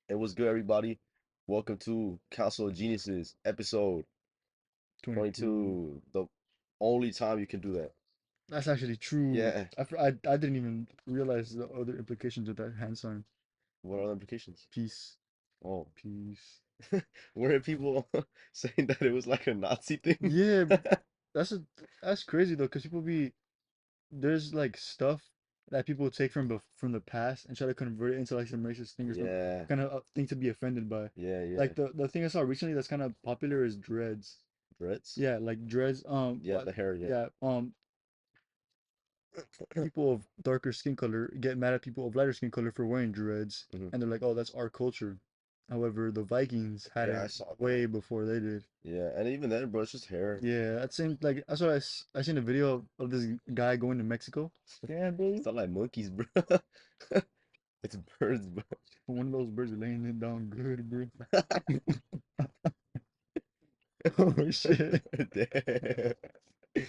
It was good, everybody. Welcome to Council of Geniuses, episode 22. 22. The only time you can do that. That's actually true. Yeah. I didn't even realize the other implications of that hand sign. What are the implications? Peace. Oh, Peace. weren't people saying that it was like a Nazi thing? Yeah, that's a, that's crazy though, because there's like stuff that people take from the past and try to convert it into like some racist thing or some Yeah, kind of thing to be offended by. yeah, yeah. Like the thing I saw recently that's kind of popular is dreads. Brits? Yeah, like dreads. Yeah, the hair, yeah. Yeah. People of darker skin color get mad at people of lighter skin color for wearing dreads, hmm and they're like, "Oh, that's our culture." However, the Vikings had Yeah, I it saw that. way before they did. Yeah, and even then, bro, it's just hair. Yeah, that same like that's what I seen a video of this guy going to Mexico. Yeah, bro, It's not like monkeys, bro. It's birds, bro. one of those birds laying it down good, bro. Oh shit! Damn.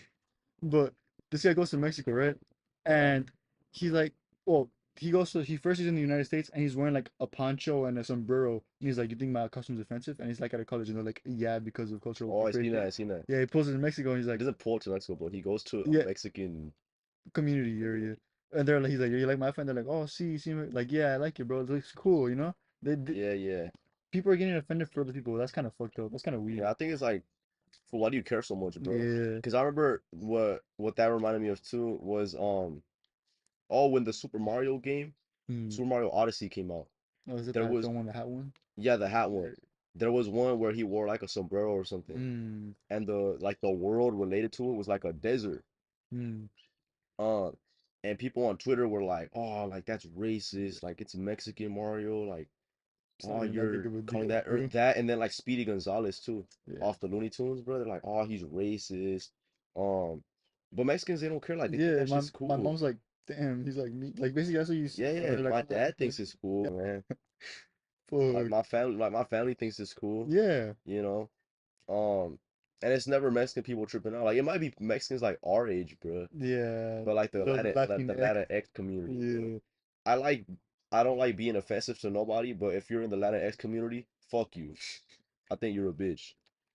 But this guy goes to Mexico, right? And he's like, well, he first is in the United States and he's wearing like a poncho and a sombrero. And he's like, "You think my costume's offensive?" And he's like at a college and they're like, "Yeah, because of cultural Oh, I seen that. appropriation." I seen that. Yeah, he poses in Mexico and he's He like, doesn't pull up to Mexico, but he goes to a "Yeah, Mexican. community area." And they're like, he's like, "You like my friend?" They're like, "Oh, see, you see me?" Like, "Yeah, I like it, bro. It looks cool, you know?" They Yeah, yeah, people are getting offended for other people. That's kind of fucked up. That's kind of weird. yeah. I think it's like, for why do you care so much, bro? Yeah. Because I remember what that reminded me of too was oh, when the Super Mario game, Hmm. Super Mario Odyssey came out, Oh, is it there that the was, one that had one? yeah, the hat one. There was one where he wore like a sombrero or something, Hmm. and the world related to it was like a desert. Hmm. Um, and people on Twitter were like, "Oh, like that's racist. Like it's Mexican Mario. Like, It's not oh, even that big you're of a calling deal, that bro. that." And then like Speedy Gonzalez too, Yeah. off the Looney Tunes, bro. They're like, "Oh, he's racist." Um, but Mexicans, they don't care. Like they think Yeah, that shit's my cool. mom's like, damn, he's like me. Like basically that's what Yeah, yeah. they're like, My oh, dad thinks it's cool, man. fuck. Like my family thinks it's cool. Yeah. You know. And it's never Mexican people tripping out. Like it might be Mexicans like our age, bro. Yeah. But like The The Latinx. Latinx community, bro. Yeah. I like I don't like being offensive to nobody, but if you're in the Latinx community, fuck you. I think you're a bitch.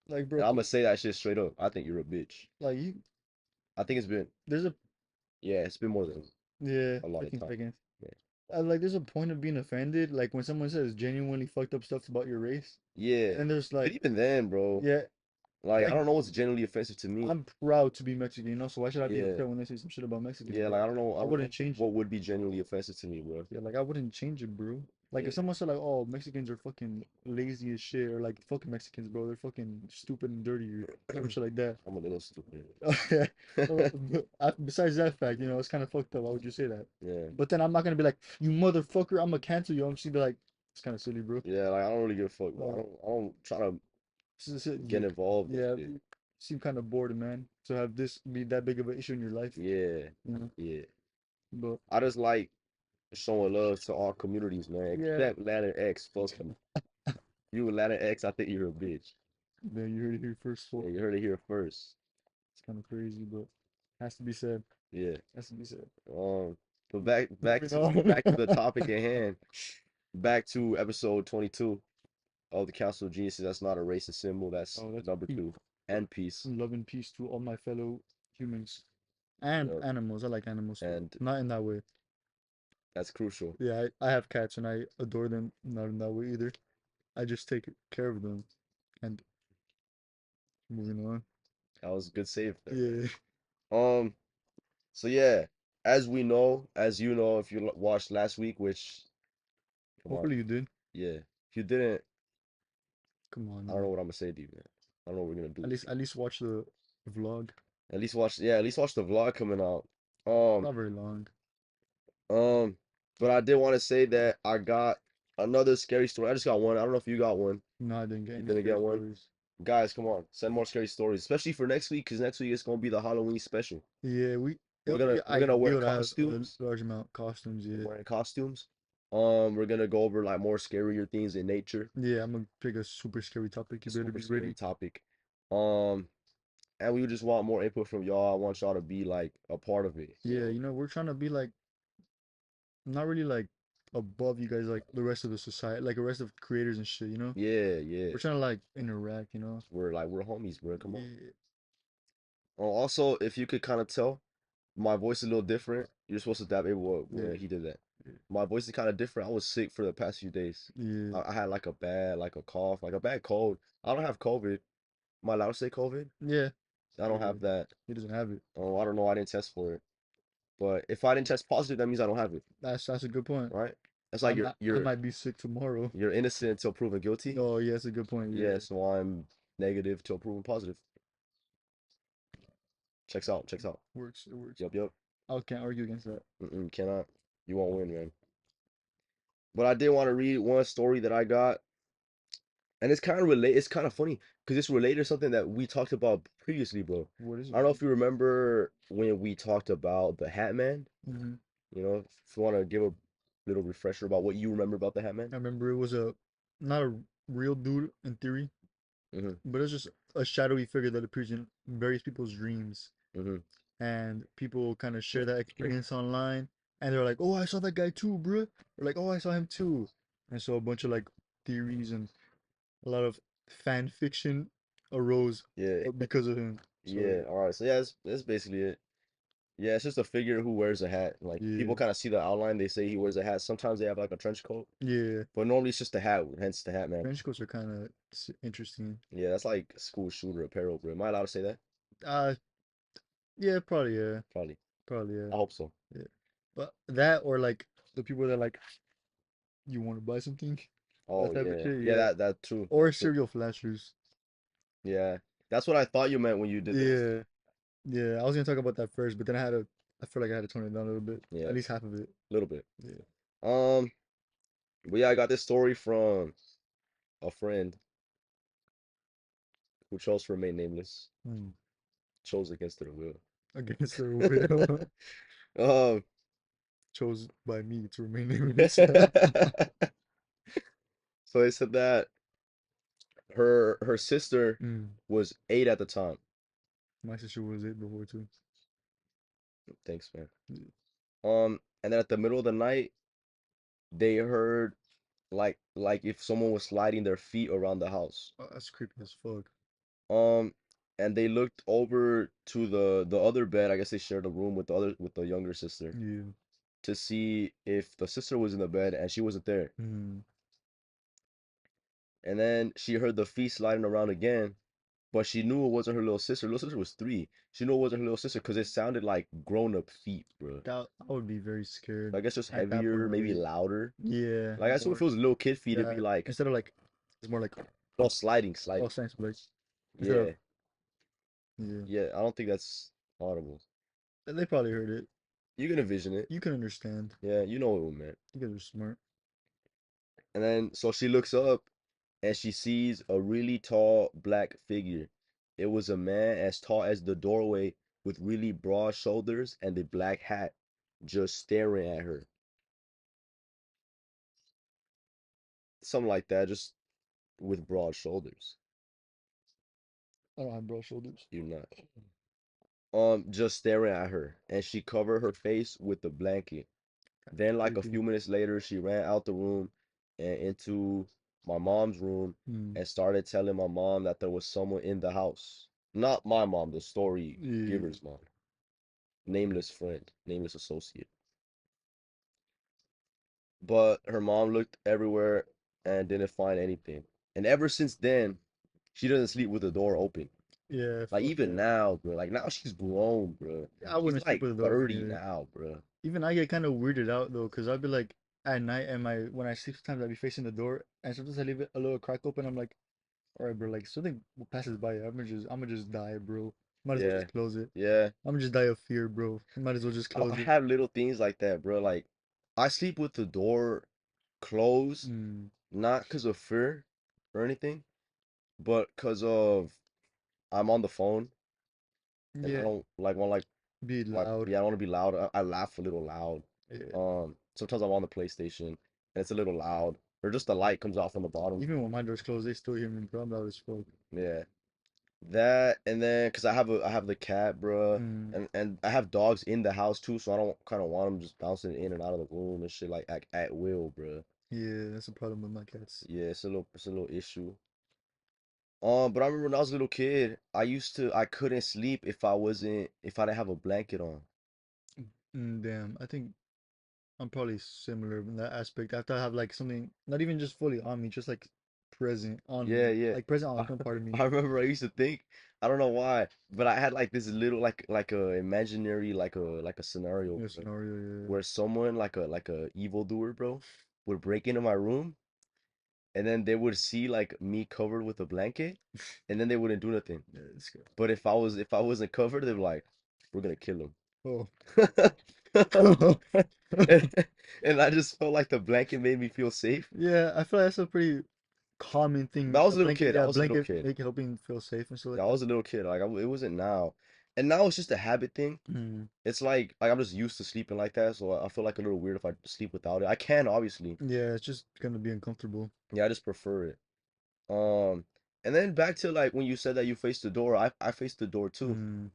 Like And bro, I'm gonna say that shit straight up. I think you're a bitch. like you I think it's been there's a yeah, it's been more than yeah, a lot of 15 time. seconds. Yeah. Like there's a point of being offended, like when someone says genuinely fucked up stuff about your race, Yeah. and there's But like, even then, bro, yeah, like I like don't know what's genuinely offensive to me. I'm proud to be Mexican, you know, so why should I be Yeah. upset when they say some shit about Mexicans, Yeah, bro? like I I don't wouldn't know change it. what would be genuinely offensive to me, bro. Yeah, like I wouldn't change it, bro. Like Yeah. if someone said like, "Oh, Mexicans are fucking lazy as shit," or like fucking Mexicans, bro, they're fucking stupid and dirty, or some shit like that. I'm a little stupid. Besides that fact, you know, it's kind of fucked up. Why would you say that? Yeah. But then I'm not gonna be like, "You motherfucker, I'm gonna cancel you." I'm just gonna be like, "It's kind of silly, bro." Yeah, like I don't really give a fuck, bro. Uh, I don't try to yeah, get involved in yeah, shit. you seem kind of bored, man. To have this be that big of an issue in your life, Yeah, you know. yeah. But I just like showing love to all communities, man. yeah, Except Latin X. Fuck you. You a Latin X, I think you're a bitch. man, you heard it here first, Yeah, folks. you heard it here first. It's kind of crazy, but has to be said. Yeah. Has to be said. Um, but Moving on. back to the topic at hand. Back to episode 22 of the Council of Geniuses. That's not a racist symbol. That's Oh, that's number peace. two. And peace. Love and peace to all my fellow humans and Yep. animals. I like animals too. And Not in that way. that's crucial. Yeah, I have cats and I adore them. Not in that way either. I just take care of them. And moving on. That was a good save there. Yeah. Um, so yeah, as we know, as you know, if you watched last week, which come on, Hopefully you did. yeah. If you didn't, Come on, I don't know man. what I'm gonna say to you, man. I don't know what we're gonna do with you. At least watch the vlog. At least watch the vlog coming out. It's Um, not very long. um, but I did want to say that I got another scary story. I just got one. I don't know if you got one. No, I didn't get You any didn't scary get one? stories. Guys, come on. Send more scary stories, especially for next week, because next week it's gonna be the Halloween special. Yeah, We're it'll be we're gonna wear ideal to have a costumes. large amount of costumes. We're Yeah. wearing costumes. We're gonna go over like more scarier things in nature. Yeah, I'm gonna pick a super scary topic. A You better super be scary ready. topic. Um, and we just want more input from y'all. I want y'all to be like a part of it, you Yeah, know. you know, we're trying to be like not really like above you guys, like the rest of the society, like the rest of creators and shit. You know, Yeah, yeah. we're trying to like interact. You know. We're homies, bro. Come on. Yeah. Oh, also, if you could kind of tell, my voice is a little different. You're supposed to dab. Well, Yeah. he did that. Yeah. My voice is kind of different. I was sick for the past few days. Yeah. I had like a bad, like a cough, like a bad cold. I don't have COVID. Am I allowed to say COVID? Yeah. I don't Yeah. have that. He doesn't have it. Oh, I don't know. I didn't test for it. But if I didn't test positive, that means I don't have it, That's a good point. right? That's I like might I might be sick tomorrow. you're innocent until proven guilty. Oh yeah, that's a good point. Yeah, Yeah. so I'm negative till proven positive. Checks out. Checks out. Works. It works. Yep, yep. I can't argue against that. Cannot. You won't win, man. But I did want to read one story that I got, and it's kind of relate. It's kind of funny because it's related to something that we talked about previously, bro. What is I it? don't know if you remember when we talked about the Hat Man. Hmm. You know, if you want to give a little refresher about what you remember about the Hat Man. I remember it was a not a real dude in theory, Mm-hmm. but it's just a shadowy figure that appears in various people's dreams, Mm-hmm. and people kind of share that experience online, and they're like, "Oh, I saw that guy too, bruh," or like, "Oh, I saw him too," and so a bunch of like theories and a lot of fan fiction arose Yeah, because of him. So yeah. All right. So yeah, that's basically it. Yeah, it's just a figure who wears a hat. Like people yeah, kind of see the outline, they say he wears a hat. Sometimes they have like a trench coat, yeah, but normally it's just a hat, hence the Hat Man. trench coats are kind of interesting. Yeah, that's like school shooter apparel, bro. Am I allowed to say that? Uh, yeah, probably yeah, Probably. probably yeah, I hope so. yeah. But that or like the people that like you want to buy something, that Oh type of yeah, shit, yeah. yeah. That true. Or That true. serial flashers. Yeah, that's what I thought you meant when you did the history. Yeah, yeah. I was gonna talk about that first, but then I feel like I had to tone it down a little bit, Yeah, at least half of it. a little bit. Yeah. Um, but yeah, I got this story from a friend who chose to remain nameless. Hmm. Chose against their will. Against their will, Um, chose by me to remain nameless. so they said that her sister Mm. was 8 at the time. My sister was it before too. Thanks, man. Yeah. And then at the middle of the night, they heard like if someone was sliding their feet around the house. Oh, that's creepy as fuck. Um, and they looked over to the other bed. I guess they shared a room with the younger sister Yeah. to see if the sister was in the bed, and she wasn't there. Mm. And then she heard the feet sliding around again, but she knew it wasn't her little sister. Little sister was 3. She knew it wasn't her little sister because it sounded like grown-up feet, bro. That I would be very scared I guess just at that point heavier, maybe already. louder. Yeah, Like I saw if more. it was little kid feet, it'd Yeah, be like, instead of like, it's more like oh, sliding, all sliding. signs like instead of Yeah, yeah. yeah. I don't think that's audible. They probably heard it. You can envision it. You can understand. Yeah, you know what it meant. You guys are smart. And then so she looks up and she sees a really tall black figure. It was a man as tall as the doorway with really broad shoulders and a black hat just staring at her. Something like that, just with broad shoulders. I don't have broad shoulders. You're not. Just staring at her. And she covered her face with the blanket. Then, like a Creepy. few minutes later, she ran out the room and into my mom's room Hmm. and started telling my mom that there was someone in the house. Not my mom, the story Yeah. giver's mom. Nameless friend, nameless associate. But her mom looked everywhere and didn't find anything. And ever since then, she doesn't sleep with the door open. Yeah. Like Fuck even that. now, bro. Like now she's grown, bro. I She's wouldn't sleep like with a door open 30 either. now, bro. Even I get kind of weirded out though, cause I'd be like at night and my when I sleep sometimes I'd be facing the door and sometimes I leave it a little crack open. I'm like, all right, bro. Like something passes by. I'm gonna just die, bro. Might as well Yeah. just close it. Yeah. I'm gonna just die of fear, bro. Might as well just I close it. have little things like that, bro. Like I sleep with the door closed, Mm. not because of fear or anything, but because of I'm on the phone and I Yeah. don't like want Be like loud. yeah, I want to be loud. I laugh a little loud. Yeah. Sometimes I'm on the PlayStation and it's a little loud, or just the light comes off on the bottom. Even when my door's closed, they still hear me, bro. I'm loud as fuck. Yeah. That and then because I have the cat, bruh, Mm, and I have dogs in the house too, so I don't kind of want them just bouncing in and out of the room and shit like at will, bruh. yeah, that's a problem with my cats. Yeah, it's a little issue. But I remember when I was a little kid, I couldn't sleep if I didn't have a blanket on. Damn, I think I'm probably similar in that aspect. I have to have like something, not even just fully on me, just like present on Yeah, me, yeah. like present on some part of me. I remember I used to think, I don't know why, but I had like this little like a imaginary like a scenario, Yeah, bro, scenario, where someone like a evildoer, bro, would break into my room and then they would see like me covered with a blanket and then they wouldn't do nothing. yeah, it's good. But if I wasn't covered, they'd be like, we're gonna kill him. Oh, And, and I just felt like the blanket made me feel safe. yeah, I feel like that's a pretty common But thing. I was A a little blanket, kid. I yeah, was a little blanket kid. make helping feel safe and stuff Yeah, like I that. was a little kid. Like it wasn't now, and now it's just a habit thing. Mm. It's like I'm just used to sleeping like that, so I feel like a little weird if I sleep without it. I can obviously. Yeah, it's just gonna be uncomfortable. Yeah, I just prefer it. Um, and then back to like when you said that you faced the door, I faced the door too. Mm.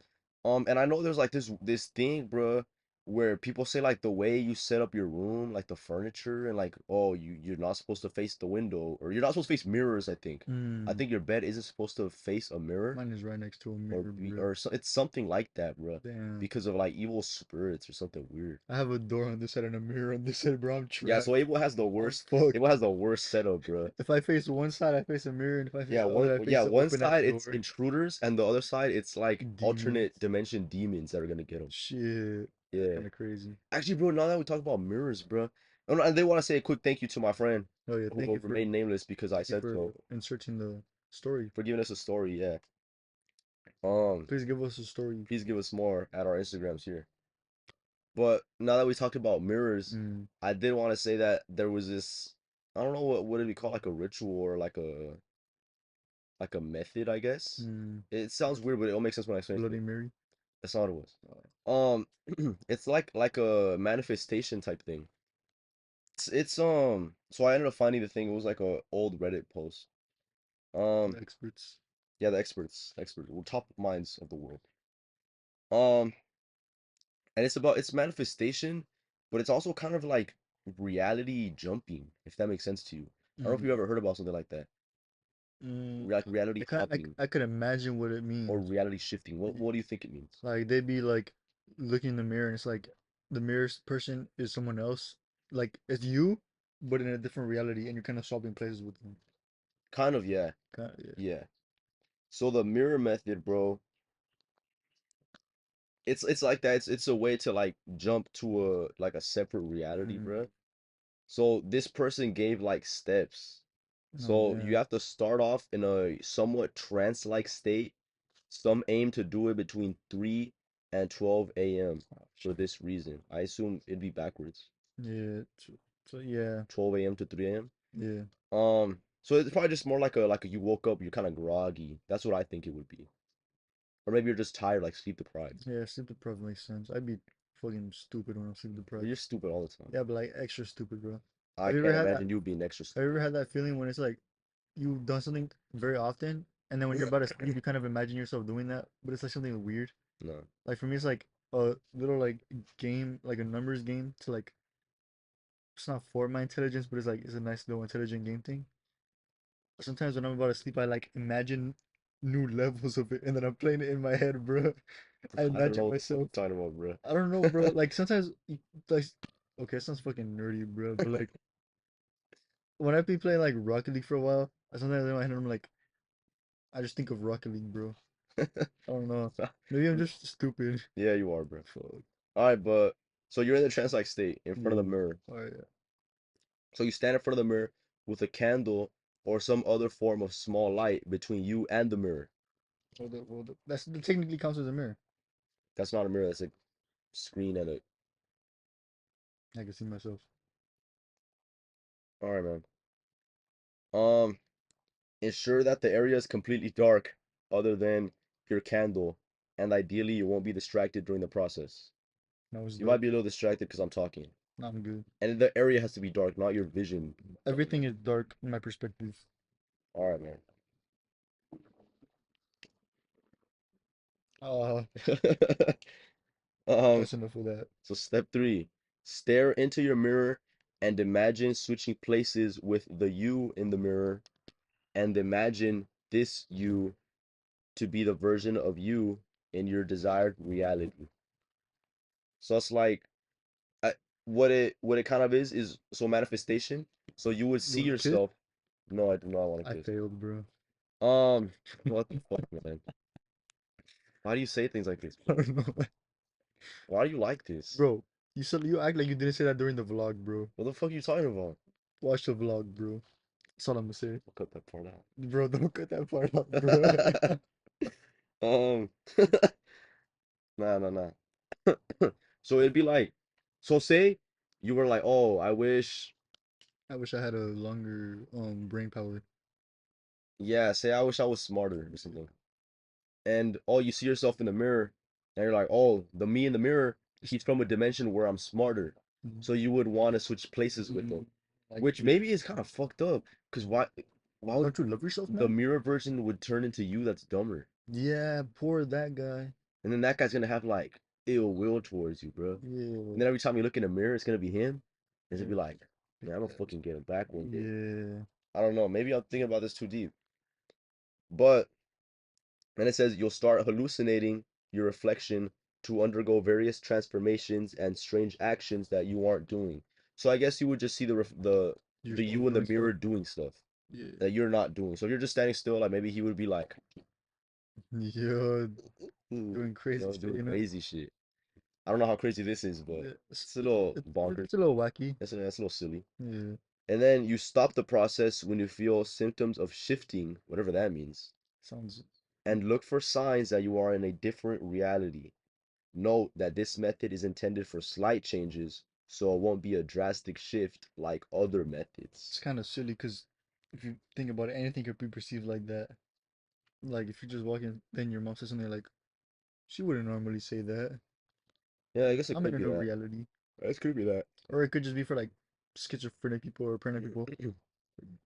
And I know there's like this thing, bruh, where people say like the way you set up your room, like the furniture, and like oh you're not supposed to face the window, or you're not supposed to face mirrors. I Mm. think your bed isn't supposed to face a mirror, Mine is right next to a or mirror, be bro. or so, it's something like that, bruh, Damn. because of like evil spirits or something weird. I have a door on this side and a mirror on this side, bro. I'm Yeah, trapped. so Abel has the I'm worst. Abel fucked. has the worst setup, bruh. If I face one side, I face a mirror, and if I face Yeah, the other, I yeah, face the one open ass side it's door. intruders, and the other side it's like Demons. alternate dimension demons that are gonna get him. Shit. That's Yeah. kind of crazy. Actually, bro, now that we talk about mirrors, bro, and they want to say a quick thank you to my friend Oh yeah, who will remain nameless because I said for so, inserting the story. for giving us a story. Yeah. Um, Please give us a story. Please give us more at our Instagrams here. But now that we talked about mirrors, Mm. I did want to say that there was this, I don't know what did we call like a ritual or like a method, I guess. Mm. It sounds weird, but it'll make sense when I explain it to Bloody you. Mary. That's not what it was. Uh, It's like a manifestation type thing. So I ended up finding the thing. It was like a old Reddit post. the Um, experts. yeah, the experts, well, top minds of the world. Um, and it's manifestation, but it's also kind of like reality jumping, if that makes sense to you. I don't know if Mm. you ever heard about something like that, Mm. like reality I kind hopping I could imagine what it or means. reality shifting. What do you think it means? Like they'd be like looking in the mirror and it's like the mirror's person is someone else. Like it's you, but in a different reality and you're kind of swapping places with them. Kind of, yeah, Kind of, yeah. yeah. So the mirror method, bro, it's like that. It's a way to like jump to a separate reality, Mm. bro. So this person gave like steps. Oh So you damn. have to start off in a somewhat trance-like state. Some aim to do it between 3 and 12 a.m. Oh for shit. this reason. I assume it'd be backwards. Yeah. So yeah. 12 a.m. to 3 a.m. Yeah. So it's probably just more like a you woke up, you're kind of groggy. That's what I think it would be. Or maybe you're just tired, like sleep deprived. Yeah. Sleep deprived makes sense. I'd be fucking stupid when I'm sleep But deprived. you're stupid all the time. Yeah, but like extra stupid, bro. I Have you ever can't had that? imagine you being extra Have you ever stupid. had that feeling when it's like you've done something very often, and then when you're about to sleep, you kind of imagine yourself doing that, but it's like something weird. No. Like for me, it's like a little like game, like a numbers game to like it's not for my intelligence, but it's a nice little intelligent game thing. Sometimes when I'm about to sleep, I like imagine new levels of it, and then I'm playing it in my head, bro. I I don't imagine know what the fuck myself. you're talking about, bro. I don't know, bro. Like sometimes, like, okay, it sounds fucking nerdy, bro. But like when I be playing like Rocket League for a while, I sometimes in my head I'm like, I just think of Rocket League, bro. I don't know. Maybe I'm just stupid. Yeah, you are, bro. Fuck. All right, but so you're in the trance-like state in front of the Yeah. mirror. All right. So you stand in front of the mirror with a candle or some other form of small light between you and the mirror. That technically counts as a mirror. That's not a mirror, that's a screen and a. I can see myself. All right, man. Um, Ensure that the area is completely dark other than your candle, and ideally you won't be distracted during the process. That was You might dark. be a little distracted because I'm talking. I'm good. And the area has to be dark, not your vision. Everything is dark in my perspective. All right, man. Uh, Um, that's enough of that. so step three, stare into your mirror and imagine switching places with the you in the mirror and imagine this you to be the version of you in your desired reality. So it's like I, what it kind of is so manifestation. So you would You see want to kiss? yourself. No, I do not want I to kiss. failed, bro. What the fuck, man? Why do you say things like this, I bro? don't know. Why are you like this? Bro, you act like you didn't say that during the vlog, bro. What the fuck are you talking about? Watch the vlog, bro. That's all I'm gonna say. I'll cut that part Bro, don't cut that part out, bro. out. Um, nah, nah, nah. So it'd be like, so say you were like, oh, I wish, I wish I had a longer brain power. yeah, say I wish I was smarter or something. And oh, you see yourself in the mirror, and you're like, oh, the me in the mirror, Just he's from a dimension where I'm smarter. mm, So you would want to switch places with him, like, which maybe is kind of fucked up. Because why would don't you love yourself, the man? mirror version would turn into you that's dumber? Yeah, poor that guy. And then that guy's gonna have like ill will towards you, bro. Yeah, And then every time you look in the mirror, it's gonna be him. It's gonna yeah, be like, man, I'm gonna fucking get him back one day. yeah. I don't know. Maybe I'm thinking about this too deep. But then it says you'll start hallucinating your reflection to undergo various transformations and strange actions that you aren't doing. So I guess you would just see the Yourself you in the doing stuff. mirror doing stuff Yeah, that you're not doing. So if you're just standing still, like maybe he would be like, yeah, "Ooh," doing crazy shit, doing you know. crazy shit. I don't know how crazy this is, but Yeah, it's a little it's bonkers. a little wacky. That's a little silly. Yeah, And then you stop the process when you feel symptoms of shifting, whatever that means, sounds. and look for signs that you are in a different reality. Note that this method is intended for slight changes, so it won't be a drastic shift like other It's methods. kind of silly because if you think about it, anything could be perceived like that. Like if you're just walking, then your mom says something like, "She wouldn't normally say that." Yeah, I guess it I'm in could a be new that. reality. It could be that. Or it could just be for like schizophrenic people or pregnant people.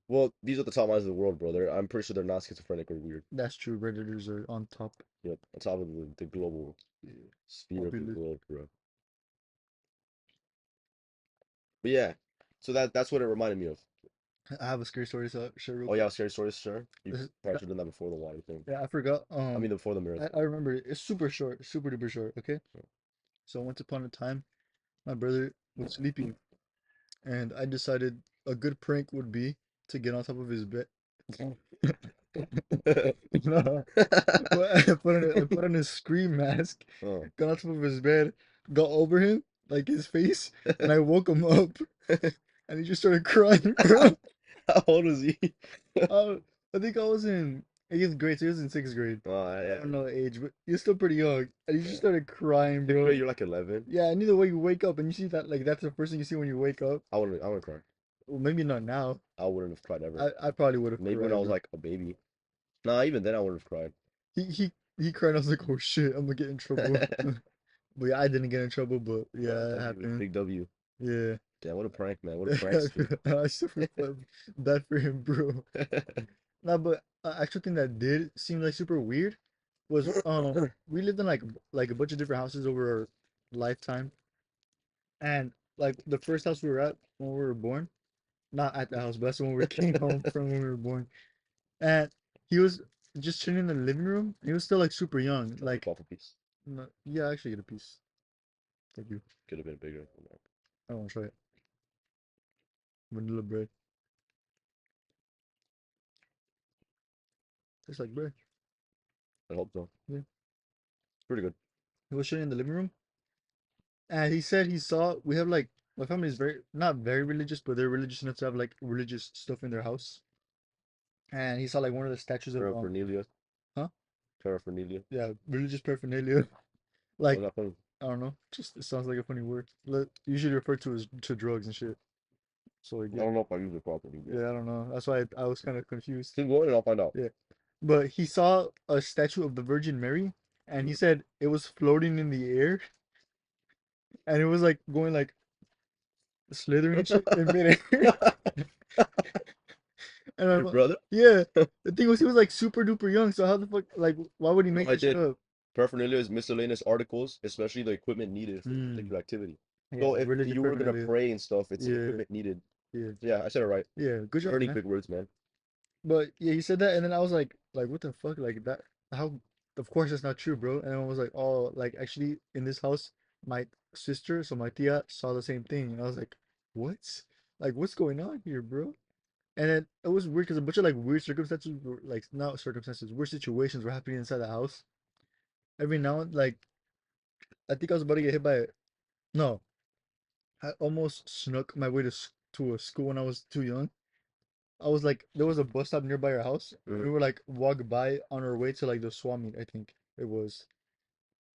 Well, these are the top minds of the world, brother. I'm pretty sure they're not schizophrenic or weird. That's true. Redditors are on top. Yep, on top of the global Yeah, sphere of the popular. globe, bro. But yeah, so that's what it reminded me of. I have a scary story to share real Oh yeah, quick. scary stories, sure. You This is, probably should have done that before the water thing. yeah, I forgot. I mean, before the mirror thing. I remember it. It's super short, super duper short. Okay. So once upon a time, my brother was sleeping, and I decided a good prank would be to get on top of his bed. No, well, I put on his scream mask, Oh. got on top of his bed, got over him, like his face, and I woke him up, and he just started crying, bro. How old was he? Uh, I think I was in 8th grade, so he was in 6th grade. Oh, I yeah. don't know the age, but he was still pretty young, and he just Yeah. started crying, Sixth grade, bro. you're like 11. Yeah, and either way you wake up and you see that, like that's the first thing you see when you wake up. I wouldn't cry. Well, maybe not now. I wouldn't have cried ever. I probably would have Maybe when I cried, was bro. like a baby. Nah, even then I wouldn't have cried. He cried. I was like, oh shit, I'm gonna get in trouble. But yeah, I didn't get in trouble, but Nah, yeah, it W, happened. big W. Yeah. Damn, what a prank, man. What a prankster. I still feel bad for him, bro. Nah, but actual thing that did seem like super weird was we lived in like a bunch of different houses over our lifetime, and like the first house we were at when we were born, not at the house, but that's the one we came home from when we were born, and he was just chilling in the living room. He was still like super young, I'll rip like off a piece. no, yeah, I actually get a piece. Thank you. Could have been bigger. I don't want to try it. Vanilla bread. Tastes like bread. I hope so. Yeah. Pretty good. He was chilling in the living room, and he said he saw we have like my family is very not very religious, but they're religious enough to have like religious stuff in their house. And he saw like one of the statues of Paraphernalia. huh? Paraphernalia. Yeah, religious paraphernalia. Oh, Like that funny. I don't know, just it sounds like a funny word. Usually referred to as to drugs and shit. So like I yeah, don't know if I use it properly, bro. yeah, I don't know. That's why I was kind of confused. Keep going and I'll find out. Yeah, but he saw a statue of the Virgin Mary, and he said it was floating in the air, and it was like going like slithering and shit in midair. And Your brother? yeah, the thing was he was like super duper young, so how the fuck like why would he make I this shit did. up? Paraphernalia is miscellaneous articles, especially the equipment needed for a Hmm. particular activity. Yeah, So if religious you were gonna paraphernalia. pray and stuff, it's Yeah, equipment needed. yeah, So yeah, I said it right. yeah. Good job, Learning man. big words, man. But yeah, he said that, and then I was like, what the fuck? Like that? How? Of course, that's not true, bro. And I was like, oh, like actually, in this house, my sister, so my tia, saw the same thing, and I was like, what? Like, what's going on here, bro? And then it was weird because a bunch of like weird circumstances, were, like not circumstances, weird situations were happening inside the house. Every now and like, I think I was about to get hit by it. No, I almost snuck my way to a school when I was too young. I was like, there was a bus stop nearby our house. Mhm. We were like walk by on our way to like the swap meet, I think it was.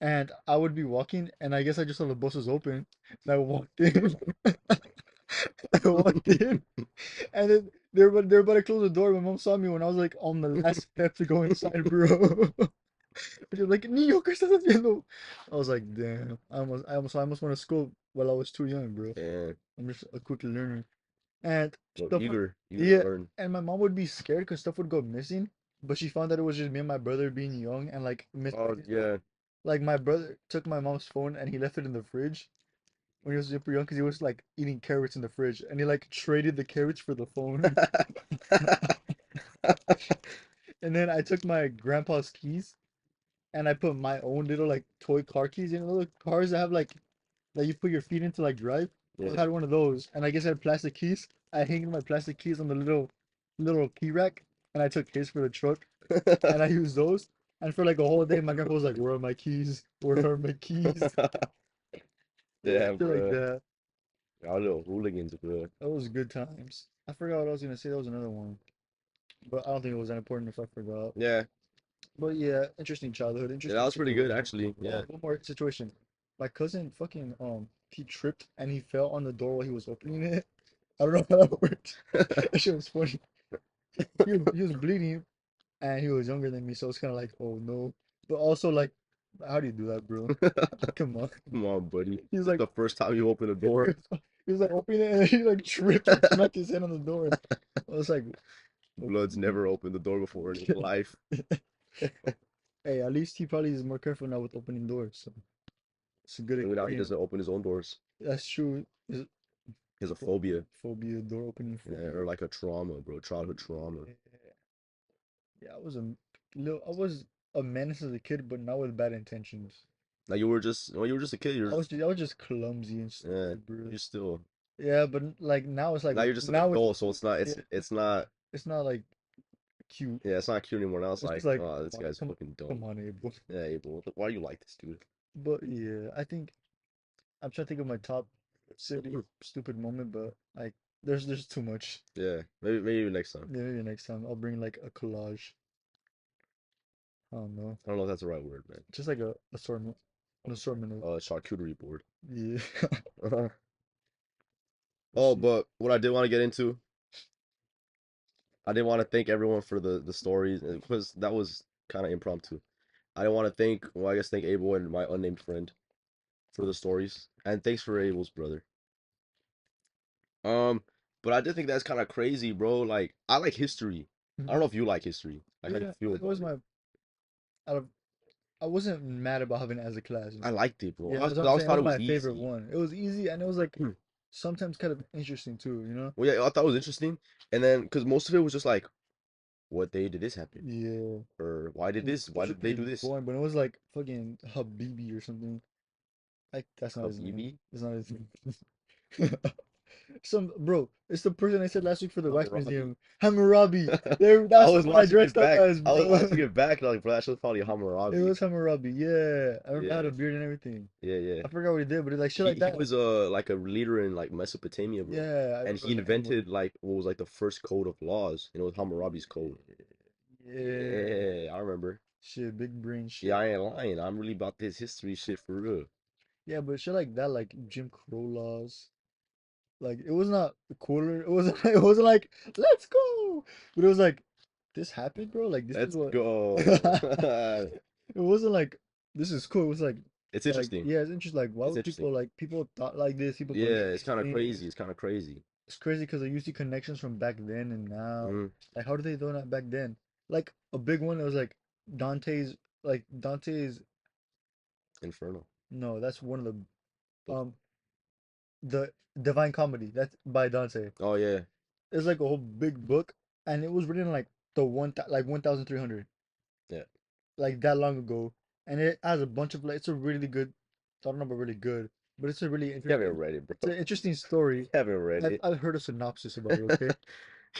And I would be walking, and I guess I just saw the bus was open, and I walked in. I walked in, and then they were about to close the door. My mom saw me when I was like on the last step to go inside, bro. She was like, "Niño, ¿qué estás haciendo?" I was like, "Damn, I almost went to school while I was too young, bro. And I'm just a quick learner." And so stuff would, eager to yeah, learn. and my mom would be scared because stuff would go missing, but she found that it was just me and my brother being young and like Oh misplacing stuff. yeah. Like my brother took my mom's phone and he left it in the fridge when he was super young because he was like eating carrots in the fridge and he like traded the carrots for the phone. And then I took my grandpa's keys and I put my own little like toy car keys, you know, the cars that have like that you put your feet into like drive. I Yeah. had one of those, and I guess I had plastic keys. I hanged my plastic keys on the little key rack, and I took his for the truck, and I used those. And for like a whole day, my grandpa was like, "Where are my keys? Where are my keys?" Yeah, Damn, shit like bro. that. Y'all little hooligans, bro. That was good times. I forgot what I was gonna say. That was another one, but I don't think it was that important if I forgot. Yeah. But yeah, interesting childhood, Yeah, that interesting was pretty good situation. actually. Oh, Yeah. one more situation. My cousin fucking he tripped and he fell on the door while he was opening it. I don't know how that worked. That shit was funny. He was bleeding and he was younger than me, so it's kind of like, oh no. But also like, how do you do that, bro? Come on. Come on, buddy. He's It's like, the first time you open a he door. was, he was like opening it and he like tripped and smacked his head on the door. I was like, Blood's never opened the door before in his okay. life. Hey, at least he probably is more careful now with opening doors. So it's a good Maybe now he experience. doesn't open his own doors. That's true. Is He has a phobia. phobia, door opening Yeah, phobia. or like a trauma, bro. Childhood trauma. Yeah, yeah, I was a menace as a kid, but not with bad intentions. Like you were just when you were just a kid, I was just clumsy and yeah, stupid, bro. you're still Yeah, but like now it's like now you're just an now it's adult, so it's not yeah, it's not it's not like cute. yeah, it's not cute anymore. Now it's It's just like, like oh, this guy's come fucking come dumb. on, Abel. Yeah, Abel, why do you like this dude? But yeah, I think I'm trying to think of my top silly stupid moment, but like there's too much. Yeah, maybe next time. Yeah, maybe next time I'll bring like a collage. I don't know, I don't know if that's the right word, man. just like a assortment, an assortment of Charcuterie board. yeah. Let's Oh, see. but what I did want to get into, I did want to thank everyone for the stories because that was kind of impromptu. I didn't want to thank, well, I guess thank Abel and my unnamed friend for the stories, and thanks for Abel's brother. Um, but I did think that's kind of crazy, bro. Like, I like history. I don't know if you like history. Like, how do you Yeah, feel it was about it? my out of I wasn't mad about having it as a class, you I know. liked it, bro. Yeah, I, that's what I I'm always saying. It thought was it was my favorite easy. one. It was easy and it was like sometimes kind of interesting too, you know? Well, yeah, I thought it was interesting, and then because most of it was just like, what day did this happen, Yeah. or And why those are did they pretty do this? boring, but it was like fucking Habibi or something. Like that's not his name. Habibi, It's not his name. Bro, it's the person I said last week for the wax Hammurabi. museum. Hammurabi. There, I that's the was one I watching it dressed up back. as, I was bro. watching it back, like, bro, that show's probably It Hammurabi. was Hammurabi. Yeah. I remember I had Yeah, a beard and everything. yeah, yeah. I forgot what he did, but it's like shit like He that. was like a leader in like Mesopotamia, bro, Yeah, I and he remember the name was. invented like what was like the first code of laws, and it was Hammurabi's code. Yeah. Yeah, I remember. Shit, big brain Yeah, shit. I ain't lying. I'm really about this history shit for real. Yeah, but shit like that, like Jim Crow laws. Like it was not cooler. It wasn't it wasn't like, let's go. But it was like, this happened, bro. Like this is Let's what go. it wasn't like this is cool. It was It's like interesting. yeah, it's interesting. Like why It's would interesting. people thought like this, people believe Yeah, it's these kind of crazy. things. It's kind of crazy. It's crazy because you see connections from back then and now. Hmm. Like how did they do that back then? Like a big one, it was like Dante's Dante's Inferno. No, that's one of But um the Divine Comedy. That's by Dante. oh yeah, It's like a whole big book, and it was written like like 1,300, yeah. like that long ago, and it has a bunch of like it's a really good. I don't know about really good, but it's a really You haven't interesting. read it, It's bro. an interesting story. You haven't read I've it. I've heard a synopsis about it. Okay,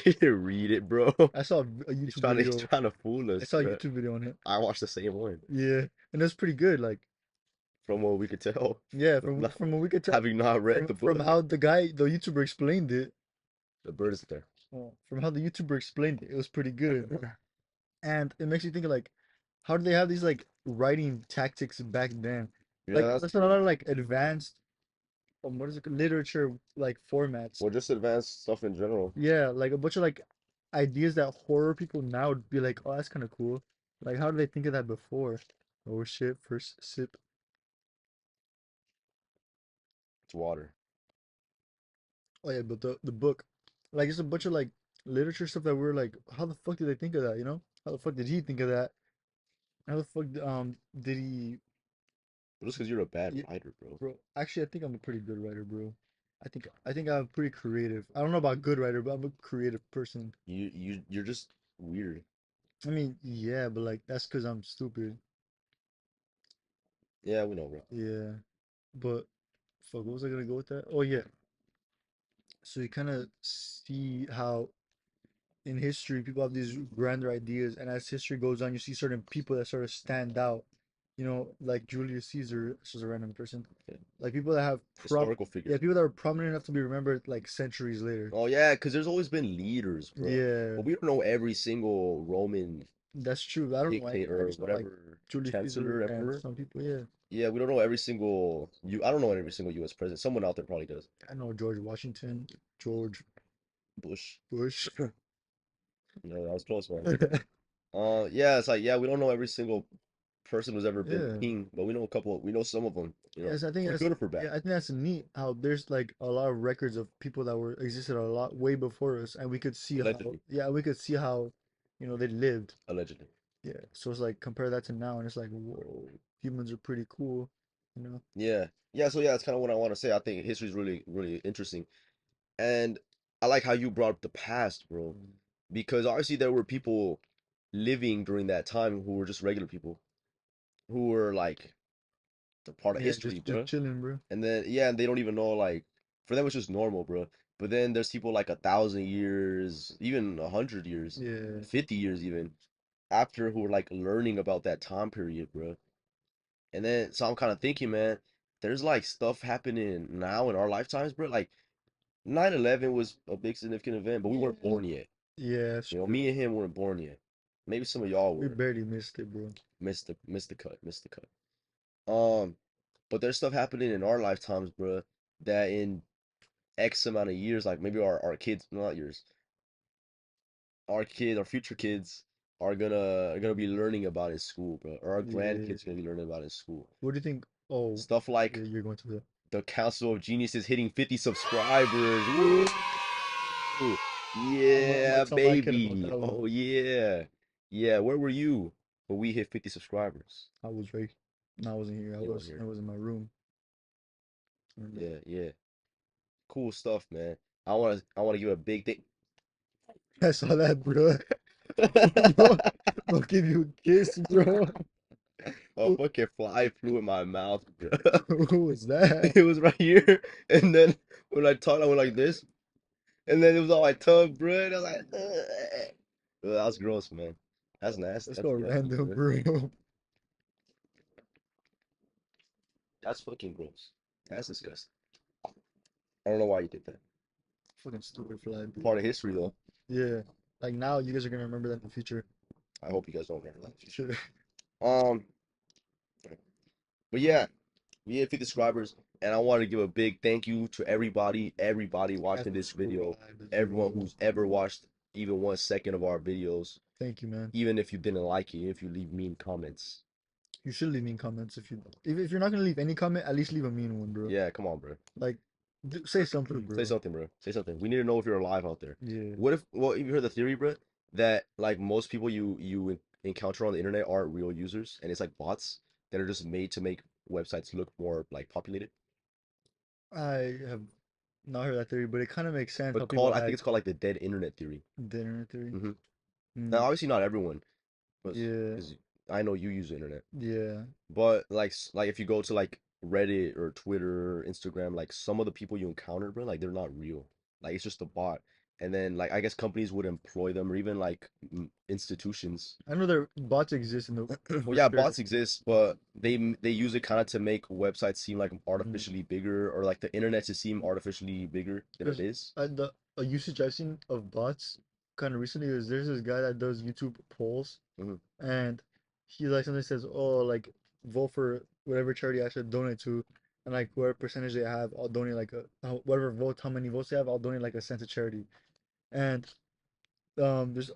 You didn't read it, bro. I saw a YouTube He's video. trying to fool I us, saw a bro. YouTube video on it. I watched the same one. Yeah, and it's pretty good. Like, From what we could tell, yeah, from not, from what we could tell, having not read the from book. how the YouTuber explained it, The bird is there. from how the YouTuber explained it, it was pretty good. And it makes you think like, how do they have these like writing tactics back then? Yeah, Like, that's there's a lot of like advanced, what is it, literature like formats. well, just advanced stuff in general. Yeah, like a bunch of like ideas that horror people now would be like, oh, that's kind of cool. Like, how did they think of that before? Oh shit, first sip. It's water. Oh yeah, but the book, like it's a bunch of like literature stuff that we're like, how the fuck did they think of that? You know, how the fuck did he think of that? How the fuck did he? But just because you're a bad Yeah, writer, bro. bro. Actually, I think I'm a pretty good writer, bro. I think I'm pretty creative. I don't know about good writer, but I'm a creative person. You're just weird. I mean, yeah, but like that's because I'm stupid. Yeah, we know, bro. Yeah, but fuck, what was I gonna go with that? Oh yeah, so you kind of see how in history people have these grander ideas, and as history goes on, you see certain people that sort of stand out. You know, like Julius Caesar, this is a random person. Yeah. Like people that have Historical figure. yeah, people that are prominent enough to be remembered like centuries later. Oh yeah, because there's always been leaders, bro. Yeah, But we don't know every single Roman that's true. I don't know any. dictator I or just know like whatever, Julius Caesar chancellor, and emperor. some people. Yeah, Yeah, we don't know every single I don't know every single U.S. president. Someone out there probably does. I know George Washington, George Bush. Bush. No, that was close, man. Yeah, it's like yeah, we don't know every single person who's ever been Yeah. king, but we know a couple. We know some of them. Yes, I think For that's good or for bad. yeah, I think that's neat how there's like a lot of records of people that were existed a lot way before us, and we could see how Allegedly, yeah, we could see how they lived. allegedly. Yeah, so it's like compare that to now, and it's like whoa, humans are pretty cool, you know? Yeah, yeah. So yeah, that's kind of what I want to say. I think history is really, really interesting, and I like how you brought up the past, bro, Mm. because obviously there were people living during that time who were just regular people who were like a part of Yeah, history, just bro. chilling, bro. And then yeah, and they don't even know like for them it's just normal, bro. But then there's people like 1,000 years, even 100 years, Yeah, 50 years even after who were like learning about that time period, bro. And then so I'm kind of thinking, man, there's like stuff happening now in our lifetimes, bro. Like 9/11 was a big significant event, but we weren't yeah, born yet. yeah. That's true. Me and him weren't born yet. Maybe some of y'all We were. barely missed it, bro. Missed the cut, missed the cut. Um, but there's stuff happening in our lifetimes, bro, that in X amount of years, like maybe our kids, not yours, our future kids are gonna be learning about in school, bro. Or our Yeah. grandkids gonna be learning about in school. What do you think? Oh, Stuff yeah, like you're going to the. the Council of Geniuses hitting 50 subscribers. Woo! I'm gonna Yeah, tell my kid about baby. that one. Oh yeah. Yeah, where were you when we hit 50 subscribers? I was right. No, I wasn't here. You were I here. was in my room. Yeah, yeah. Cool stuff, man. I wanna give a big thing. I saw that, bro. Bro, bro, give you a kiss, bro. A Who, fucking fly flew in my mouth, bro. who was that? It was right here, and then when I talked, I went like this, and then it was on my tongue, bro. And I was like, ugh. That was gross, man. That's nasty. Let's That's go nasty, random, bro. bro. That's fucking gross. That's disgusting. I don't know why you did that. Fucking stupid fly, bro. Part of history, though. Yeah. Like now, you guys are gonna remember that in the future. I hope you guys don't remember that. Shit. Um, but yeah, we hit 50 subscribers, and I want to give a big thank you to everybody That's watching this video, subscribed this everyone video. who's ever watched even 1 second of our videos, Thank you, man. even if you didn't like it, if you leave mean comments. You should leave mean comments if you're not gonna leave any comment, at least leave a mean one, bro. Yeah, come on, bro. Like, say something, Say bro. something, bro. Say something. We need to know if you're alive out there. Yeah. What if, well, you heard the theory, bro, that like most people you encounter on the internet aren't real users, and it's like bots that are just made to make websites look more like populated. I have not heard that theory, but it kind of makes sense how But people called I think act. it's called like the dead internet theory. The internet theory. Hmm. Now, Mm, obviously, not everyone, yeah, because I know you use the internet. yeah. But like if you go to like Reddit or Twitter or Instagram, like some of the people you encounter, bro, like they're not real. Like it's just a bot. And then like I guess companies would employ them or even like institutions. I know there bots exist in the Well, for yeah, sure. bots exist, but they use it kind of to make websites seem like Mm. artificially bigger or like the internet to seem artificially bigger than it Because is. the a usage I've seen of bots kind of recently is there's this guy that does YouTube polls, Hmm. and he like sometimes says, oh, like vote for whatever charity I should donate to, and like whatever percentage they have, I'll donate like whatever vote, how many votes they have, I'll donate like a cent to charity. And there's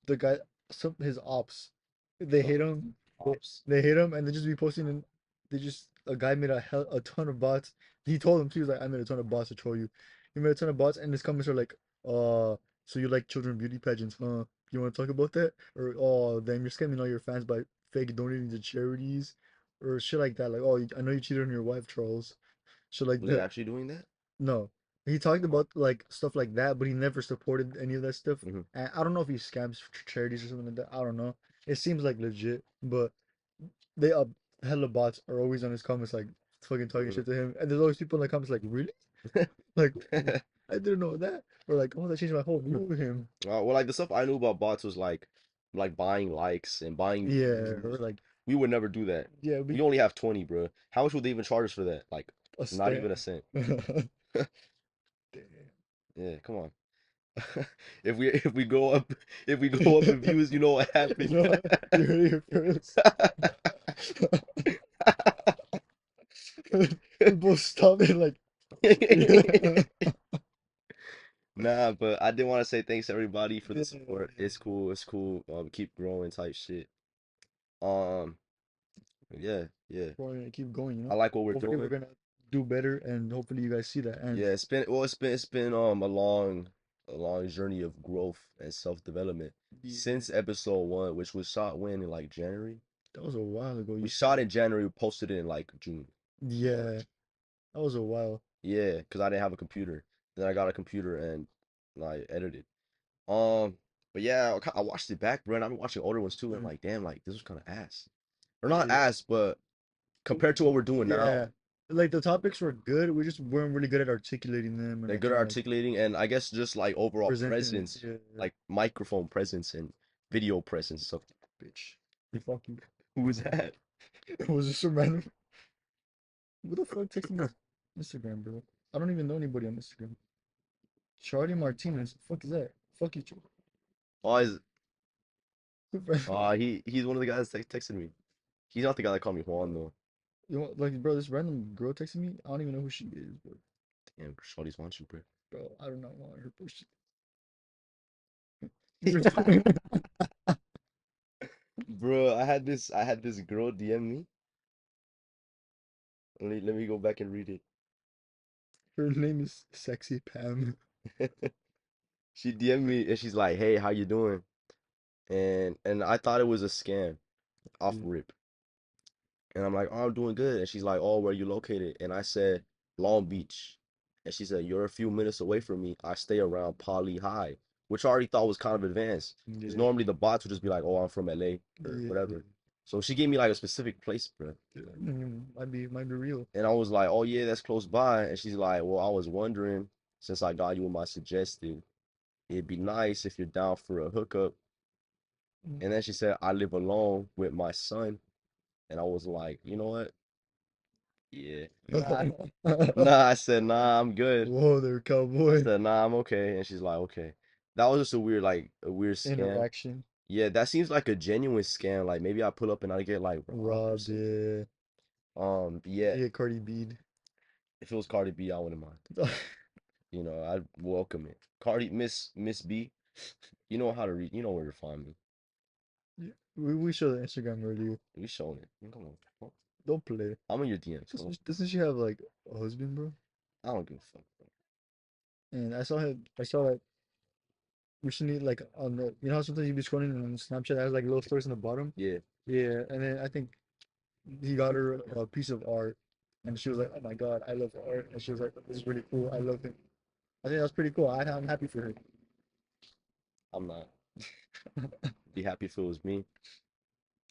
the guy, some his ops, they Oh, hate him. They, ops. they hate him, and they just be posting. And they just a guy made a ton of bots. He told him too. He was like, I made a ton of bots to troll you. He made a ton of bots, and his comments are like, so you like children beauty pageants, huh? You want to talk about that? Or oh, then you're scamming all your fans by fake donating to charities, or shit like that. Like, oh, I know you cheated on your wife, Charles. Shit like Was he that. actually doing that? No, he talked about like stuff like that, but he never supported any of that stuff. Hmm. And I don't know if he scams charities or something like that. I don't know. It seems like legit, but they hella bots are always on his comments like fucking talking Hmm. shit to him, and there's always people in the comments like, really? Like, I didn't know that, or like, oh, that changed my whole view of him. Well, like the stuff I knew about bots was like buying likes and buying Yeah, or views. like, We would never do that. yeah, We we only have 20, bro. How much would they even charge us for that? Like, a not stand. even a cent. Damn. Yeah, come on. If we go up if we go up in views, you know what You happened. know what? You heard it here first. We both stopped it like, yeah. Nah, but I did want to say thanks everybody for the Yeah, support. It's cool. It's cool. Keep growing type shit. Um, yeah, yeah. we're gonna keep going, you I know. like what we're Hopefully, we're doing. gonna do better, and hopefully, you guys see that. And Yeah, it's been a long journey of growth and self-development yeah, since episode one, which was shot when in like January. that was a while ago. We Yeah, shot in January, we posted it in like June, yeah, March. that was a while. Yeah, because I didn't have a computer. Then I got a computer and I edited. Um, but yeah, I watched it back, bro, and I've been watching older ones too, and I'm Mm. like, damn, like this was kind of ass. Or not Yeah, ass, but compared to what we're doing now, yeah. Like the topics were good. We just weren't really good at articulating them and they're like good at trying to like articulating, and I guess just like overall presenting it. presence, Yeah, like microphone presence and video presence and stuff. bitch. Fuck you. Who was that? It was just some random. What the fuck texting me on Instagram, bro? I don't even know anybody on Instagram. Charlie Martinez. Fuck is that? Fuck you, Oh, Charlie. he's one of the guys that texted me. He's not the guy that called me Juan though. You know, like, bro, this random girl texting me. I don't even know who she is, Damn, Shawty's watching, bro. bro. I do not want her push. Bro, I had this girl DM me. Let me go back and read Her name is Sexy Pam. it. She DM'd me and she's like, "Hey, how you doing?" And I thought it was a scam off Yeah, rip. And I'm like, "Oh, I'm doing good." And she's like, "Oh, where you located?" And I said, "Long Beach." And she said, "You're a few minutes away from me. I stay around Poly High," which I already thought was kind of advanced. Because yeah, normally the bots would just be like, "Oh, I'm from LA," or yeah. whatever. So she gave me like a specific place, bro. Might be real. And I was like, "Oh yeah, that's close by." And she's like, "Well, I was wondering, since I got you in my suggested, it'd be nice if you're down for a hookup." And then she said, "I live alone with my son." And I was like, "You know what? Yeah. Nah. Nah, I said, "Nah, I'm good." Whoa there, I cowboy. said, "Nah, I'm okay." And she's like, "Okay." That was just a weird scam. Interaction. Yeah, that seems like a genuine scam. Like maybe I pull up and I get like robbed or Robbed, something. yeah. Yeah, Yeah, Cardi B. if it was Cardi B, I wouldn't mind. I'd welcome it. Cardi, Miss B, you know how to read. You know where to find me. We showed the Instagram earlier. We showing it. Come on. Don't play. I'm in your DMs. Come on. Doesn't she have like a husband, bro? I don't give a fuck, bro. And I saw that recently, like on the, you know how sometimes you be scrolling on Snapchat, it has like little stories on the bottom. Yeah. Yeah, and then I think he got her a piece of art, and she was like, "Oh my God, I love art," and she was like, "This is really cool. I love him." I think that's pretty cool. I'm happy for her. I'm not. Be happy if it was me.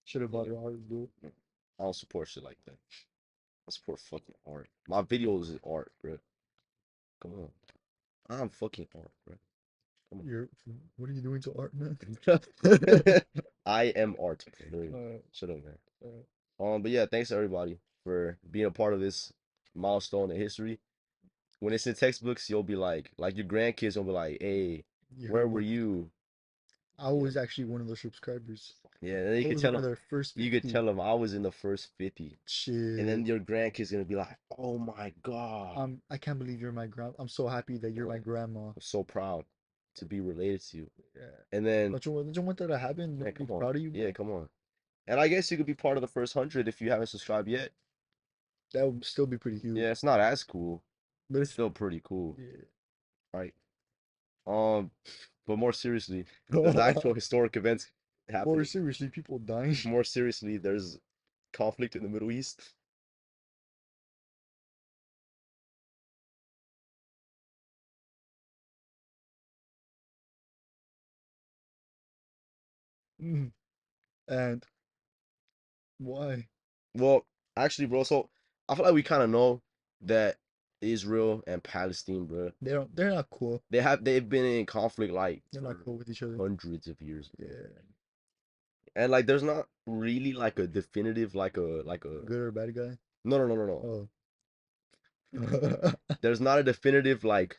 Should have bought Yeah. her art, bro. I don't support shit like that. I support fucking art. My videos is art, bro. Come on. I'm fucking art, bro. Come You're, what are you doing to art, man? on. I am art, bro. uh, Shut up, man. uh, But yeah, thanks everybody for being a part of this milestone in history. When it's in textbooks, you'll be like your grandkids will be like, "Hey, you where heard were what? you?" I Yeah, was actually one of those subscribers. yeah. And then I was one of their first you could 50. tell them I was in the first 50, and then Shit. your grandkids gonna be like, "Oh my God, I can't believe you're my grand. I'm so happy that you're oh, my grandma. I'm so proud to be related to you." Yeah. And then, Don't you want that to happen? man, Don't be come on, proud of you, yeah, bro. come on. And I guess you could be part of the first 100 if you haven't subscribed yet. That would still be pretty huge. Yeah, it's not as cool. But it's Still pretty cool, yeah. right? Um, but more seriously, there's actual historic events More happening. seriously, people dying. More seriously, there's conflict in the Middle East. Mhm. And why? Well, actually, bro, so I feel like we kind of know that Israel and Palestine, bro, They're not cool. they've been in conflict like They're not for cool with each other. hundreds of years, bro. Yeah. And like there's not really like a definitive like a Good or bad guy? no. Oh. There's not a definitive like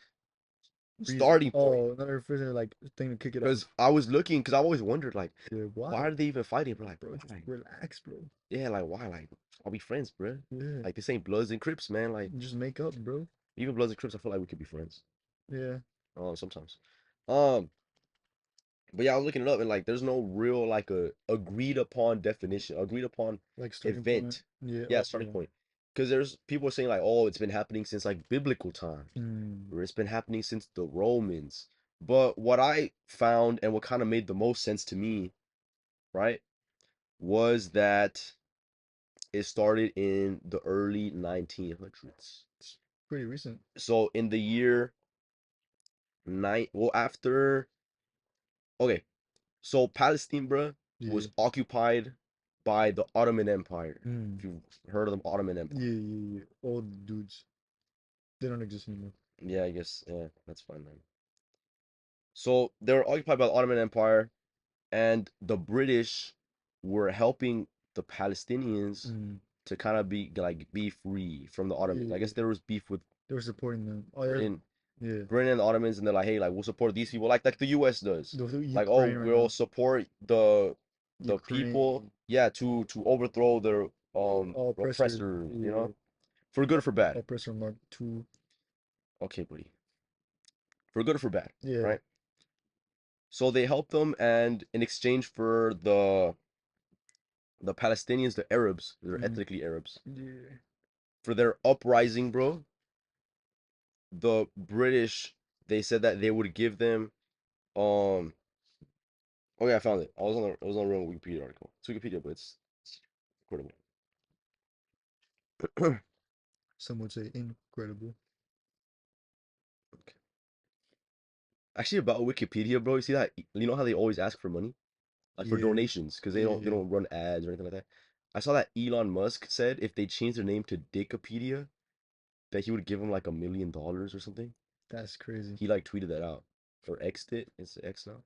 Reason. starting point. Oh, another prison like thing to kick it Because off. I was looking, because I always wondered like, Yeah, why why? are they even fighting? Bro, like Bro, just why? relax, bro. Yeah, like why? Like are we friends, bro? Yeah. Like this ain't Bloods and Crips, man. Like Just make up, bro. even Bloods and Crips, I feel like we could be friends. Yeah. Sometimes. Um, but yeah, I was looking it up and like there's no real like a agreed upon definition, agreed upon Like starting point. event. Yeah. Yeah, Oh starting yeah. point. Because there's people saying like, oh, it's been happening since like biblical times, Hmm. or it's been happening since the Romans. But what I found and what kind of made the most sense to me, right, was that it started in the early 1900s. It's pretty recent. So in the year well after okay, so Palestine, bruh, Yeah. was occupied by the Ottoman Empire. Hmm. If you've heard of the Ottoman Empire. Yeah, yeah, yeah. Old dudes. They don't exist anymore. Yeah, I guess, yeah, that's fine, man. So they were occupied by the Ottoman Empire, and the British were helping the Palestinians Hmm. to kind of be free from the Ottomans. I Yeah. guess there was beef with They were supporting them. Oh yeah. Britain, Yeah. Britain and the Ottomans, and they're like, hey, like we'll support these people, like the U.S. does. The Like, oh, Ukraine right we'll now. support the people, Ukraine. yeah, to overthrow their All oppressor. oppressors, Yeah. for good or for bad. Oppressor Mark II. Okay, buddy, for good or for bad, Yeah. right? So they helped them, and in exchange for the Palestinians, the Arabs, they're Hmm. ethnically Arabs, Yeah. for their uprising, bro, the British, they said that they would give them um okay, I found it. I was on a real Wikipedia article. It's Wikipedia, but it's incredible. Some would say incredible. Okay. Actually, about Wikipedia, bro, you see that you know how they always ask for money, like for Yeah. donations, because they Yeah. don't run ads or anything like that. I saw that Elon Musk said if they changed their name to Dickopedia, that he would give them like $1 million or something. That's crazy. He like tweeted that out or X'd it. It's X now.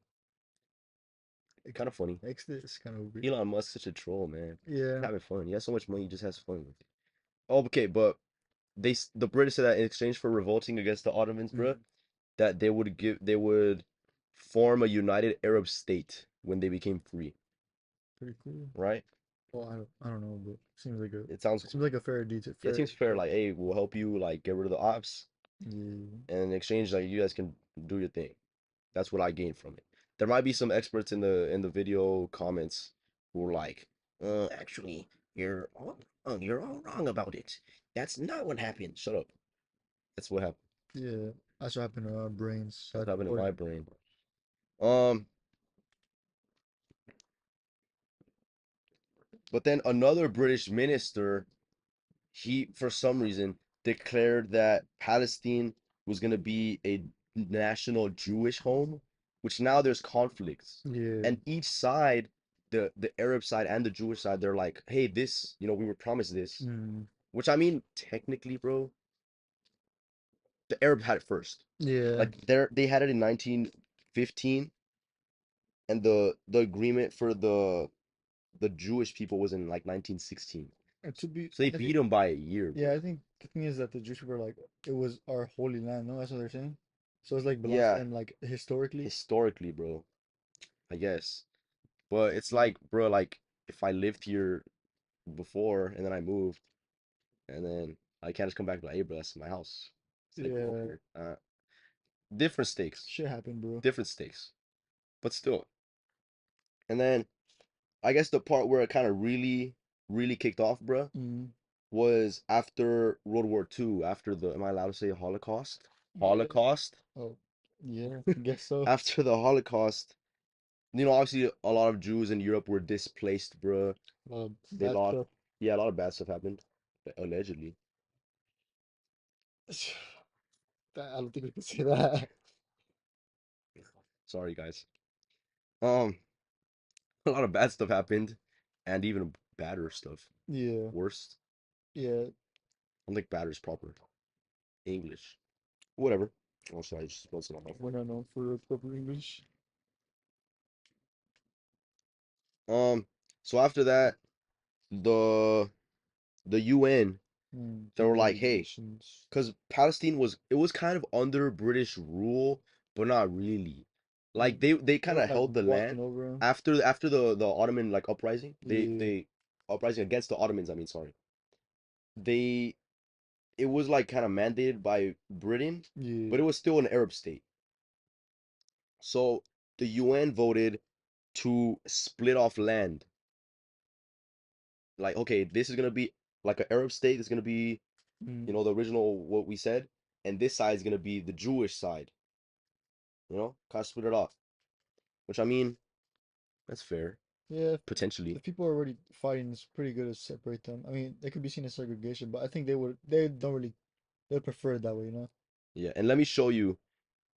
Ex- Kind of funny. Exit is kind of weird. Elon Musk's such a troll, man. He's Yeah. having fun. He has so much money, he just has fun with it. Oh, okay, but the British said that in exchange for revolting against the Ottomans, bro, Mm, that they would form a united Arab state when they became free, pretty cool. right? Well, I don't know, but It sounds seems like a fair detail. yeah, it Fair. seems fair. Like, hey, we'll help you like get rid of the ops, Yeah. and in exchange, like you guys can do your thing. That's what I gained from it. There might be some experts in the video comments who are like, actually, you're all you're all wrong about it. That's not what happened. Shut up. That's what happened. Yeah. That's what happened to our brains. That's what happened in Or my brain. Um, But then another British minister, he for some reason declared that Palestine was going to be a national Jewish home, which now there's conflicts. Yeah. And each side, the Arab side and the Jewish side, they're like, "Hey, this, we were promised this." Mm. Which I mean, technically, bro, the Arab had it first. Yeah. Like they had it in 1915, and the agreement for the Jewish people was in like 1916. And to be, So they I beat think, them by a year, yeah, I bro. think the thing is that the Jewish people are like, it was our holy land. No, that's what they're saying. So it's like belongs to Yeah, them, like historically. historically, bro, I guess. But it's Mm. like, bro, like if I lived here before and then I moved and then I can't just come back and be like, hey, bro, that's my house. It's like, no, Yeah. weird. Different stakes, Shit happened, bro. different stakes, but still. And then I guess the part where it kind of really, really kicked off, bro, Mm. was after World War II, after the, am I allowed to say Holocaust? Yeah. Holocaust? Oh, yeah. I guess so. After the Holocaust, obviously a lot of Jews in Europe were displaced, bro. They Bad lost, stuff. yeah, a lot of bad stuff happened, allegedly. I don't think we can say that. Sorry, guys. Um, a lot of bad stuff happened, and even badder stuff. Yeah. Worst. Yeah. I don't think badder is proper English. Whatever. Oh, sorry, I just spelled it on my We're phone. not known for proper English. Um, so after that, the the UN, Mm. they were like, United hey, Nations. because Palestine was kind of under British rule, but not really. Like Mm. they They kind were of like held the walking land over him. after the Ottoman like uprising. Yeah. They uprising against the Ottomans. I mean, sorry. They it was like kind of mandated by Britain, Yeah. but it was still an Arab state. So the UN voted to split off land. Like, okay, this is gonna be like an Arab state. This is gonna be, Mm. the original what we said, and this side is gonna be the Jewish side. Kind of split it off. Which I mean, that's fair, Yeah. potentially. If people are already fighting, it's pretty good to separate them. I mean, they could be seen as segregation, but I think they don't really, they would prefer it that way, you know? Yeah, and let me show you.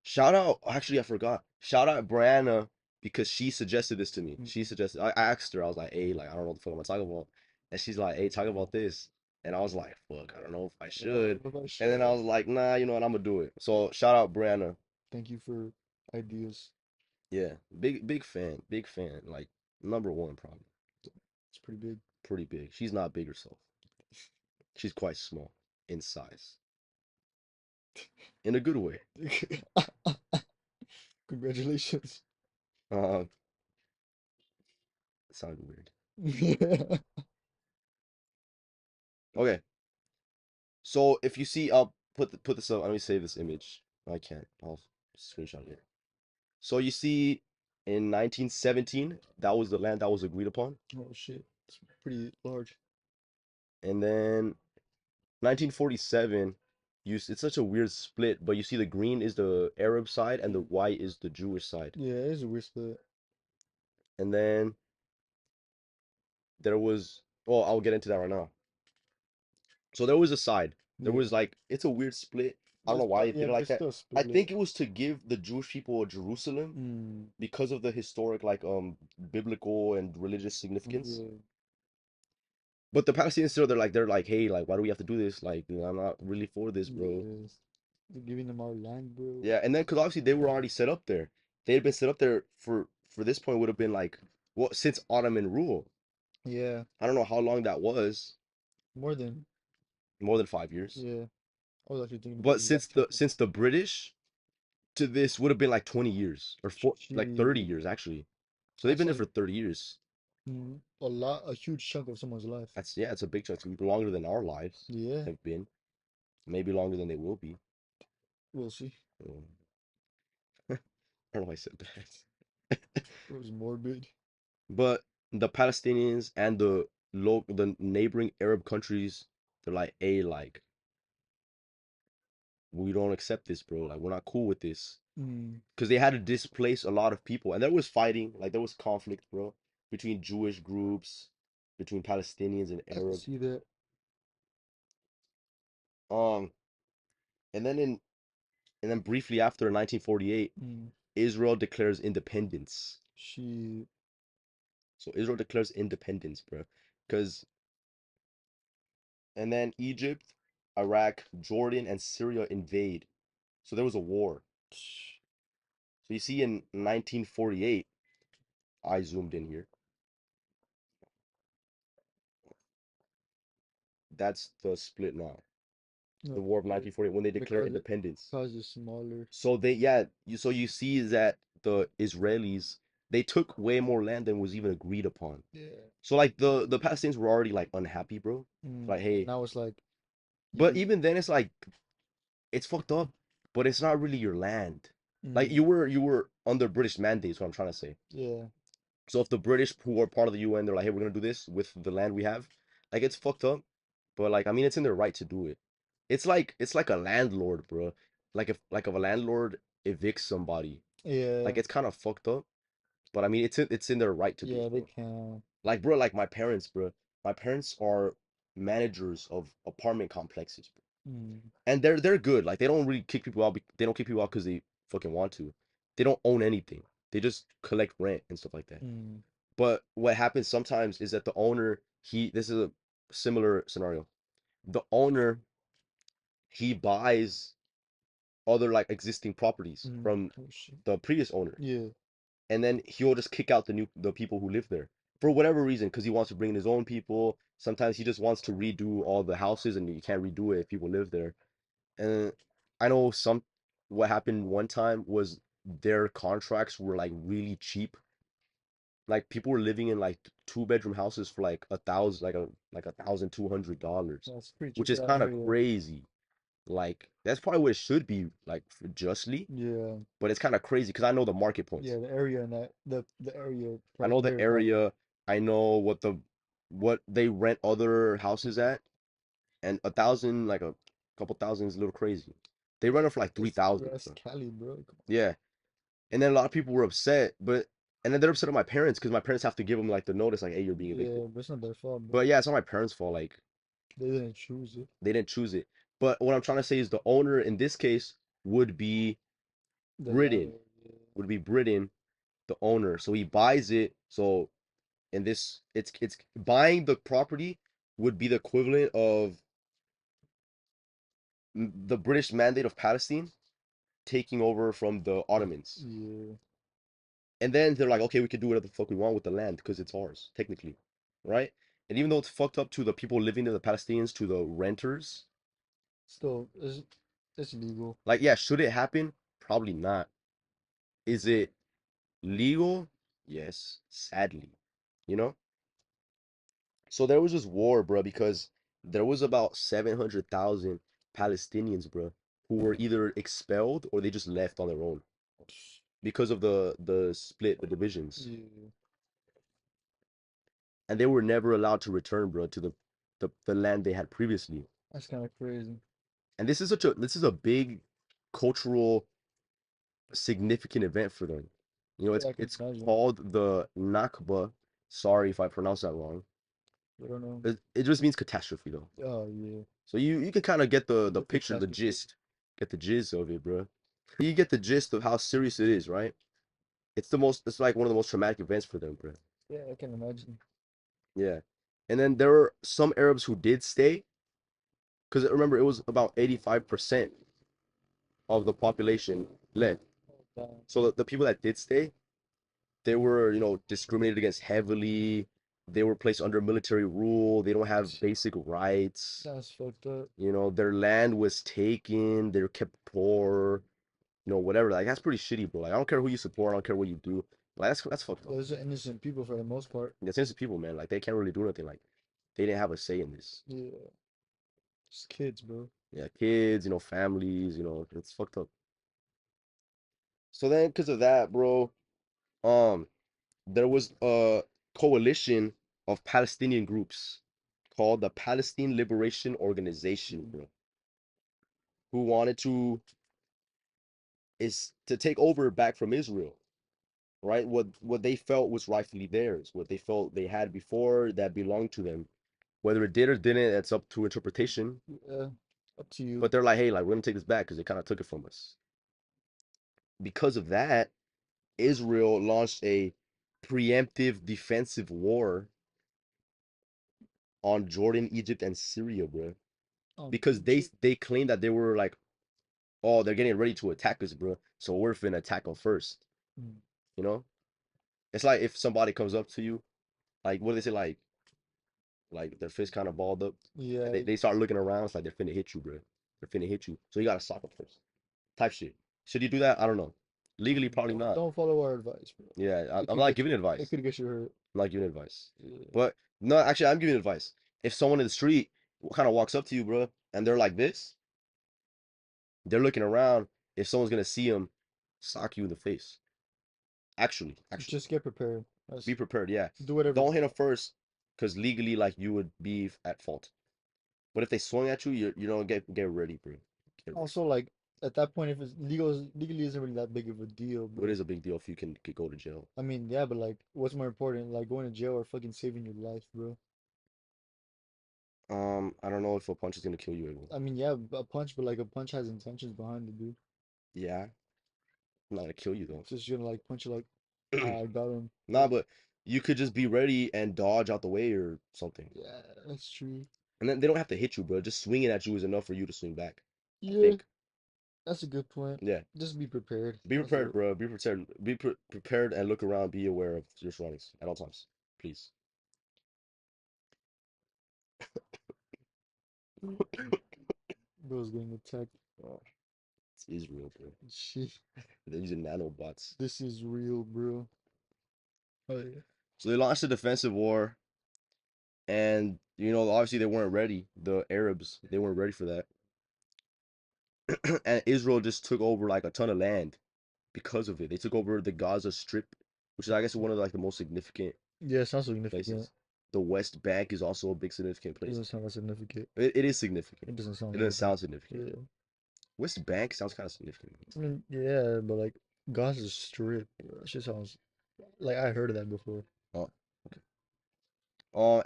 Shout out, actually, I forgot. Shout out Brianna because she suggested this to me. She Mm. suggested, I asked her, I was like, hey, like, I don't know what the fuck I'm talking about. And she's like, hey, talk about this. And I was like, fuck, I don't know if I should. What about And then I show? was like, nah, you know what, I'm gonna do it. So shout out Brianna. Thank you for ideas. Yeah, big fan, big fan. Like, number one, probably. It's pretty big. Pretty big. She's not big herself. She's quite small in size, in a good way. Congratulations. Uh, it sounded weird. Okay, so if you see, I'll put this up. Let me save this image. I can't. I'll screenshot it. So you see, in 1917, that was the land that was agreed upon, Oh shit. It's pretty large. and then 1947, it's such a weird split, but you see the green is the Arab side and the white is the Jewish side, Yeah, it is a weird split. and then there was. Oh, I'll get into that right now. So there was a side. There Yeah. was like it's a weird split. I don't know There's why they yeah, did it but like it's that. still a I split. think it was to give the Jewish people a Jerusalem Mm. because of the historic like biblical and religious significance. Yeah. But the Palestinians still they're like, hey, like why do we have to do this? Like I'm not really for this, bro. Yes. They're giving them our land, bro. Yeah, and then because obviously they were already set up there. They had been set up there for this point would have been like well since Ottoman rule. Yeah. I don't know how long that was, More than more than 5 years. yeah. I was actually thinking about But the exact time. since the British to this would have been like 20 years or like 30 She years actually. So they've that's been there like for 30 years. a huge chunk of someone's life. That's yeah, it's a big chunk. It's longer than our lives Yeah. have been. Maybe longer than they will be. We'll see. Um, I don't know why I said that. It was morbid. But the Palestinians and the neighboring Arab countries, they're like, hey, like, we don't accept this, bro. Like, we're not cool with this. Mm. Because they had to displace a lot of people. And there was fighting, like there was conflict, bro, between Jewish groups. between Palestinians and I can Arab. see that. Um, and then in and then briefly after 1948, Mm. Israel declares independence. She. So Israel declares independence, bro. Because and then Egypt, Iraq, Jordan, and Syria invade. So there was a war. So you see in 1948, I zoomed in here. That's the split now. The No, War of yeah. 1948 when they declare Because independence. because it's smaller. So they yeah, you see that the Israelis they took way more land than was even agreed upon. Yeah. So like the Palestinians were already like unhappy, bro. Like And hey, now it's like but you. even then it's like it's fucked up, but it's not really your land. Like Mm. you were under British mandate, is what I'm trying to say. Yeah. So if the British who are part of the UN, they're like, hey, we're gonna do this with the land we have, like it's fucked up. But like I mean, it's in their right to do it. It's like a landlord, bro. Like if a landlord evicts somebody, Yeah. like it's kind of fucked up. But I mean, it's in their right to do Yeah. They so. can. Like bro, like my parents, bro. My parents are managers of apartment complexes, bro. Mm. And they're good. Like they don't really kick people out. They don't kick people out because they fucking want to. They don't own anything. They just collect rent and stuff like that. Mm. But what happens sometimes is that the owner, this is a similar scenario. The owner, he buys other like existing properties Mm. from Oh shit. the previous owner, Yeah. and then he'll just kick out the people who live there for whatever reason, because he wants to bring in his own people. Sometimes he just wants to redo all the houses, and you can't redo it if people live there. And I know what happened one time was their contracts were like really cheap. Like people were living in like two-bedroom houses for like $1,200, That's pretty cheap which for is that kind of area. crazy. Like that's probably what it should be like justly, Yeah. but it's kind of crazy because I know the market Yeah. points. The area and that the area I know the very high. area. I know what they rent other houses at, and 1,000 like a couple thousand is a little crazy. They rent it for like three Yeah, thousand. it's Cali, bro. Come Yeah, and then a lot of people were upset, and then they're upset at my parents because my parents have to give them like the notice, like, hey, you're on. being evicted. Yeah, but it's not their fault, bro. But yeah, it's not my parents' fault. Like They didn't choose it. they didn't choose it. But what I'm trying to say is the owner in this case would be The Britain, landlord. Yeah. would be Britain, the owner. So he buys it. So in this, it's buying the property would be the equivalent of the British Mandate of Palestine taking over from the Ottomans. Yeah. And then they're like, okay, we can do whatever the fuck we want with the land because it's ours, technically, right? And even though it's fucked up to the people living there, the Palestinians, to the renters, Still, it's legal. like, yeah, should it happen? Probably not. Is it legal? Yes, sadly, you know? So there was this war, bro, because there was about 700,000 Palestinians, bro, who were either expelled or they just left on their own because of the split, the divisions. Yeah. And they were never allowed to return, bro, to the land they had previously. That's kind of crazy. And this is a big cultural significant event for them. You know, Yeah, I can it's imagine. called the Nakba. Sorry if I pronounced that wrong. I don't know. It just means catastrophe though. Oh yeah. So you can kind of get the The picture, the catastrophe. gist, get the gist of it, bro. You get the gist of how serious it is, right? It's like one of the most traumatic events for them, bro. Yeah, I can imagine. Yeah. And then there were some Arabs who did stay, because remember it was about 85% of the population left. Oh, damn. So the people that did stay, they were, discriminated against heavily. They were placed under military rule. They don't have basic rights. That's fucked up. Their land was taken. They're kept poor. Whatever. Like that's pretty shitty, bro. Like I don't care who you support. I don't care what you do. Like that's fucked up. Those are innocent people for the most part. That's innocent people, man. Like they can't really do nothing. Like they didn't have a say in this. Yeah. Just kids, bro. Yeah, kids, families, it's fucked up. So then, because of that, bro, um, there was a coalition of Palestinian groups called the Palestine Liberation Organization, Mm. bro, who wanted to take over back from Israel. right? What they felt was rightfully theirs, what they felt they had before that belonged to them. Whether it did or didn't, that's up to interpretation. Yeah, up to you. But they're like, hey, like we're gonna take this back because they kind of took it from us. Because of that, Israel launched a preemptive defensive war on Jordan, Egypt, and Syria, bro. Because Egypt. they claimed that they were like, oh, they're getting ready to attack us, bro. So we're finna attack them first. Mm. You know, it's like if somebody comes up to you, like what do they say, like their fist kind of balled up, and Yeah, they start looking around. It's like they're finna hit you, bro. They're finna hit you. So you gotta stop them first. Type shit. Should you do that? I don't know. Legally, probably not. don't follow our advice, bro. Yeah, It I'm could not get giving it advice. could get you hurt. I'm not giving advice. Yeah. But no, actually, I'm giving advice. If someone in the street kind of walks up to you, bro, and they're like this, they're looking around. If someone's gonna see them, sock you in the face. Actually, Just get prepared. be prepared. Yeah, Do whatever. don't hit them first, because legally, like you would be at fault. But if they swung at you, you don't get ready, bro. Get ready. Also, like at that point, if it's legally isn't really that big of a deal, What bro. is a big deal if you can could go to jail? I mean, yeah, but like, what's more important, like going to jail or fucking saving your life, bro? I don't know if a punch is gonna kill you, Abel. I mean, yeah, a punch, but like a punch has intentions behind it, dude. Yeah, I'm not gonna kill you though. It's just gonna like punch you like, I got him. Nah, Like, but you could just be ready and dodge out the way or something. yeah, that's true. And then they don't have to hit you, bro. Just swinging at you is enough for you to swing back. I Yeah, think. that's a good point. Yeah. Just be prepared. Be That's prepared, it. bro. Be prepared. Prepared and look around. Be aware of your surroundings at all times, please. Bro's getting attacked. Oh, it's Israel, bro. Shit, They're using nanobots. this is real, bro. Oh yeah. So they launched a defensive war, and obviously they weren't ready. The Arabs, they weren't ready for that, and Israel just took over like a ton of land because of it. They took over the Gaza Strip, which is I guess one of like the most significant Yeah, it's not significant. places. The West Bank is also a big significant It place. doesn't sound that significant. It is significant. It doesn't It sound doesn't like that. sound significant. Yeah. West Bank sounds kind of significant. I mean, yeah, but like Gaza Strip, bro. That shit sounds like I heard of that before. Oh, okay.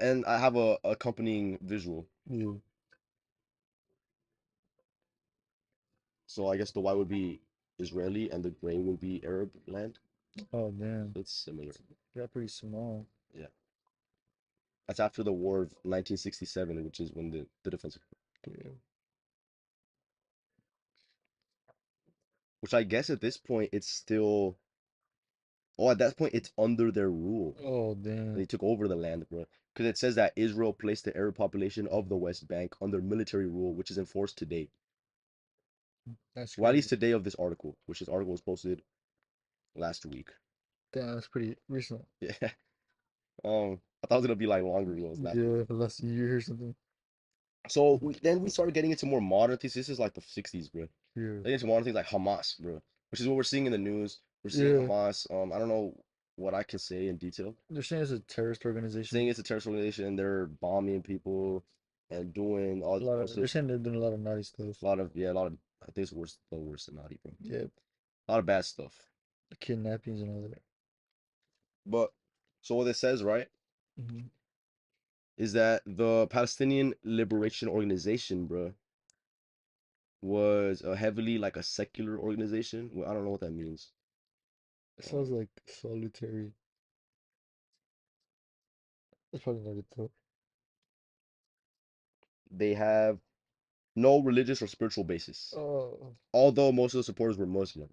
And I have a accompanying visual. Yeah. So I guess the white would be Israeli and the gray would be Arab land. Oh damn. It's similar. Got pretty small. Yeah. That's after the War of 1967, which is when the defensive, Yeah. which I guess at this point it's still, oh, at that point it's under their rule. Oh damn. They took over the land, bro. Because it says that Israel placed the Arab population of the West Bank under military rule, which is enforced today. That's Well, at crazy. least today of this article, which this article was posted last week. Damn, that's pretty recent. Yeah. I thought it was gonna be like longer ago. It's last week. Yeah, last year or something. So then we started getting into more modern things. This is like the 60s, bro. Yeah. Getting into modern things like Hamas, bro, which is what we're seeing in the news. We're seeing Yeah. Hamas. I don't know what I can say in detail. They're saying it's a terrorist Saying organization. it's a terrorist organization. They're bombing people and doing A all lot of they're sorts, saying they're doing a lot of naughty stuff. a lot of yeah, a lot of. I think it's worse, the worse than naughty, bro. Yeah, A lot of bad stuff. kidnappings and all that. But so what it says, right, Hmm. is that the Palestinian Liberation Organization, bro, was a heavily like a secular organization. Well, I don't know what that means. It sounds Um, like solitary. That's probably not it though. they have no religious or spiritual basis, Oh, although most of the supporters were Muslim.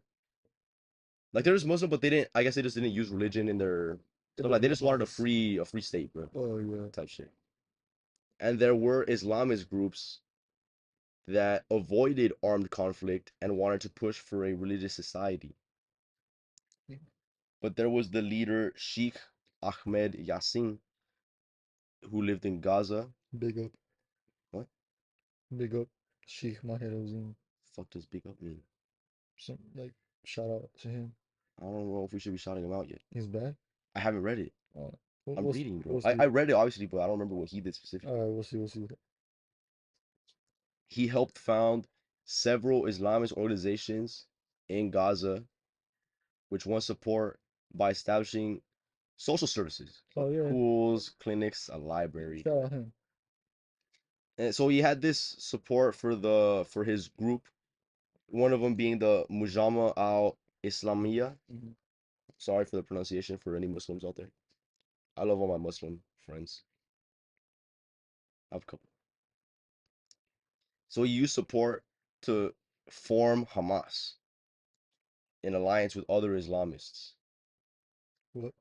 Like there's Muslim, but they didn't. I guess they just didn't use religion in their in stuff. their Like they just wanted laws. a free state, bro, Oh yeah. type shit. And there were Islamist groups that avoided armed conflict and wanted to push for a religious society. But there was the leader Sheikh Ahmed Yassin, who lived in Gaza. Big up, What big up, Sheikh Maher Ozine. fuck does big up mean? Some like shout out to him. I don't know if we should be shouting him out yet. He's bad. I haven't read it. Uh, I'm reading, bro. we'll I see. read it obviously, but I don't remember what he did All specifically. right, we'll see. We'll see. He helped found several Islamist organizations in Gaza, which won support by establishing social services, Oh yeah. schools, clinics, a library. Shout out him. And so he had this support for his group, one of them being the Mujama al Islamiyah. Mhm. Sorry for the pronunciation for any Muslims out there. I love all my Muslim friends. I have a couple. So he used support to form Hamas in alliance with other Islamists. What?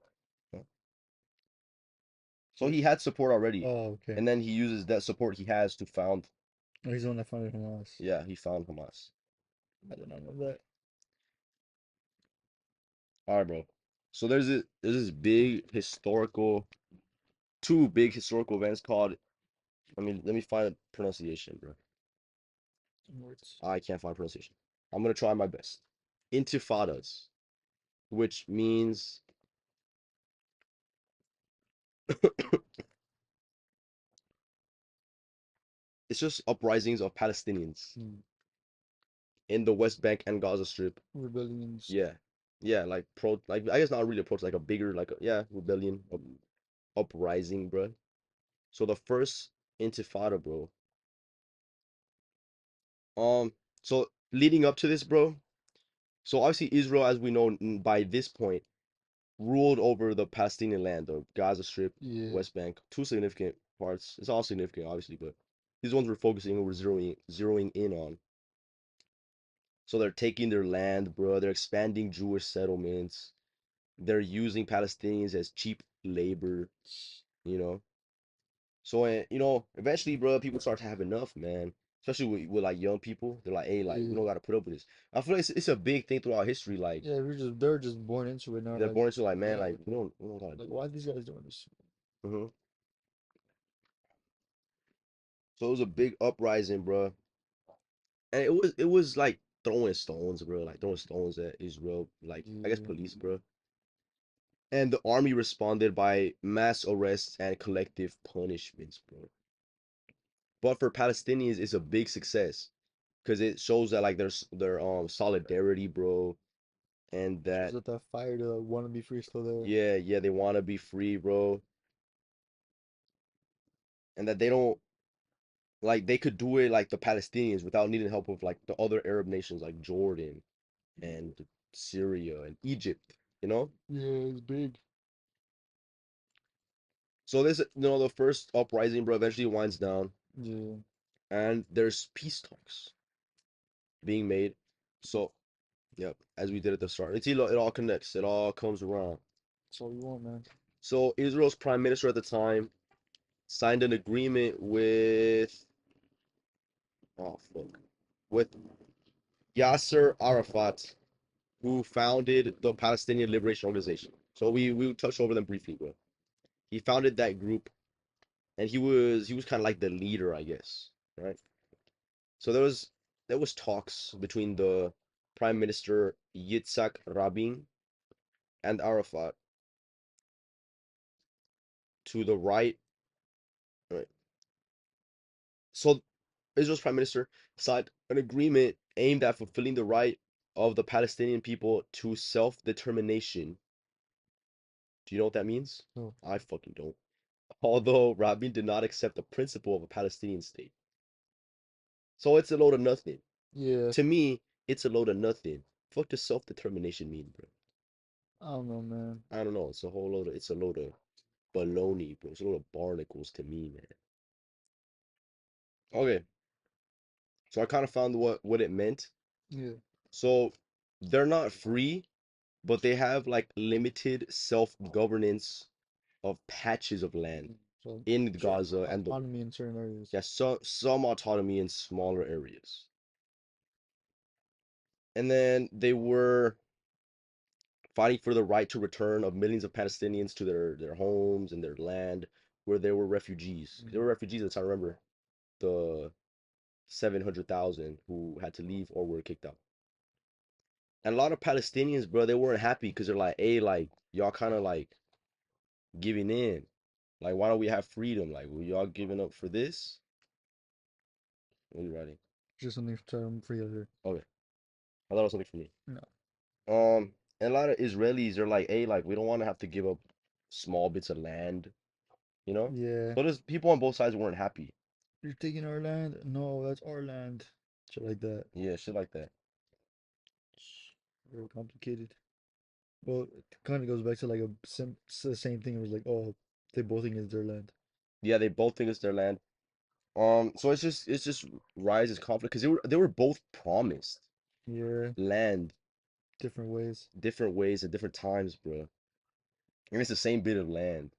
Huh? So What? he had support already, Oh, okay. and then he uses that support he has to found. Oh, he's the one that founded Hamas. Yeah, he found Hamas. I did not know that. All right, bro. So there's this big historical, two big historical events called. Let me find a pronunciation, bro. Words. I can't find pronunciation. I'm gonna try my best. Intifadas, which means it's just uprisings of Palestinians Hmm. in the West Bank and Gaza Strip. Rebellions. Yeah, yeah, like I guess not really a protest, like a bigger, yeah, rebellion, uprising, bro. So the first Intifada, bro. So leading up to this, bro. So obviously Israel, as we know by this point, ruled over the Palestinian land, the Gaza Strip, Yeah. West Bank, two significant parts. It's all significant, obviously, but these ones we're focusing, we're zeroing in on. So they're taking their land, bro. They're expanding Jewish settlements. They're using Palestinians as cheap labor, you know. So eventually, bro, people start to have enough, man. Especially with like young people, they're like, hey, like we Yeah. don't gotta put up with this. I feel like it's a big thing throughout history. Like Yeah, they're just born into it now. they're Like, born into like, man, like we don't gotta like do why are these guys doing this? it. So it was a big uprising, bro. And it was like throwing stones, bro, like throwing stones at Israel, like I guess Yeah. police, bro. And the army responded by mass arrests and collective punishments, bro. But for Palestinians, it's a big success because it shows that like there's their solidarity, bro, and Shows that that that fire to want to be free is still there. yeah, they want to be free, bro, and that they don't like they could do it like the Palestinians without needing help of like the other Arab nations like Jordan and Syria and Egypt, you know? Yeah, it's big. So this, the first uprising, bro, eventually winds down, Yeah, and there's peace talks being made. So, yep, as we did at the start, it all connects, it all comes around. that's all you want, man. So Israel's prime minister at the time signed an agreement with, oh fuck, with Yasser Arafat, who founded the Palestinian Liberation Organization. So we touched over them briefly, bro. He founded that group, and he was kind of like the leader, I guess, right? So there was talks between the Prime Minister Yitzhak Rabin and Arafat to the right. Right. So Israel's Prime Minister signed an agreement aimed at fulfilling the right of the Palestinian people to self-determination. Do you know what that means? No. I fucking don't. Although Rabin did not accept the principle of a Palestinian state. So it's a load of nothing. Yeah, To me, it's a load of nothing. Fuck does self-determination mean, bro? I don't know, man. I don't know. It's a load of baloney, bro. It's a load of barnacles to me, man. Okay, so I kind of found what it meant. Yeah. So they're not free, but they have like limited self-governance of patches of land So in Gaza and the autonomy in certain areas. yeah, some autonomy in smaller areas. And then they were fighting for the right to return of millions of Palestinians to their homes and their land where they were refugees. They were Mhm. refugees at the time, remember the 700,000 who had to leave or were kicked out. And a lot of Palestinians, bro, they weren't happy because they're like, hey, like, y'all kind of like giving in. Like, why don't we have freedom? Like, were y'all giving up for this? What are you writing? Just something for you here. Okay, I thought it was something for me. No. And a lot of Israelis are like, hey, like we don't want to have to give up small bits of land, you know? Yeah. So there's people on both sides weren't happy. You're taking our land? No, that's our land. Shit like that. Yeah, shit like that. Very complicated. Well, it kind of goes back to like it's the same thing. It was like, oh, they both think it's their land. Yeah, they both think it's their land. So it's just rises conflict because they were both promised Yeah, land different ways. different ways at different times, bro. And it's the same bit of land.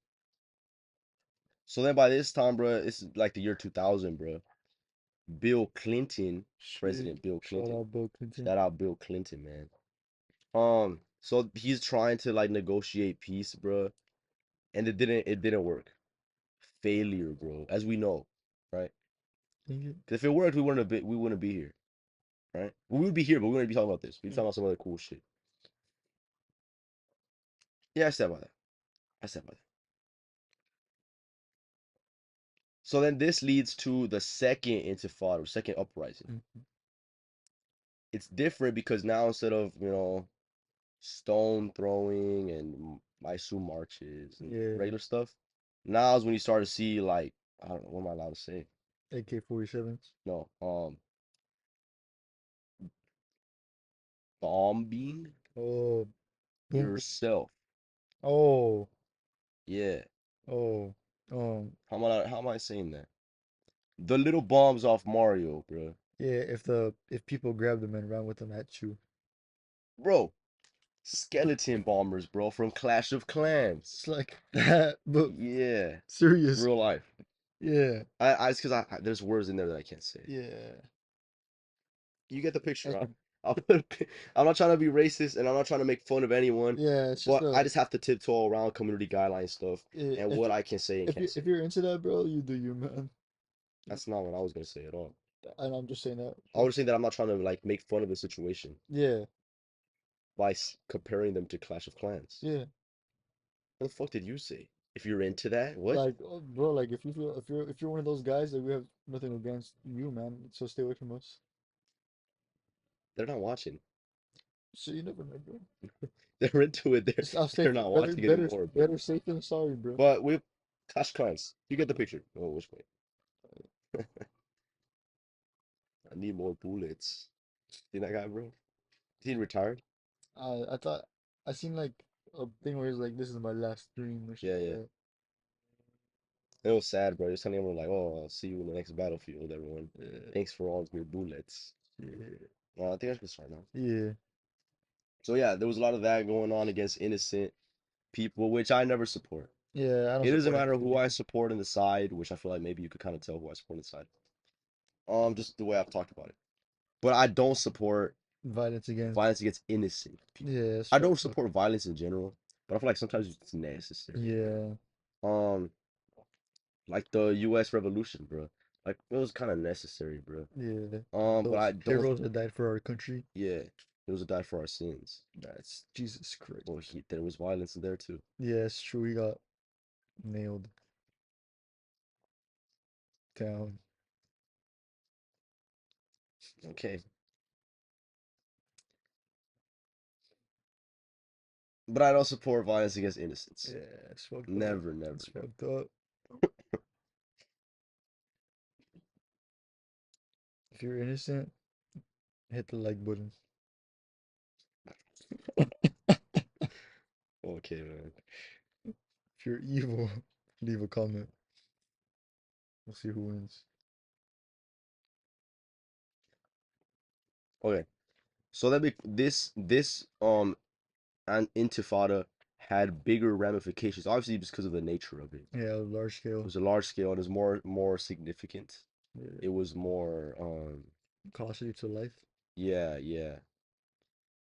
So then by this time, bro, it's like the year 2000, bro. Bill Clinton, Shit. President Bill Shout Clinton. out Bill Clinton. Shout out Bill Clinton, man. So he's trying to like negotiate peace, bro, and it didn't work. Failure, bro, as we know, right? Think it? 'Cause if it worked, we wouldn't be here, right? We would be here, but we wouldn't be talking about this. We'd be talking about some other cool shit. Yeah, I said by that. I said by that. So then this leads to the second intifada, or second uprising. Mm. It's different because now instead of, stone throwing and Mysore marches and Yeah, regular stuff, now is when you start to see like, I don't know, what am I allowed to say? AK-47s. No, bombing Oh, boom. yourself. Oh, Yeah. oh, um, How am I saying that? The little bombs off Mario, bro. yeah. If people grab them and ran with them at you, Bro, skeleton bombers, bro, from Clash of Clans. it's like that, but Yeah. serious. Real life. Yeah, It's because there's words in there that I can't say. yeah. You get the picture. That's, I'll put I'm not trying to be racist and I'm not trying to make fun of anyone, yeah, it's just but I a just have to tiptoe around community guideline stuff and if what I can say and if can't you say. if you're into that, bro, you do you, man. That's not what I was gonna say at all. And I'm just saying that. I was saying that I'm not trying to like make fun of the situation Yeah, by comparing them to Clash of Clans. yeah. What the fuck did you say? If you're into that, what? Like, oh, bro, like if you feel if you're one of those guys, like we have nothing against you, man. So stay away from us. They're not watching. So you never know, bro. They're into it. They're I'll they're stay not better, watching better, anymore, bro. better safe than sorry, bro. But with Clash of Clans, you get the picture. Oh, which way? I need more bullets. See that guy, bro? Is he retired? I thought I seen like a thing where he's like, "This is my last dream" or shit Yeah, like yeah. that. It was sad, bro. Just telling everyone like, "Oh, I'll see you in the next battlefield, everyone. Yeah, Thanks for all of your bullets." yeah, I think I should start now. yeah, So yeah, there was a lot of that going on against innocent people, which I never support. yeah. I don't It doesn't support matter innocent who I people. support in the side, which I feel like maybe you could kind of tell who I support in the side. Just the way I've talked about it. But I don't support Violence against. violence against innocent people. Yeah, it's I fucked don't up. support violence in general, but I feel like sometimes it's necessary. Yeah, Um, like the U.S. Revolution, bro. Like it was kind of necessary, bro. yeah. But I Those don't. heroes that died for our country. Yeah, it was a die for our sins. That's Jesus Christ. Well, there was violence in there too. Yeah, it's true. He got nailed down. Okay, but I don't support violence against innocents. Yeah, it's fucked up. Never, never, It's never. fucked up. If you're innocent, hit the like button. Okay, man. If you're evil, leave a comment. We'll see who wins. Okay, so this an intifada had bigger ramifications, obviously just because of the nature of it. Yeah, large It scale. was a large scale and it was more significant. Yeah, It was more costly to life. yeah, yeah.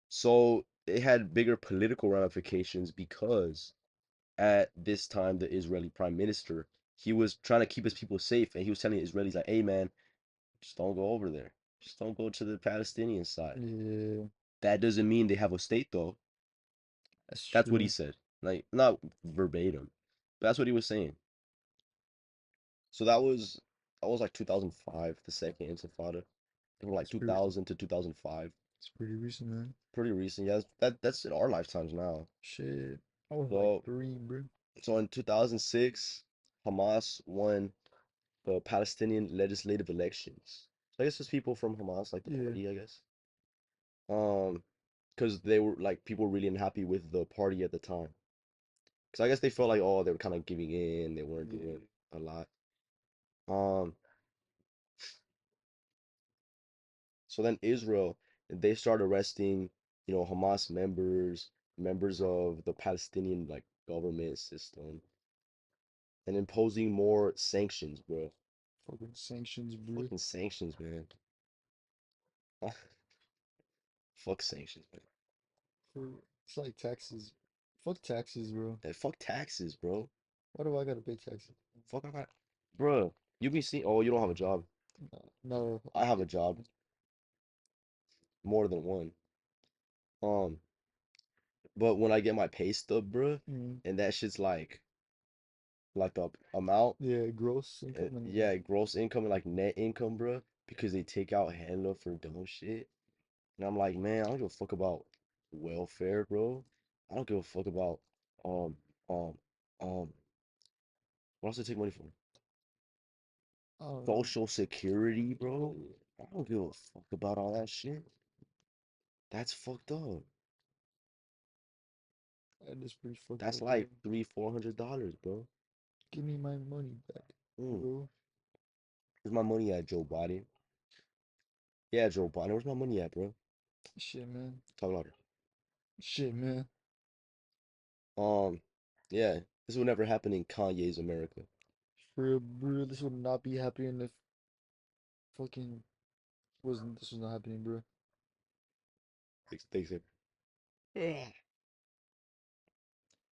So it had bigger political ramifications because at this time the Israeli prime minister, he was trying to keep his people safe and he was telling the Israelis like, "Hey man, just don't go over there. Just don't go to the Palestinian side." Yeah, That doesn't mean they have a state though. that's That's what he true. said. Like not verbatim, but that's what he was saying. So that was like 2005, the second Intifada, from like It's pretty. 2000 to 2005. It's pretty recent, man. Pretty recent. Yeah, that's in our lifetimes now. Shit. I was like So three, bro. so in 2006, Hamas won the Palestinian legislative elections. So I guess it's people from Hamas, like the Yeah. party, I guess. Um, because they were like people were really unhappy with the party at the time. Because I guess they felt like, oh, they were kind of giving in, they weren't Yeah. doing a lot. Um, so then Israel, they started arresting, Hamas members, members of the Palestinian like government system, and imposing more sanctions, bro. Fucking sanctions, bro. Fucking sanctions, man. Fuck sanctions, man. For it's like taxes. Fuck taxes, bro. And fuck taxes, bro. Why do I gotta pay taxes? Fuck I got, bro. You be seeing. Oh, you don't have a job. No, no, I have a job, more than one. Um, but when I get my pay stub, bro, mm, and that shit's like the amount, yeah, gross income and yeah, gross income and like net income, bro, because they take out hella for dumb shit. And I'm like, man, I don't give a fuck about welfare, bro. I don't give a fuck about um um um what else they take money for? I don't know. Social security, bro. I don't give a fuck about all that shit. That's fucked up. That is pretty fucked That's up, bro. like $300-$400, bro. Give me my money back, Mm. bro. Where's my money at, Joe Biden? Yeah, Joe Biden. Where's my money at, bro? Shit, man. Talk louder. Shit, man. Um, yeah, this would never happen in Kanye's America. For real, bro, this would not be happening if fucking wasn't this was not happening, bro. Thanks, yeah.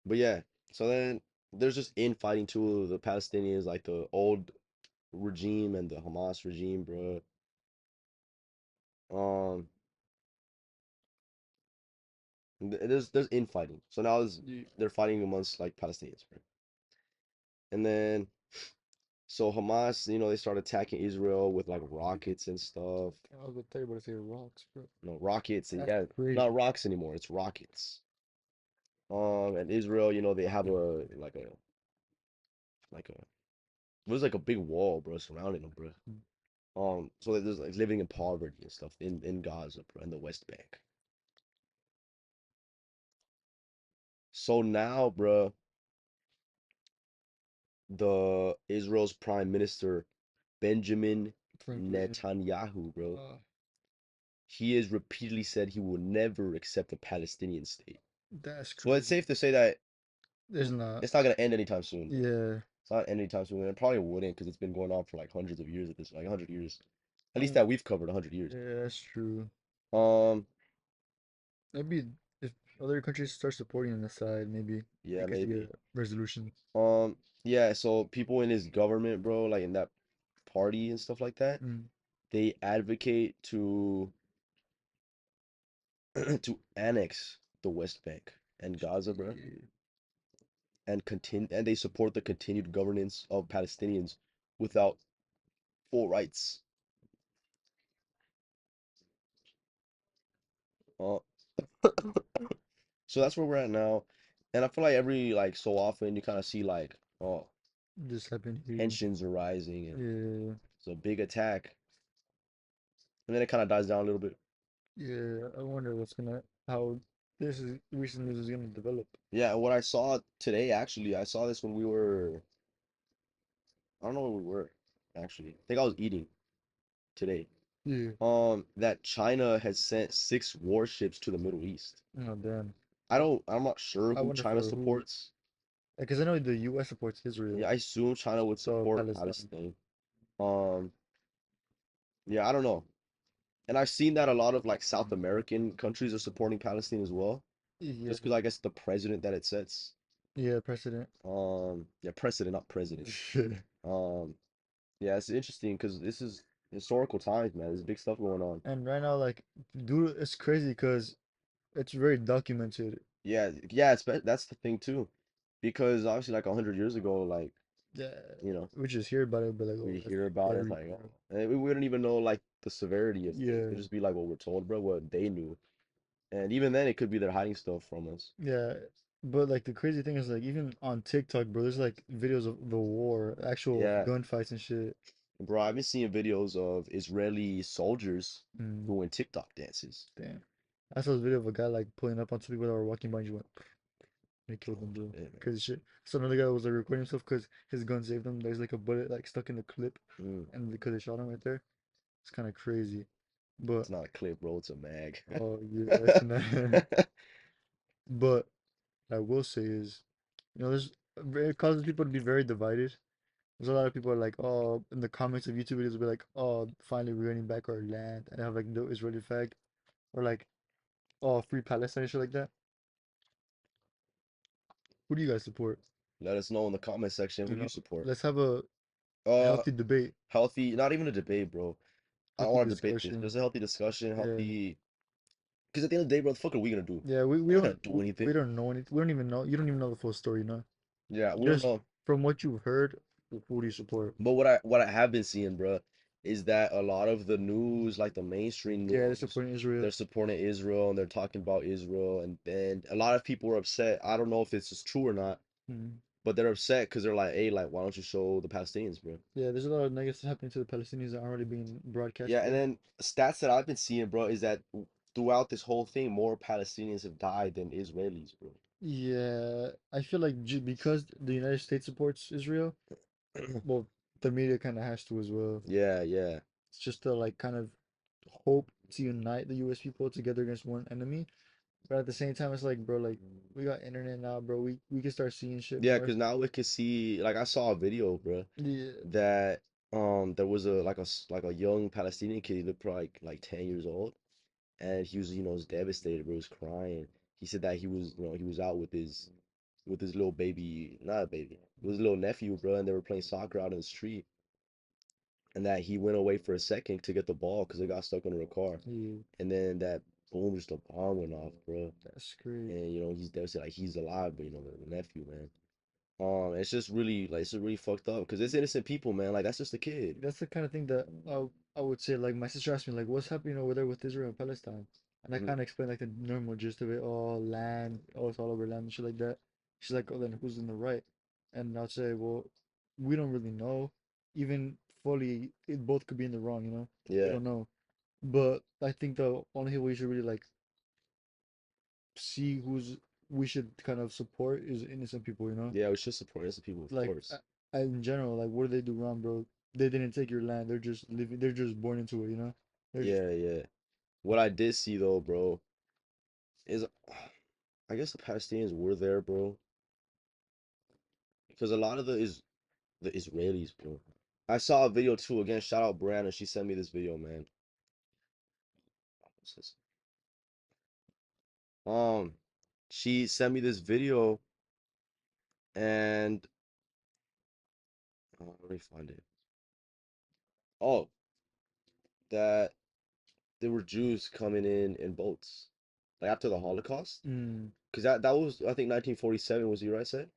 But yeah, so then there's just infighting too of the Palestinians, like the old regime and the Hamas regime, bro. Um, there's infighting. So now Yeah, they're fighting amongst like Palestinians, bro. And then so Hamas, they start attacking Israel with like rockets and stuff. I was gonna tell you about to say rocks, bro. No, rockets, That's yeah, not crazy. rocks anymore, it's rockets. And Israel, they have a it was like a big wall, bro, surrounding them, bro. Mm. So there's like living in poverty and stuff in Gaza, bro, in the West Bank. So now, bro, the Israel's Prime Minister Benjamin Franklin. Netanyahu, bro, Uh, he has repeatedly said he will never accept a Palestinian state. that's So it's crazy. safe to say that There's not. it's not gonna end anytime soon, bro. Yeah. It's not anytime soon. And it probably wouldn't because it's been going on for like hundreds of years at this, like 100 years. At least Um. that we've covered 100 years. Yeah, that's true. Um, Maybe if other countries start supporting the side, maybe yeah, it could be a maybe. resolution. Yeah, so people in his government, bro, like in that party and stuff like that, Mm. they advocate to to annex the West Bank and Gaza, bro, Yeah. and they support the continued governance of Palestinians without full rights. Uh, so that's where we're at now. And I feel like every like so often you kind of see like, oh, This happened here. tensions are rising and Yeah. it's a big attack. And then it kind of dies down a little bit. Yeah. I wonder how this is recent news is gonna develop. Yeah, what I saw today, actually, I saw this when I don't know where we were, actually. I think I was eating today. Yeah. That China has sent 6 warships to the Middle East. Oh damn. I'm not sure I who wonder China for who. supports. Because I know the U.S. supports Yeah, Israel, I assume China would so support Palestine. Palestine. Um, yeah, I don't know. And I've seen that a lot of like South American countries are supporting Palestine as well, Yeah. just because I guess the precedent that it sets. Yeah. President. Yeah, precedent, not president. Um, yeah, it's interesting because this is historical times, man. There's big stuff going on. And right now, like, dude, it's crazy because it's very documented. Yeah, yeah, that's the thing too, because obviously like 100 years ago, like Yeah, you know, we just hear about it, but like, oh, we that's hear about it scary, like, bro. oh, and we don't even know like the severity of things. It Yeah, could just be like what we're told, bro, what they knew. And even then, it could be they're hiding stuff from us. yeah. But like the crazy thing is like even on TikTok, bro, there's like videos of the war, actual Yeah, gunfights and shit. bro, I've been seeing videos of Israeli soldiers Mm, doing TikTok dances. damn. I saw this video of a guy like pulling up on two people that were walking by and just went and he killed them, bro. Yeah, man. Crazy shit. So another guy was like recording himself because his gun saved him. There's like a bullet like stuck in the clip, Mm, and because they shot him right there, it's kind of crazy. But it's not a clip, bro. It's a mag. oh yeah, it's not. But I will say is, there's it causes people to be very divided. There's a lot of people are like, oh, in the comments of YouTube videos, will be like, oh, finally we're getting back our land, and have like no Israeli flag, or like, oh, free Palestine, shit like that. Who do you guys support? Let us know in the comment section who you support. Let's have a Uh, healthy debate, healthy, not even a debate, bro. I don't healthy want to debate this. discussion. Just a healthy discussion, Yeah, healthy. Because at the end of the day, bro, the fuck are we gonna do? yeah. We We're not don't gonna do we anything. don't know anything. We don't even know. You don't even know the full story, no. Yeah, we don't Just know. from what you've heard, who do you support? But what I have been seeing, bro, is that a lot of the news, like the mainstream Yeah, they're news, supporting Israel. they're supporting Israel and they're talking about Israel, and then a lot of people are upset. I don't know if it's just true or not, Mm. but they're upset because they're like, hey, like, why don't you show the Palestinians, bro? Yeah, there's a lot of negatives happening to the Palestinians that aren't really being Yeah, broadcasted and though. then stats that I've been seeing, bro, is that throughout this whole thing, more Palestinians have died than Israelis, bro. Yeah, I feel like because the United States supports Israel, well, the media kind of has to as well. Yeah, yeah, It's just to like kind of hope to unite the U.S. people together against one enemy. But at the same time, it's like, bro, like we got internet now, bro. We can start seeing shit yeah. more. Because now we can see, like, I saw a video, bro, Yeah, that there was like a young Palestinian kid. He looked probably like 10 years old, and he was was devastated, bro. He was crying. He said that he was out with his little baby, not a baby, with his little nephew, bro, and they were playing soccer out in the street, and that he went away for a second to get the ball because it got stuck under a car, yeah, and then that boom, just a bomb went off, bro. that's great. And he's devastated, like he's alive, but the nephew, man. It's just really like it's just really fucked up because it's innocent people, man. Like that's just a kid. That's the kind of thing that I would say. Like my sister asked me, like, what's happening over there with Israel and Palestine? And I Mhm. kind of explained like the normal gist of it. Oh, land. Oh, it's all over land and shit like that. She's like, oh, then who's in the right? And I'll say, well, we don't really know. Even fully, it both could be in the wrong. We Yeah, don't know. But I think the only way we should really like see who's we should kind of support is innocent people. yeah, we should support innocent people, of Like course. in general, like what did they do wrong, bro? They didn't take your land. They're just living. They're just born into it. They're just Yeah, yeah. What I did see though, bro, is I guess the Palestinians were there, bro, because a lot of the Israelis, bro. I saw a video too. Again, shout out Brianna. She sent me this video, man. What's this? Um, she sent me this video, and let me find it. Oh, that there were Jews coming in boats, like after the Holocaust. mm, Because that was, I think, 1947 was the year I said,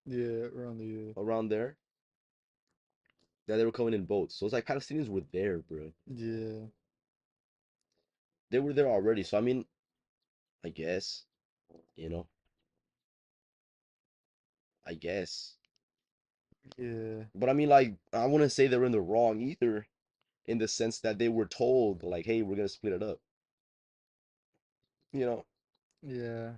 yeah, around the around there, that they were coming in boats. So it's like Palestinians were there, bro. yeah, They were there already. So I mean, I guess, you know, I guess. yeah, But I mean, like, I wouldn't say they're in the wrong either, in the sense that they were told, like, hey, we're gonna split it up. You know, yeah.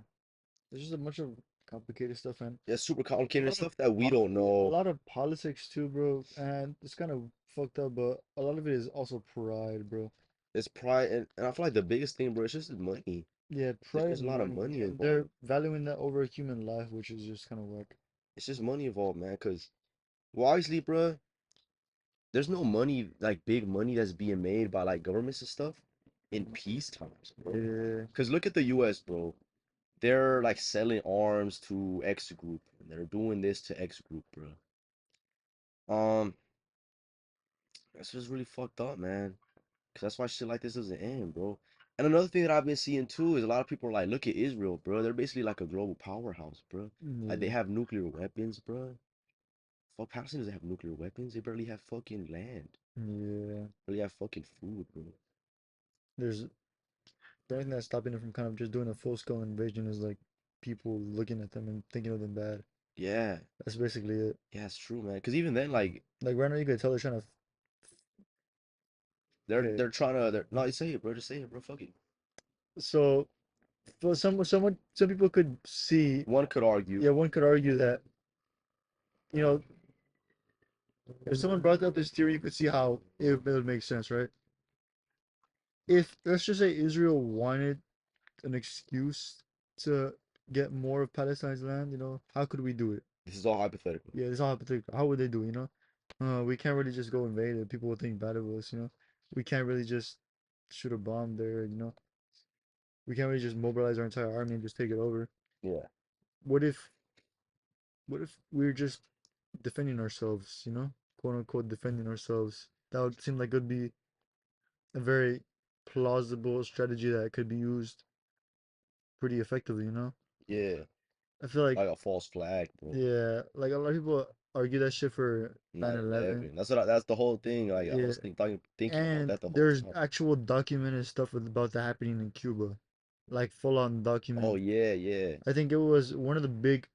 There's just a bunch of complicated stuff, and it's super a complicated and lot of stuff that we don't a know. lot of politics too, bro. And it's kind of fucked up, but a lot of it is also pride, bro. It's pride, and I feel like the biggest thing, bro, it's just money. Yeah, There's pride just a and lot of money, money and they're involved. valuing that over human life, which is just kind of whack. It's just money involved, man. Cause, well, obviously, bro, there's no money, like big money that's being made by like governments and stuff in peace times, bro. Yeah, Cause look at the US, bro. They're like selling arms to X group, and they're doing this to X group, bro. Um, that's just really fucked up, man. Cause that's why shit like this doesn't end, bro. And another thing that I've been seeing too is a lot of people are like, look at Israel, bro. They're basically like a global powerhouse, bro. Like they yeah. have nuclear weapons, bro. Fuck, Palestine doesn't have nuclear weapons. They barely have fucking land. Yeah. Barely have fucking food, bro. There's the only thing that's stopping them from kind of just doing a full scale invasion is like people looking at them and thinking of them bad. Yeah, That's basically it. yeah, it's true, man. Because even then, like, Like right now, you could tell they're trying to. Okay, they're trying to. They're no, say it, bro. Just say it, bro. Fuck it. so for some people could see. One could argue. Yeah, one could argue that you know if someone brought up this theory, you could see how it would make sense, right? If let's just say Israel wanted an excuse to get more of Palestine's land, how could we do it? This is all hypothetical. Yeah, it's all hypothetical. How would they do it, we can't really just go invade it. People will think bad of us. We can't really just shoot a bomb there. We can't really just mobilize our entire army and just take it over. Yeah, What if what if we're just defending ourselves, quote unquote defending ourselves? That would seem like it would be a very plausible strategy that could be used pretty effectively. yeah. I feel like Like a false flag, bro. yeah, like a lot of people argue that shit for 9/11. 9/11. That's the whole thing. Like I Yeah, was thinking about and that the whole there's time. actual documented stuff about that happening in Cuba, like full on Oh document. yeah, yeah. I think it was one of the big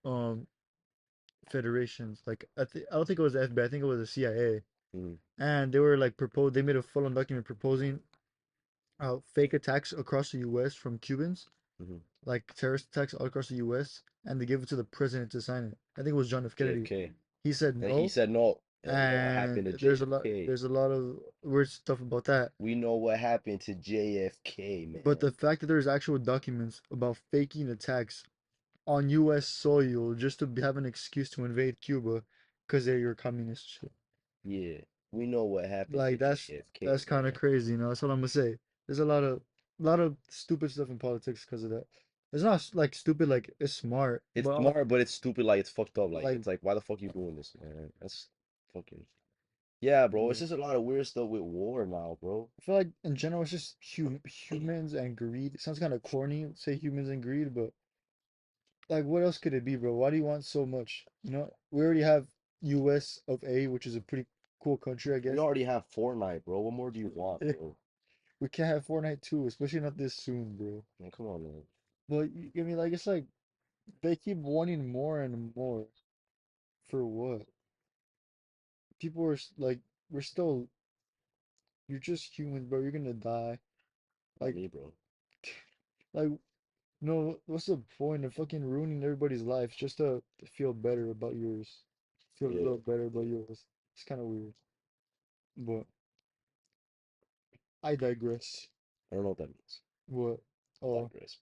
federations. Like I don't think it was the FBI. I think it was the CIA, Mm-hmm, and they were like proposed. They made a full on document proposing fake attacks across the U.S. from Cubans, mm-hmm. like terrorist attacks all across the U.S., and they gave it to the president to sign it. I think it was John F. Kennedy. JFK. He said And he no, said no. You know what and happened to there's a lot. JFK? There's a lot of weird stuff about that. We know what happened to JFK, But man. the fact that there's actual documents about faking attacks on U.S. soil just to have an excuse to invade Cuba because they're your communist shit. Yeah, we know what happened to Like JFK, that's kind of man. crazy. That's what I'm gonna say. There's a lot of stupid stuff in politics because of that. It's not like stupid, like it's smart, It's but smart, but it's stupid. Like it's fucked up. Like like it's like, why the fuck you doing this, man? That's fucking. Yeah, bro. It's yeah. just a lot of weird stuff with war now, bro. I feel like in general it's just humans and greed. It sounds kind of corny, to say humans and greed, but like what else could it be, bro? Why do you want so much? We already have US of A, which is a pretty cool country, I We guess. already have Fortnite, bro. What more do you want, bro? We can't have Fortnite too, especially not this soon, bro. Man, come on, man. But I mean, like it's like they keep wanting more and more. For what? People are like, we're still. You're just human, bro. You're gonna die. Not Like, me, bro. like no. What's the point of fucking ruining everybody's life just to feel better about yours? Feel a Yeah, little better about yours. It's kind of weird. But I digress. I don't know what that means. What? Oh, Digress.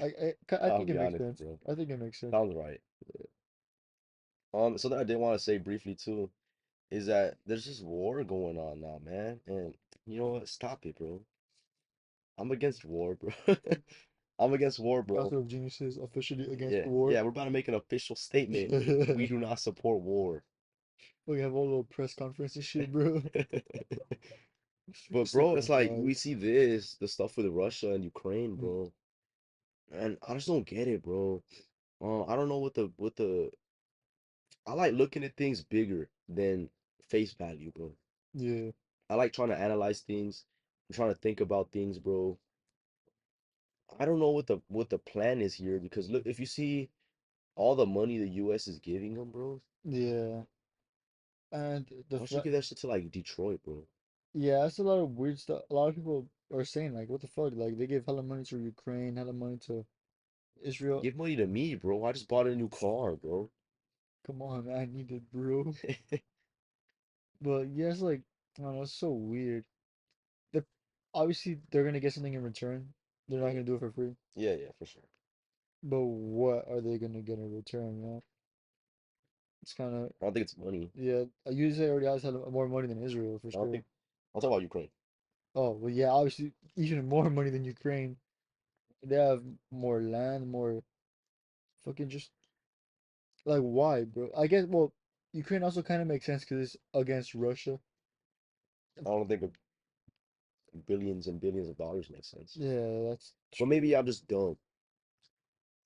I I'll think it be makes honest, sense. bro. I think it makes sense. Sounds right. Something I did want to say briefly too is that there's this war going on now, man. And you know what? Stop it, bro. I'm against war, bro. I'm against war, bro. Council of Geniuses officially against Yeah, war. yeah, we're about to make an official statement. We do not support war. We have all little press conference and shit, bro. But bro, Super it's like live. we see the stuff with Russia and Ukraine, bro. And I just don't get it, bro. I don't know what the I like looking at things bigger than face value, bro. Yeah, I like trying to analyze things. I'm trying to think about things, bro. I don't know what the plan is here because look, if you see all the money the US is giving them, bro, yeah. And the why don't you fact, give that shit to like Detroit, bro? yeah, that's a lot of weird stuff. A lot of people are saying like, what the fuck? Like they give hella money to Ukraine, hella money to Israel. Give money to me, bro. I just bought a new car, bro. Come on, man, I need it, bro. But yeah, it's like, I don't know, it's so weird. The Obviously they're gonna get something in return. They're not Yeah, gonna do it for free. yeah, yeah, for sure. But what are they gonna get in return? It's kind of I don't think it's money. yeah. USA already has hella more money than Israel for I don't sure. think I'll talk about Ukraine. Oh well, yeah, obviously even more money than Ukraine. They have more land, more fucking just like why, bro? I guess well, Ukraine also kind of makes sense because it's against Russia. I don't think billions and billions of dollars makes sense. Yeah, that's But true. maybe I'm just dumb.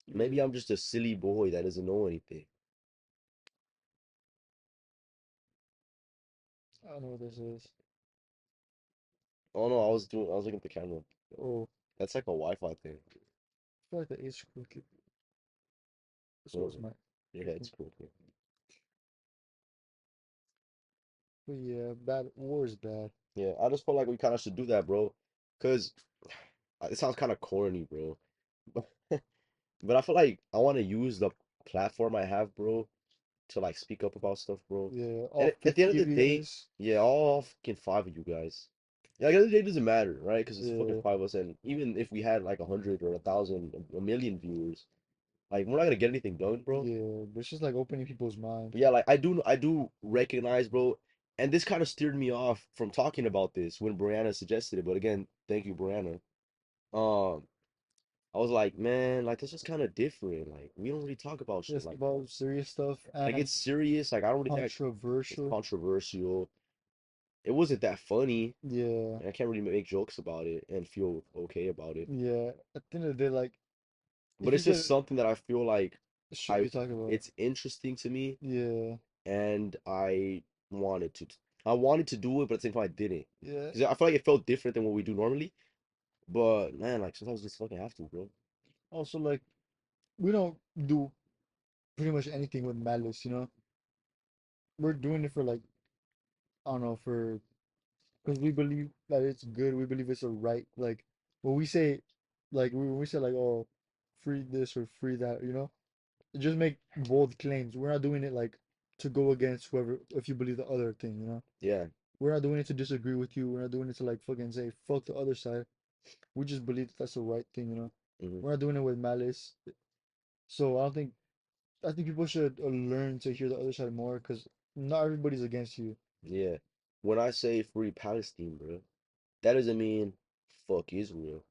Yeah, Maybe I'm just a silly boy that doesn't know anything. I don't know what this is. Oh no, I was looking at the camera. Oh, That's like a Wi-Fi thing. I feel like the age crooked. So is Whatever. my. Yeah, it's cool. Cool. But yeah, bad. War is bad. Yeah, I just feel like we kind of should do that, bro. Cause it sounds kind of corny, bro. But I feel like I want to use the platform I have, bro, to like speak up about stuff, bro. Yeah, And all at the end 50 of the of you day, guys. yeah, all fucking five of you guys. Yeah, at the end of the day, it doesn't matter, right? Because it's fucking Yeah, five of us, and even if we had like 100 or 1,000, a million viewers, like we're not gonna get anything done, bro. yeah. But it's just like opening people's mind. But yeah, like I do recognize, bro, and this kind of steered me off from talking about this when Brianna suggested it. But again, thank you, Brianna. Um, I was like, man, like this is kind of different. Like we don't really talk about shit Just like that. about serious stuff Like and it's serious. Like I don't really think it's controversial. controversial. It wasn't that funny. Yeah, And I can't really make jokes about it and feel okay about it. yeah. At the end of the day, like, But if you it's just get, something that I feel like it should I be talked about. it's interesting to me Yeah, and wanted to I wanted to do it, but at the same time I didn't. yeah. Because I feel like it felt different than what we do normally. But man, like sometimes you just fucking have to, bro. Also, like, we don't do pretty much anything with malice, you know? We're doing it for, like, I don't know, for, because we believe that it's good. We believe it's a right. Like, when we say, like, when we say, like, oh, free this or free that, you know? Just make bold claims. We're not doing it, like, to go against whoever, if you believe the other thing, you know? Yeah. We're not doing it to disagree with you. We're not doing it to, like, fucking say, fuck the other side. We just believe that that's the right thing, you know? Hmm. We're not doing it with malice. So I think people should learn to hear the other side more because not everybody's against you. Yeah. When I say free Palestine, bro, that doesn't mean fuck Israel,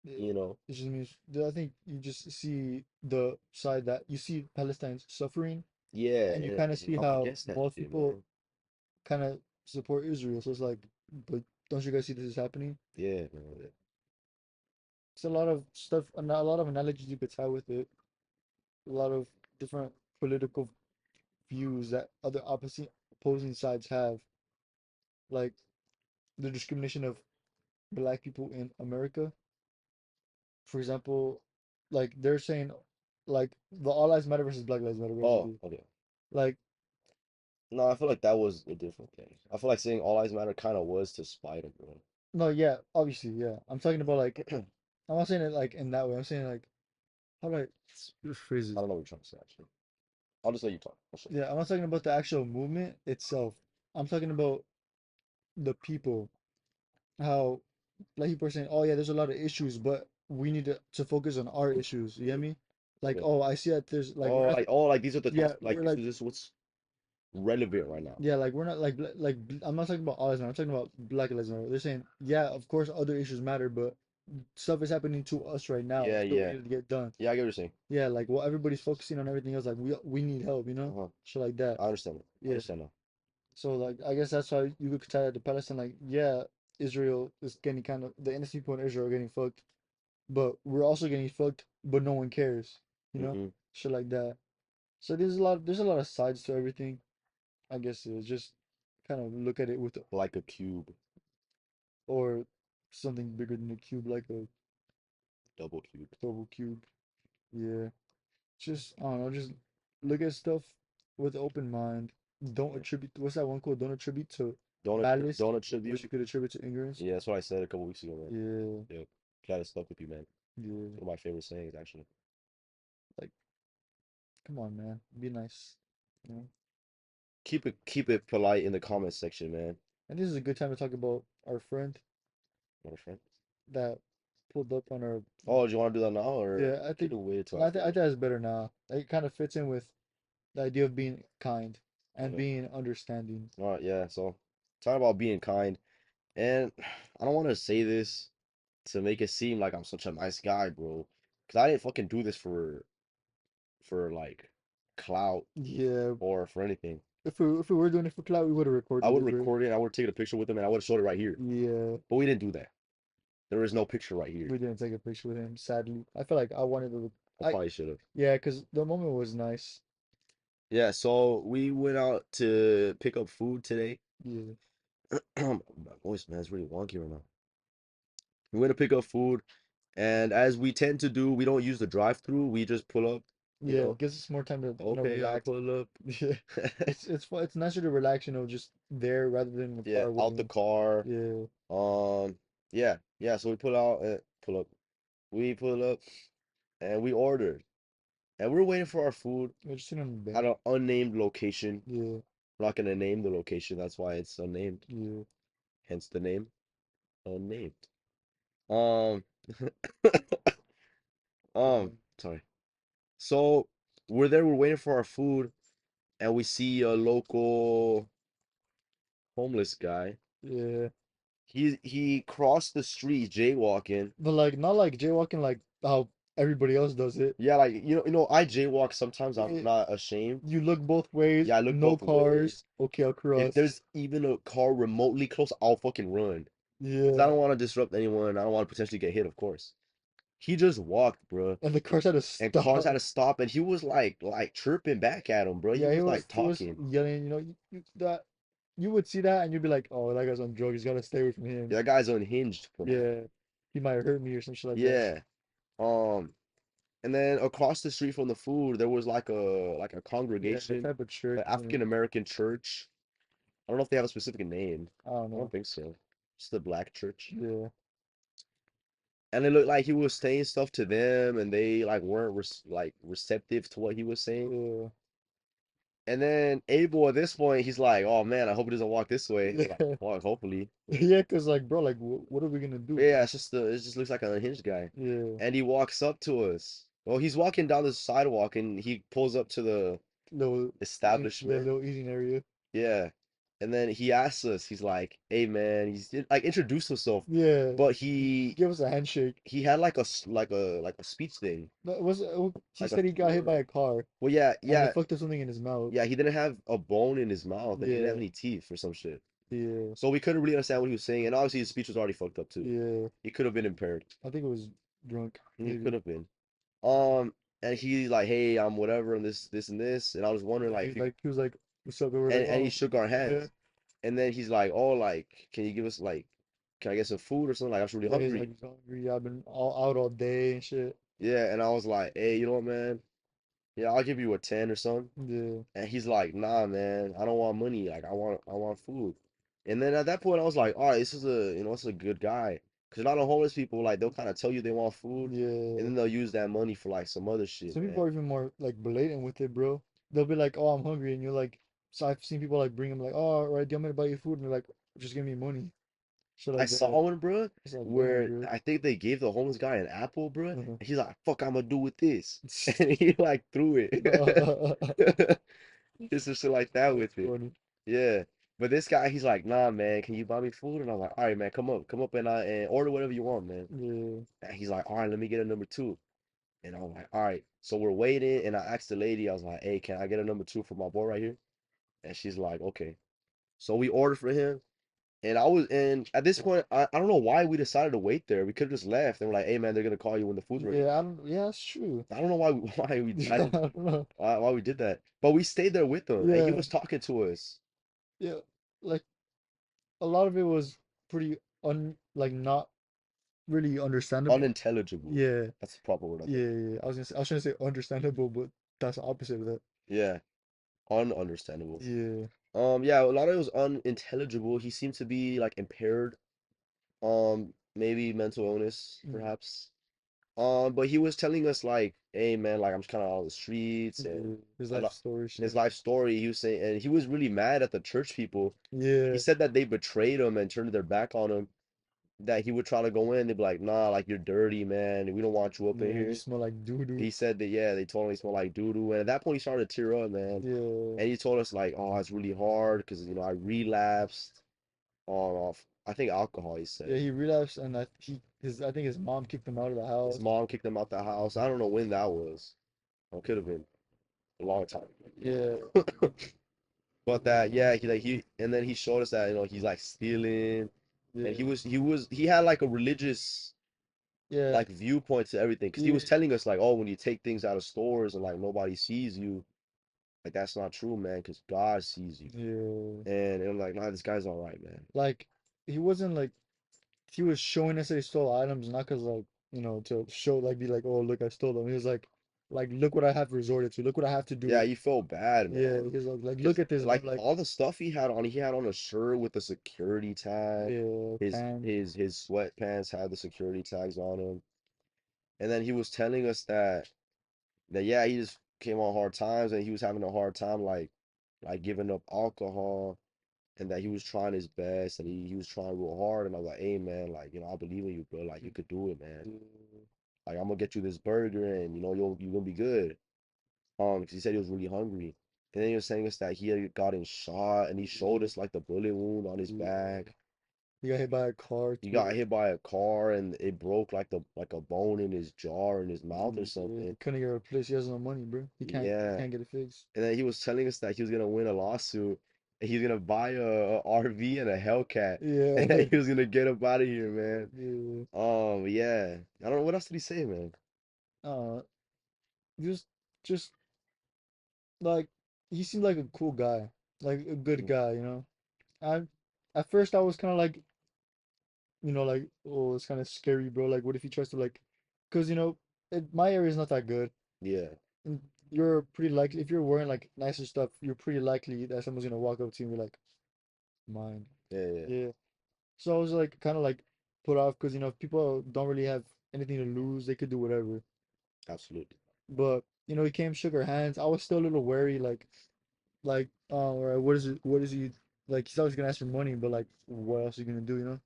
It, you know? it just means I think you just see the side that you see Palestine's suffering, Yeah, and you and kind of see I'm how against that most shit, people man. kind of support Israel. So it's like, but don't you guys see this is happening? Yeah, man. It's a lot of stuff, and a lot of analogies you could tie with it. A lot of different political views that other opposite opposing sides have, like the discrimination of black people in America. For example, like they're saying, like the All Lives Matter versus Black Lives Matter, Oh, basically. okay. Like, No, I feel like that was a different thing. I feel like saying all lives matter kind of was to spite him, bro. no, yeah, obviously, yeah. I'm talking about like, I'm not saying it like in that way. I'm saying like, how do I phrase I it? don't know what you're trying to say, actually. I'll just let you talk. I'll shut Yeah, I'm not talking about the actual movement itself. I'm talking about the people. How like people are saying, oh yeah, there's a lot of issues, but we need to focus on our issues. You get me? Like, Okay. oh, I see that there's like we're not, Oh, like these are the yeah, top, like we're like this is what's relevant right now. yeah, like we're not like I'm not talking about all lives matter. I'm talking about Black Lives Matter. They're saying, yeah, of course other issues matter, but stuff is happening to us right now. Yeah, So we yeah, need to get done. yeah. I get what you're saying. Yeah, like well, everybody's focusing on everything else. Like we need help, you know, Uh-huh. shit like that. I understand. I Yeah. understand now. So like I guess that's why you could tie that to Palestine. Like yeah, Israel is getting kind of the innocent people in Israel are getting fucked, but we're also getting fucked, but no one cares, you know, Mm-hmm. shit like that. So there's a lot of sides to everything. I guess it's just kind of look at it with Like a cube, or something bigger than a cube, like a double cube. double cube. Yeah, just I don't know, just look at stuff with open mind. Don't Yeah. attribute. What's that one quote? Don't attribute to malice Don't what attribute. you could attribute to ignorance. Yeah, that's what I said a couple weeks ago, man. Yeah, Yep. Glad it stuck with you, man. yeah. It's one of my favorite sayings, actually. Like, come on, man, be nice. You know. Keep it polite in the comments section, man. And this is a good time to talk about our friend Not a friend. that pulled up on our. Oh, do you want to do that now, or Yeah, I could think. have waited till No, I afterwards? think it's better now. It kind of fits in with the idea of being kind and Okay. being understanding. All right, yeah. So, talking about being kind, and I don't want to say this to make it seem like I'm such a nice guy, bro. Because I didn't fucking do this for like clout Yeah, or for anything. if we were doing it for clout, we would have I recorded would it, bro. record it. I would have taken a picture with him, and I would have showed it right here. Yeah, But we didn't do that. There is no picture right here. we didn't take a picture with him, sadly. I feel like I wanted to. I I probably should have. Yeah, because the moment was nice. Yeah. So we went out to pick up food today. Yeah. My voice, man, is really wonky right now. We went to pick up food, and as we tend to do, we don't use the drive-through. We just pull up, you Yeah, know. it gives us more time to, Okay, I'll relax. pull up. Yeah. It's fun. It's nicer to relax, just there rather than in the Yeah, car out the waiting. car. Yeah. Um, yeah, yeah. So we pull out, pull up. We pull up, and we ordered, and we're waiting for our food We're just sitting on the at bench. an unnamed location. Yeah. We're not gonna name the location. That's why it's unnamed. Yeah. Hence the name unnamed. Um, Yeah. sorry. So we're there. We're waiting for our food, and we see a local homeless guy. Yeah. He crossed the street jaywalking. But like not like jaywalking like how everybody else does it. Yeah, like I jaywalk sometimes. I'm It not ashamed. you look both ways, Yeah, I look no both cars. ways. Okay, I'll If cross. there's even a car remotely close, I'll fucking run. Because I Yeah. don't want to disrupt anyone. I don't want to potentially get hit, of course. He just walked, bro. And the cars had to And cars had stop. to stop, and he was like chirping back at him, bro. He Yeah, was like he was talking. yelling, that you would see that and you'd be like, oh, that guy's on drugs, gotta stay away from Yeah, him. that guy's unhinged, bro. Yeah. He might hurt me or some shit like that. Yeah. Um, and then across the street from the food, there was like a Yeah, the congregation, type of church, an African American church. I don't know if they have a specific name. I don't I don't know. think so. Just the black church. Yeah. And it looked like he was saying stuff to them, and they like weren't receptive to what he was saying. Yeah. And then Abel at this point, he's like, "Oh man, I hope he doesn't walk this way." We're like, Yeah. "Fuck, hopefully." Yeah, cause like, bro, like, what are we gonna But do? yeah, it just looks like an unhinged guy. Yeah. And he walks up to us. Well, he's walking down the sidewalk, and he pulls up to the Little, the establishment. little eating area. Yeah. And then he asks us, he's like, "Hey man," he's like introduced himself, Yeah. but Give us a handshake. he had like a speech thing, No, it was he like a said he got hit by a car well, yeah, and it yeah, fucked up something in his mouth. yeah. He didn't have a bone in his mouth, and he didn't have Yeah. any teeth or some shit. Yeah. So we couldn't really understand what he was saying, and obviously his speech was already fucked up too. Yeah. He could have been impaired. I think it was drunk, He could maybe. have been. Um, and he's like, "Hey, I'm whatever, and this and this," and I was wondering Yeah, like if you, he was like, "What's up?" And we're like, and he "Oh, shook our yeah." hands, and then he's like, "Oh, like, can you give us like, can I get some food or something? Like, I'm just really Yeah, he's like, hungry." "He's hungry. I've been all out all day and shit." Yeah, and I was like, "Hey, you know what, man? Yeah, I'll give you a 10 or something." Yeah, And he's like, "Nah, man, I don't want money. Like, I want food." And then at that point, I was like, "All right, this is a good guy." Because a lot of homeless people, like, they'll kind of tell you they want food, and yeah. then they'll use that money for like some other shit, Some people man. are even more like blatant with it, bro. They'll be like, "Oh, I'm hungry," and you're like, so I've seen people like bring them like, "Oh, all right, do you want me to buy you food?" And they're like, "Just give me money," shit I like saw that. one, bro, It's like, damn, where bro. I think they gave the homeless guy an apple, bro, and Uh-huh. he's like, "Fuck, I'm gonna do with this," and he like threw it. It's just shit like that That's with it. funny. Yeah. But this guy, he's like, "Nah, man, can you buy me food?" And I'm like, "All right, man, come up, and order whatever you want, man." Yeah, And he's like, "All right, let me get a number two." And I'm like, "All right." So we're waiting, and I asked the lady, I was like, "Hey, can I get a number two for my boy right here?" And she's like, "Okay." So we ordered for him, and at this point, I don't know why we decided to wait there. We could have just left, and we're like, "Hey, man, they're gonna call you when the food's ready." yeah. I don't. Yeah, that's true. I don't know why I Yeah, I didn't don't know. why we did that, but we stayed there with him, and he Yeah, was talking to us. yeah. Like a lot of it was pretty like not really understandable. Unintelligible. Yeah, That's the proper word, I think. yeah, yeah. I was trying to say understandable, but that's the opposite of that. Yeah, ununderstandable. Yeah. Yeah, a lot of it was unintelligible. He seemed to be like impaired. Maybe mental illness, Mm, perhaps. But he was telling us like, "Hey, man, like I'm just kind of out on the streets and yeah. His a life lot." story His shit. life story, he was saying, and he was really mad at the church people. He Yeah, said that they betrayed him and turned their back on him. That he would try to go in, they'd be like, "Nah, like you're dirty, man. We don't want you up in yeah. You here." smell like doo doo. He said that, yeah, they told him he smelled like doo doo, and at that point he started to tear up, man. Yeah, And he told us like, "Oh, it's really hard because I relapsed on off. I think alcohol." He yeah. said He relapsed, and I think his mom kicked him out of the his house. mom kicked him out the house. I don't know when that was. It could have been a long time. Yeah, But that, yeah, and then he showed us that he's like stealing, and yeah, he had like a religious yeah, like viewpoint to everything because he yeah. was telling us like, oh, when you take things out of stores and like nobody sees you, like that's not true, man, because God sees you. Yeah. And I'm like, nah, this guy's all right, man. Like he wasn't like he was showing us that he stole items, not cause like, to show like be like, oh look, I stole them. He was like look what I have resorted to. Look what I have to Yeah, do. he felt bad, Yeah, man. he's like look Cause at this, man. like Like, all the stuff he had on a shirt with the security tag. yeah, His pan. his sweatpants had the security tags on them. And then he was telling us that yeah, he just came on hard times and he was having a hard time like giving up alcohol and that he was trying his best and he was trying real hard and I was like, hey man, like, I believe in you, bro. Like you could do it, man. Yeah. Like I'm gonna get you this burger and you're gonna be good. 'Cause he said he was really hungry. And then he was saying us that he had gotten shot and he showed us like the bullet wound on his Yeah. back. He got hit by a car He got too. hit by a car and it broke like a bone in his jaw or in his mouth or Yeah, something. he couldn't get replaced. He has no money, bro. He Yeah. can't get it fixed. And then he was telling us that he was gonna win a lawsuit and he's gonna buy a RV and a Hellcat and Yeah. then he was gonna get up out of here, man. Yeah. Yeah. I don't know what else did he say, man. Uh, just just like he seemed like a cool guy, like a good Mm. guy. I at first I was kind of like, like, oh, it's kind of scary, bro. Like, what if he tries to like, cause my area is not that good. Yeah. And you're pretty likely if you're wearing like nicer stuff, you're pretty likely that someone's gonna walk up to you and be like, mine. Yeah, yeah. Yeah. So I was like kind of like put off because if people don't really have anything to lose, they could do whatever. Absolutely. But he came, shook our hands. I was still a little wary, like, all right, what is it? What is he like? He's always gonna ask for money, but like, what else are you gonna do?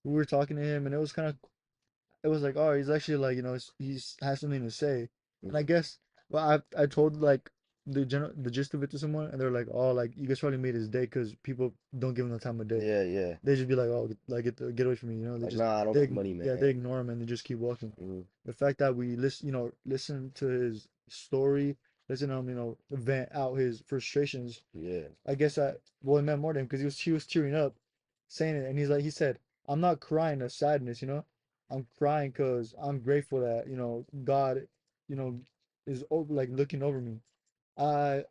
We were talking to him, and it was like, oh, he's actually like, he's has something to say, and I Hmm. guess, well, I told like the gist of it to someone, and they're like, oh, like you guys probably made his day because people don't give him the time of day. Yeah, yeah. They just be like, oh, like get away from me, Like, nah, I don't got money, yeah, they man. ignore him and they just keep walking. Hmm. The fact that we listen to his story, listen to him, vent out his frustrations. Yeah. I guess it meant more to him because she was tearing up, saying it, and he said, "I'm not crying of sadness, I'm crying because I'm grateful that God, you know, is over, like looking over me. I,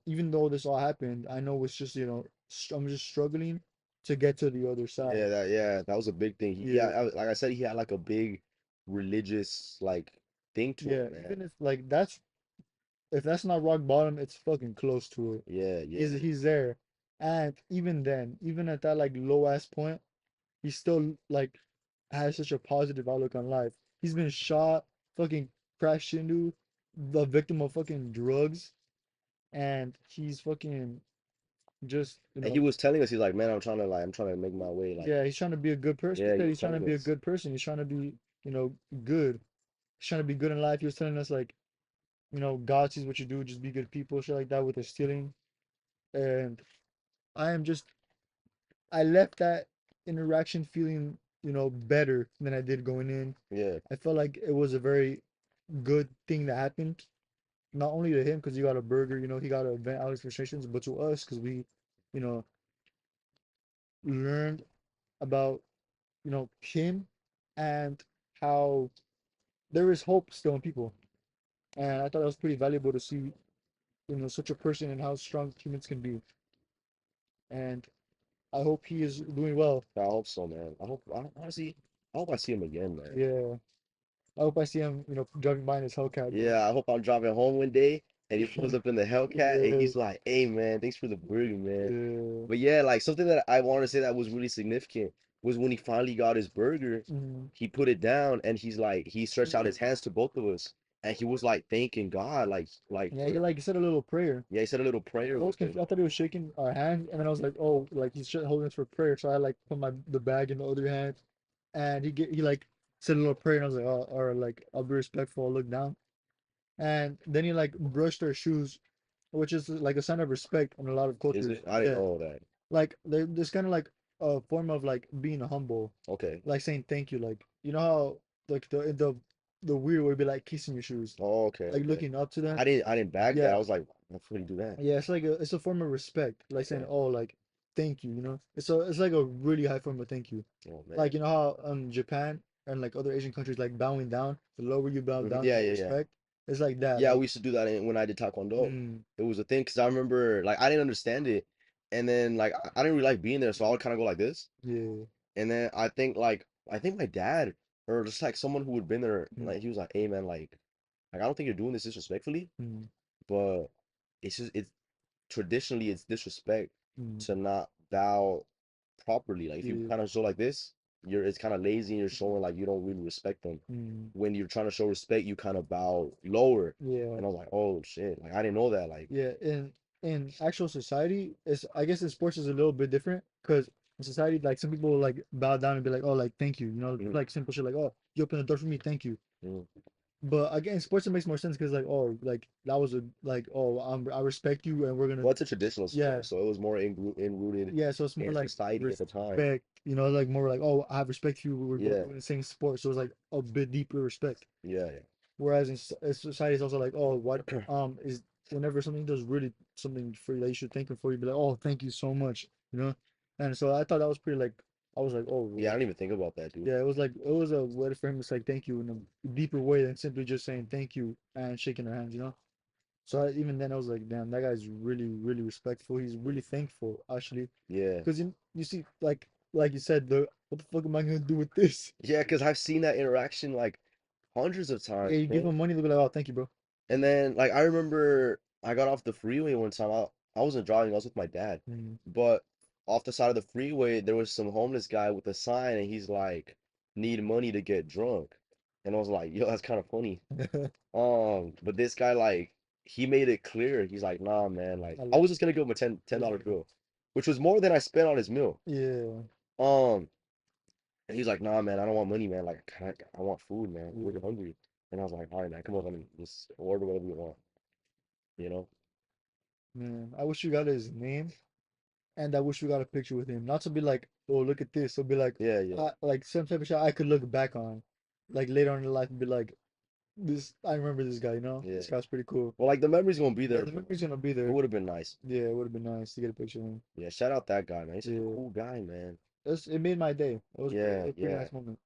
even though this all happened, I know it's just I'm just struggling to get to the other side. Yeah, that was a big thing. Yeah, Like I said, he had like a big religious like thing to yeah. him, man. Even if like if that's not rock bottom, it's fucking close to it. Yeah, He's yeah. he's there, and even then, even at that like low ass point, he still like has such a positive outlook on life. He's been shot, fucking crashed into, the victim of fucking drugs, and he's fucking just, And he was telling us, he's like, man, I'm trying to make my way. Like, yeah, he's trying to be a good person. He yeah, he said was he's trying to telling be a us. good person. He's trying to be, good. He's trying to be good in life. He was telling us like, God sees what you do, just be good people, shit like that with the stealing. And I am just I left that interaction feeling, better than I did going in. Yeah. I felt like it was a very good thing that happened, not only to him because he got a burger, he got to vent out his frustrations, but to us because we, you know, learned about, him and how there is hope still in people. And I thought that was pretty valuable to see, such a person and how strong humans can be. And I hope he is doing well. I hope so, man. Honestly, I hope I see him again, man. Yeah. I hope I see him, driving by in his Hellcat, bro. Yeah, I hope I'm driving home one day and he pulls up in the Hellcat and Yeah, he's like, hey, man, thanks for the burger, man. yeah. But yeah, like something that I want to say that was really significant was when he finally got his burger, Mhm. he put it down and he's like, he stretched out his hands to both of us and he was like thanking God, like Yeah, he for, like said a little prayer. yeah, he said a little prayer I was with it. confused. I thought he was shaking our hand, and then I was like, oh, like he's holding us for prayer. So I like put the bag in the other hand, and he like said a little prayer, and I was like, oh, or like I'll be respectful, I'll look down. And then he like brushed our shoes, which is like a sign of respect in a lot of Is cultures. it? I didn't Yeah, know that. like there's kind of like a form of like being humble, Okay. like saying thank you. Like how like the weird would be like kissing your shoes, Oh, okay, like okay. looking up to them. I didn't bag that. Yeah, I was like, how could he do that? yeah, it's a form of respect, like saying, Okay. oh, like thank you, it's like a really high form of thank you. Oh Like man. how Japan and like other Asian countries like bowing down, the lower you bow Mhm. down, the Yeah, more yeah, yeah. respect. It's like that. Yeah, Like, we used to do that when I did Taekwondo. mm, It was a thing because I remember like I didn't understand it, and then like I didn't really like being there, so I would kind of go like this, yeah, and then I think my dad or just like someone who had been there, mm, like he was like, "Hey man, like I don't think you're doing this disrespectfully, mm, but it's traditionally it's disrespect mm, to not bow properly. Like if you yeah, kind of show like this, it's kind of lazy and you're showing like you don't really respect them. mm, When you're trying to show respect, you kind of bow lower." yeah, And I was like, "Oh shit!" Like I didn't know that. Like, yeah. In actual society, it's I guess in sports is a little bit different because in society, like some people like bow down and be like, oh, like thank you, you know, mm, like simple shit like, oh, you opened the door for me, thank you. mm. But again, in sports it makes more sense because like, oh, like that was a like, oh, I respect you and we're gonna, Well, it's a traditional yeah, sport, so it was more enrooted yeah. So it's more in like society at the time. respect, you know, like more like, oh, I have respect for you. We're both Yeah, doing the same sport, so it's like a bit deeper respect. yeah, Whereas in society, it's also like, oh, what is whenever something does really something for you that you should thank him for, you'd be like, oh, thank you so much, you know. And so I thought that was pretty like, I was like, oh, yeah. I well, don't even think about that, dude. yeah, it was like it was a way for him to say thank you in a deeper way than simply just saying thank you and shaking their hands, you know. So even then, I was like, damn, that guy's really, really respectful. He's really thankful, actually, Yeah, because you see, like you said, the what the fuck am I gonna do with this? yeah, because I've seen that interaction like hundreds of Yeah, times, you give bro. him money, they'll be like, oh, thank you, bro. And then like I remember I got off the freeway one time. I wasn't driving, I was with my dad. Mm. But off the side of the freeway there was some homeless guy with a sign and he's like, need money to get drunk. And I was like, yo, that's kind of funny. But this guy like he made it clear. He's like, nah man, like I I like, was just gonna give him a $10 yeah, bill, which was more than I spent on his meal. yeah, Um, and he's like, nah man, I don't want money, man. Like I want food, man. We're yeah. hungry. And I was like, all right, man, come on, I mean, just order whatever you want, you know? Man, I wish you got his name, and I wish we got a picture with him. Not to be like, oh, look at this. So be like, Yeah, yeah, like some type of shit I could look back on, like later on in life, and be like, this. I remember this guy. You know, yeah. this guy's pretty cool. Well, like the memory's gonna be Yeah, there, the but memory's gonna be it there. would have been nice. Yeah, it would have been nice to get a picture of him. Yeah, shout out that guy, man. He's such a Yeah, cool guy, man. it made my day. It Yeah, was a pretty yeah. nice moment.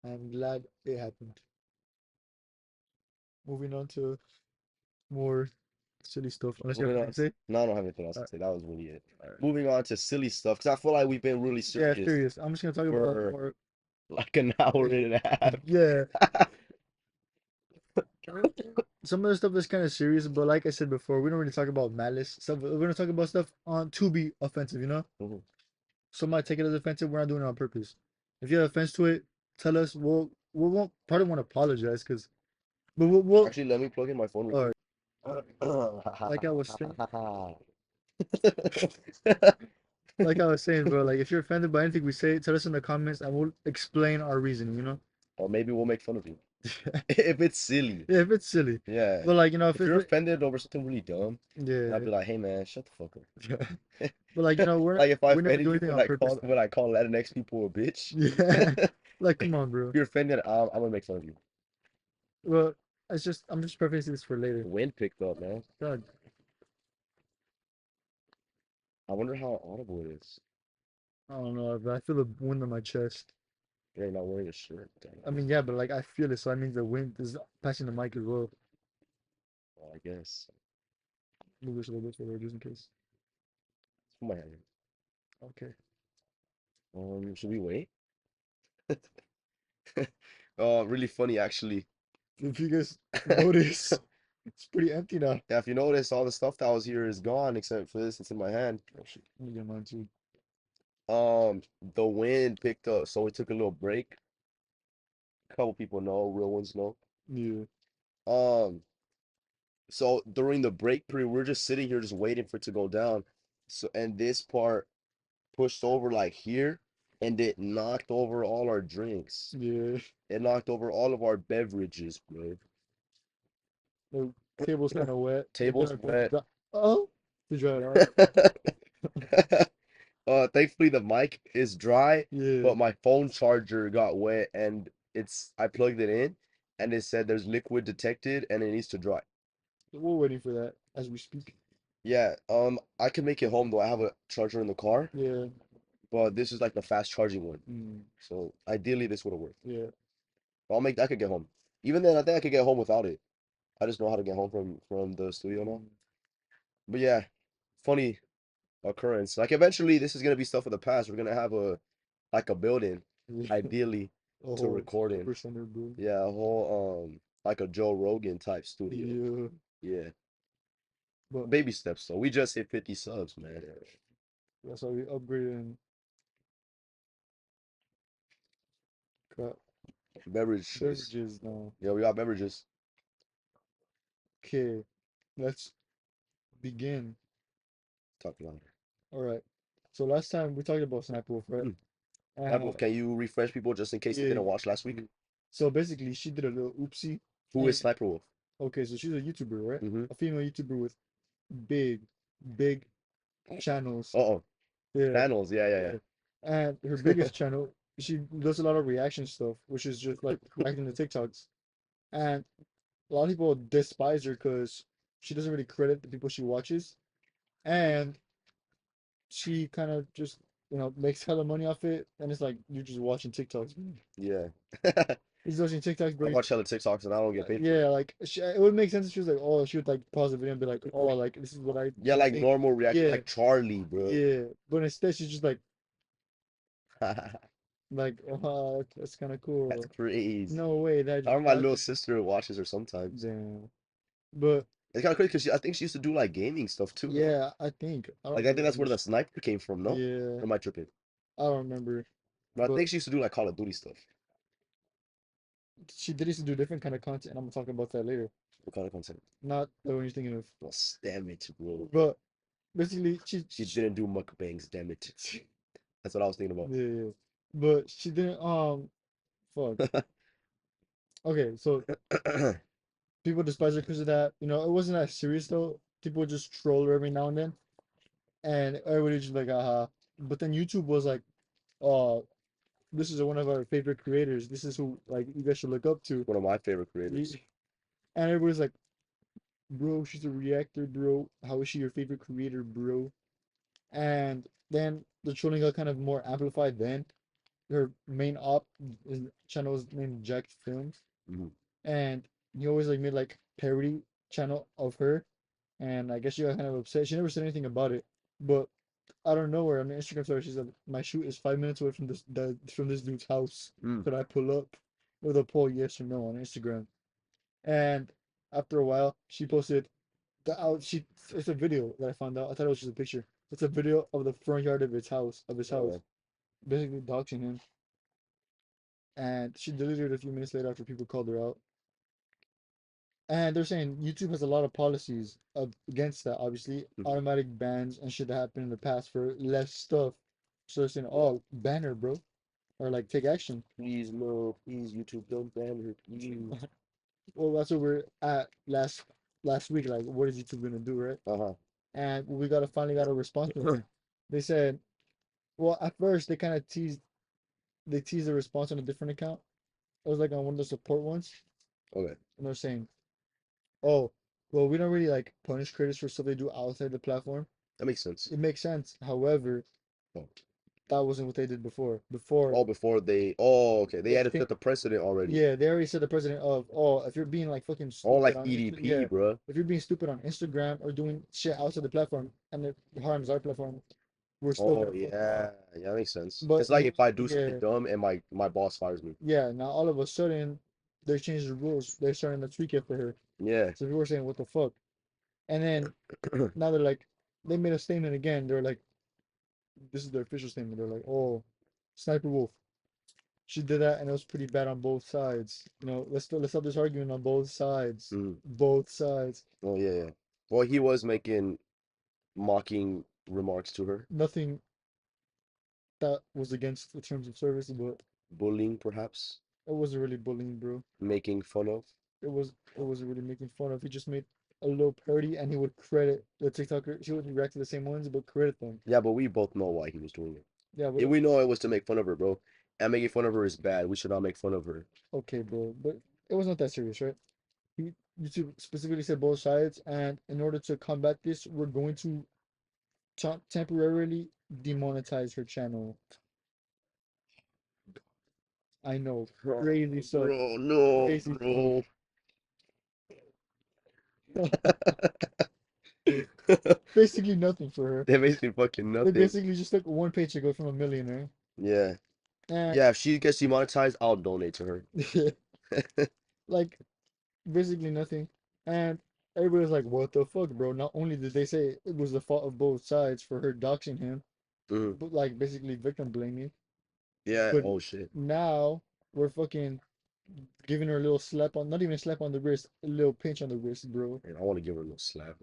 I'm glad it happened. Moving on to more silly stuff. Unless you have Moving anything on. to say. No, I don't have anything else All to right, say. That was really it. all right. Moving on to silly stuff, because I feel like we've been really Yeah, serious serious. I'm just gonna talk about for more. like an hour and a Yeah, half. some of the stuff is kind of serious, but like I said before, we don't really talk about malice stuff. We're gonna talk about stuff on to be offensive, you know? Mhm. Some might take it as offensive. We're not doing it on purpose. If you have offense to it, tell us. We won't probably won't apologize because, but we'll Actually, let me plug in my phone real all right. quick. Like I was saying, like I was saying, bro. Like if you're offended by anything we say, tell us in the comments, and we'll explain our reasoning. You know? Or maybe we'll make fun of you if it's silly. Yeah, if it's silly, Yeah. but like you know, If you're offended over something really dumb, then I'd yeah, be like, hey man, shut the fuck yeah. up. But like you know, Like if I we never offended do you anything on purpose. when I call Latinx people a bitch, Yeah, if like come on, bro. you're offended, I'm gonna make fun of you. Well, I'm just prefacing this for The later. wind picked up, man. God, I wonder how audible it is. I don't know, but I feel the wind on my chest. You're not wearing a shirt. Damn I it. mean, yeah, but like I feel it, so that means the wind is passing the mic as well. Well, I guess. Move this a little bit forward just in case. Let's put my hand Okay. in. Should we wait? Really funny actually. If you guys notice, it's pretty empty now. Yeah, if you notice, all the stuff that was here is gone except for this. It's in my hand. Oh shit, let me get mine too. The wind picked up, so we took a little break. A couple people know, real ones know. Yeah, Um, so during the break period, we're just sitting here just waiting for it to go down. So and this part pushed over like here, and it knocked over all our drinks. yeah. It knocked over all of our beverages, bro. The table's kind of wet. We're Table's gonna have to wet. dry. Oh, to dry it out. Thankfully the mic is dry, Yeah, but my phone charger got wet and I plugged it in and it said there's liquid detected and it needs to dry. we're waiting for that as we speak. Yeah, I can make it home though. I have a charger in the car, Yeah, but this is like the fast charging one. mm, So ideally this would have worked. yeah. I could get home. Even then, I think I could get home without it. I just know how to get home from the studio now. Mm. But yeah, funny occurrence. Like eventually, this is gonna be stuff of the past. We're gonna have a like a building, Yeah, ideally, a to whole record in. super center, bro. Yeah, a whole like a Joe Rogan type studio. Yeah, Yeah, but baby steps though. We just hit 50 subs, man. that's why we upgraded and got Beverage choice. beverages now. Yeah, we got beverages. Okay, let's begin. Talk louder. All right. So last time we talked about Sniper Wolf, right? And Apple, how, can you refresh people just in case they yeah, didn't watch last week? yeah. So basically, she did a little oopsie. Who is And Sniper Wolf? okay, so she's a YouTuber, right? Mm-hmm. A female YouTuber with big, big channels. Uh-oh. Yeah, Channels. Yeah, yeah, yeah. And her yeah. biggest channel, she does a lot of reaction stuff, which is just like reacting to TikToks. And a lot of people despise her because she doesn't really credit the people she watches. And she kind of just, makes hella money off it. And it's like, you're just watching TikToks, man. Yeah. He's watching TikToks, I bro. watch hella TikToks and I don't get paid for it. Yeah, like it would make sense if she was like, oh, she would like pause the video and be like, oh, like this is what I Yeah, like think. normal reaction, Yeah, like Charlie, bro. yeah. But instead, she's just like, oh, that's kind of That's cool. crazy. No way, that I just remember my little happened. sister watches her sometimes. Damn. But It's kind of crazy because I think she used to do like gaming stuff too, no? yeah, I think I Like don't I really think that's where the remember. sniper came from, no? Yeah, Or am I tripping? I don't remember. But I But think she used to do like Call of Duty stuff. she did used to do different kind of content, and I'm gonna talk about that later. What kind of content? Not the one you're thinking of. Well, damn it, bro. But basically, She didn't do mukbangs, damn it. That's what I was thinking yeah, yeah. But she didn't. Fuck. Okay, so about. people despise her because of that. It wasn't that serious though. People would just troll her every now and then, and everybody just like, aha. But then YouTube was like, oh, this is one of our favorite creators. This is who like you guys should look up to. One of my favorite Ye- creators. And everybody's like, bro, she's a reactor, bro. How is she your favorite creator, bro? And then the trolling got kind of more amplified then. Her main channel is named Jack Films, Mhm. and he always like made like parody channel of her. And I guess she got kind of upset. She never said anything about it, but out of nowhere on the Instagram story, she said, "My shoot is 5 minutes away from this dude's house. Mm. Could I pull up?" With a poll, yes or no, on Instagram. And after a while, she posted the out. She It's a video that I found out. I thought it was just a picture. It's a video of the front yard of his house, Uh, basically doxing him. And she deleted it a few minutes later after people called her out. And they're saying YouTube has a lot of policies against that, obviously, mhm. automatic bans and shit that happened in the past for less stuff. So they're saying, oh, ban her, bro. Or like take action. Please, no, please, YouTube, don't ban her, please. Well, that's what we're at last week. Like, what is YouTube gonna do, right? Uh-huh. And we finally got a response from them. They said, well, at first they teased the response on a different account. It was like on one of the support ones, Okay, and they're saying, oh, well, we don't really like punish creators for stuff they do outside the platform. that makes sense. It makes sense. However, Oh, that wasn't what they did before. Before oh before they. Oh, okay. They they had to came, set the precedent already. yeah, they already said the president of, oh, if you're being like fucking Oh, stupid like on EDP, yeah, bruh. if you're being stupid on Instagram or doing shit outside the platform and it harms our platform, we're still Oh gonna fuck you yeah, up. yeah, that makes sense. But It's like if I do something yeah, dumb and my boss fires me. yeah. Now all of a sudden they changed the rules. They're starting to tweak it for her. Yeah. So people were saying, what the fuck? And then now they're like, they made a statement again. They're like, this is their official statement. They're like, oh, Sniper Wolf. She did that, and it was pretty bad on both sides. Let's have this argument on both sides. Mm. Both sides. Oh yeah, yeah. Well, he was making mocking remarks to her, Nothing that was against the terms of service, but bullying perhaps, it wasn't really bullying, bro. making fun of. It wasn't really making fun of. He just made a little parody, and he would credit the TikToker. She would react to the same ones, but credit them. Yeah, but we both know why he was doing it. Yeah, If but we know it was to make fun of her, bro. And making fun of her is bad. We should not make fun of her. okay, bro. But it was not that serious, right? He, YouTube specifically said both sides, and in order to combat this, we're going to temporarily demonetize her channel. I know. Bro, Crazy stuff. bro, no, Crazy stuff. bro. Basically nothing for her. They're basically fucking They nothing. basically just took one paycheck away from a millionaire. Yeah. And Yeah, if she gets demonetized, I'll donate to her. like basically nothing. And everybody was like, what the fuck, bro? Not only did they say it was the fault of both sides for her doxing him, Mhm. but like basically victim blaming. Yeah, But oh shit. now we're fucking giving her a little slap on, not even a slap on the wrist, a little pinch on the wrist, bro. Man, I want to give her a little slap.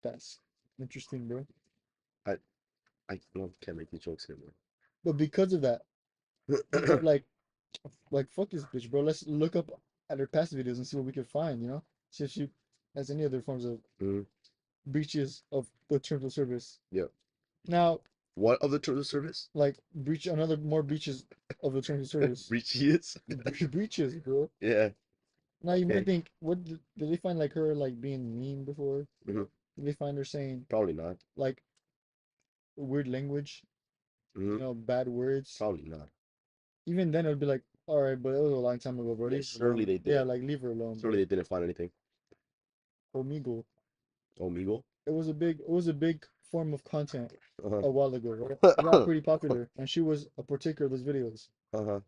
That's interesting, bro. I I no, can't make these jokes But because of that, people are anymore. like fuck this bitch, bro. Let's look up at her past videos and see what we can find, you know? See if she has any other forms of Mhm. breaches of the terms of service. Yeah. Now, What of the terms of service? like breach another more breaches of the terms of service. Breaches? Breaches, bro. Yeah. Now you might Okay. think, what did they find like her like being mean before? Mhm. Did they find her saying Probably not. like weird language, Mhm. bad words? Probably not. Even then it would be like, all right, but it was a long time ago, bro. Yeah, Leave her surely alone. they Yeah, did. like leave her alone, Surely bro. they didn't find anything. Omegle. Omegle? It was a big form of content Uh-huh. a while ago, right? It got pretty popular, and she was a partaker of those videos. Uh-huh.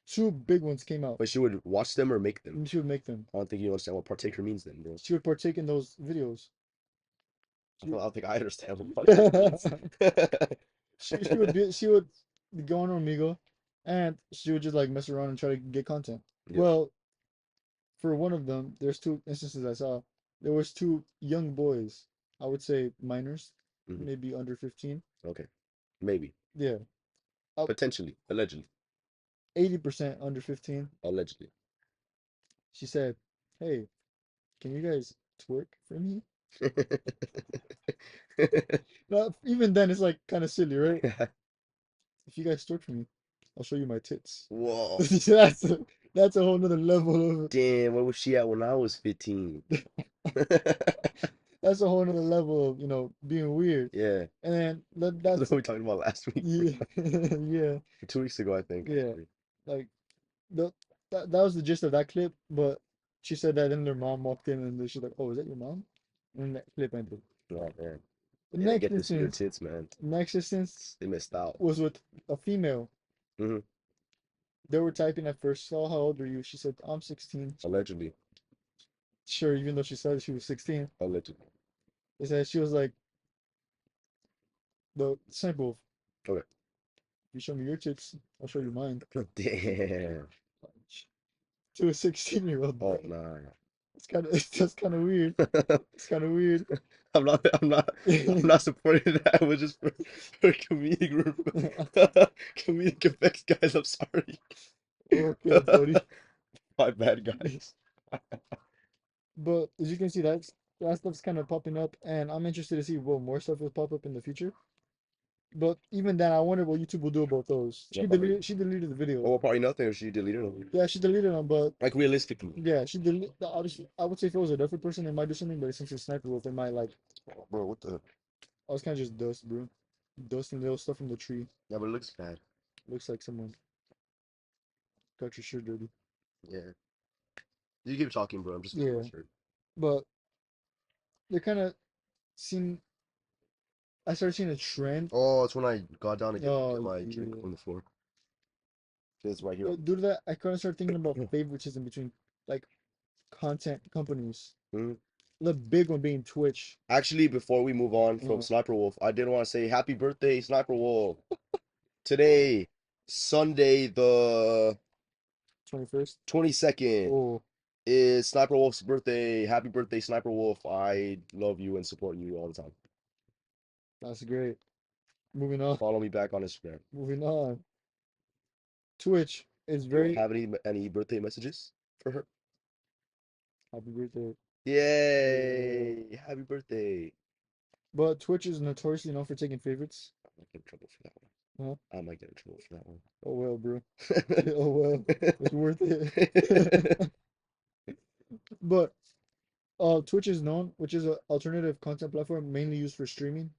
Two big ones came out, But she would watch them or make them. and she would make them. I don't think you understand what partaker means then, bro. She would partake in those videos. I She, don't think I understand what partaker means. she would go on Omegle, and she would just like mess around and try to get content. Yep. Well, for one of them, there's two instances I saw. There was two young boys, I would say minors, Hmm. maybe under 15. Okay. Maybe. Yeah, up Potentially. Allegedly. 80% under 15. Allegedly. She said, "Hey, can you guys twerk for me?" Now, even then, it's like kind of silly, right? If you guys twerk for me, I'll show you my tits. Whoa. That's a whole nother level of Damn, where was she at when I was 15? that's a whole nother level of being weird. Yeah. And then That's that's what we talked about last week, bro. yeah yeah 2 weeks ago, I think, yeah actually. like the that was the gist of that clip. But she said that then their mom walked in and then she's like, "Oh, is that your mom?" And then that clip ended. Oh, man. The They didn't next get to see your instance, tits, man. next instance They missed out. was with a female. Hmm. They were typing at first. So how old are you? She said, "I'm 16." Allegedly. Sure, even though she said she was 16. Allegedly. They said she was like the simple. Okay. You show me your tits, I'll show you mine. Damn. To a 16-year-old, Oh, bro. nah. It's just kind of weird. It's kind of weird. I'm not I'm not I'm not supporting that. It was just for comedic comedic effects, guys. I'm sorry. Okay, buddy. My bad, guys. But as you can see, that stuff's kind of popping up, and I'm interested to see what more stuff will pop up in the future. But even then, I wonder what YouTube will do about those. Yeah, probably. She deleted the videos. Well, probably nothing if she deleted them. Yeah, she deleted them, but Like realistically. yeah, she deleted. Obviously, I would say if it was a different person, it might do something. But since it's Sniper Wolf, it might like. Oh, bro, what the? I was kind of just dust, bro. Dust and little stuff from the tree. Yeah, but it looks bad. Looks like someone got your shirt dirty. Yeah. You keep talking, bro. I'm just fixing my Yeah, shirt. but they're kind of seem. I started seeing a trend. Oh, it's when I got down to get Oh my drink yeah. on the floor. It's right here. Due to that, I kind of started thinking about favoritism between like content companies. Mhm. The big one being Twitch. Actually, before we move on from Uh, Sniper Wolf, I did want to say happy birthday, Sniper Wolf. Today, Sunday, the 21st. 22nd, Oh, is Sniper Wolf's birthday. Happy birthday, Sniper Wolf. I love you and support you all the time. that's great. Moving on. Follow me back on Instagram. Moving on. Twitch is You don't very have any birthday messages for her? happy birthday. Yeah. Yay! Happy birthday. But Twitch is notoriously known for taking favorites. I might get in trouble for that Huh? one. I might get in trouble for that Oh well, bro. one. Oh well. It's worth it. But Twitch is known, which is an alternative content platform mainly used for streaming,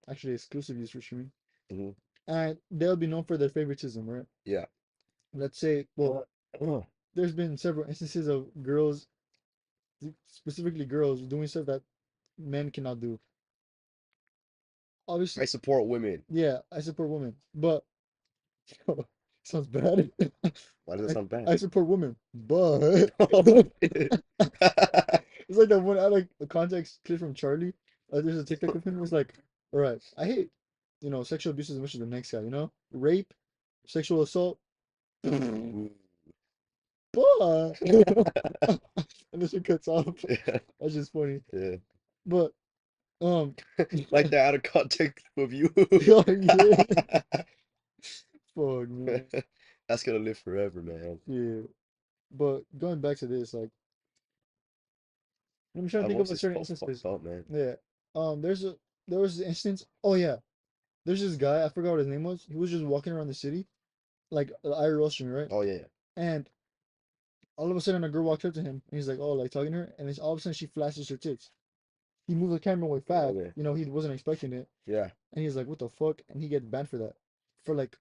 actually exclusive use for streaming. Mhm. And they'll be known for their favoritism, right? Yeah. let's say, well, Uh, there's been several instances of girls, specifically girls, doing stuff that men cannot do. I Obviously, support women. yeah, I support women, but sounds bad. Why does that I, sound bad? I support women, but Oh, shit. it's like that one out of the context clip from Charlie. There's a TikTok of him was like, all right, I hate, sexual abuse as much as the next guy, rape, sexual assault, but Ooh. and this one cuts off. Yeah, That's just funny. yeah. But um, Like that out of context of you. oh yeah, fuck man, That's gonna live forever, man. yeah. But going back to this, like, I'm trying to I've think of always a just certain felt instances. fucked up, man. Yeah. There's a there was an instance. Oh yeah, there's this guy. I forgot what his name was. He was just walking around the city, like the IRL stream, right? Oh yeah, And all of a sudden, a girl walks up to him, and he's like, "Oh, like talking to her," and then all of a sudden, she flashes her tits. He moved the camera way yeah. fast. Okay. He wasn't expecting it, Yeah. and he's like, "What the fuck?" And he gets banned for that, for like,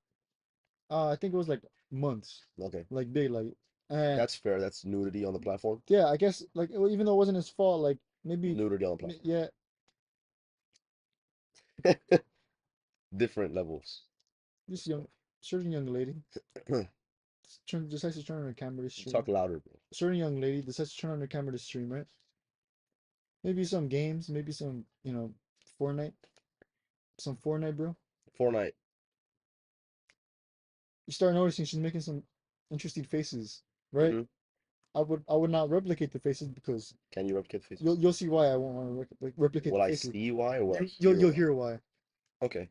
I think it was like months, Okay. like big, like, and That's fair. That's nudity on the platform. yeah, I guess like even though it wasn't his fault, like maybe, Nudity on the platform. yeah, Different levels. this certain young lady decides to turn on her camera to stream. Talk louder, bro. Certain young lady decides to turn on her camera to stream, right? Maybe some games, maybe some, Fortnite, some Fortnite, bro. Fortnite. You start noticing she's making some interesting faces, right? Mm-hmm. I would not replicate the faces because Can you replicate faces? you'll see why I won't want to replicate Will the I faces. see why or will I You'll hear why? hear why. Okay.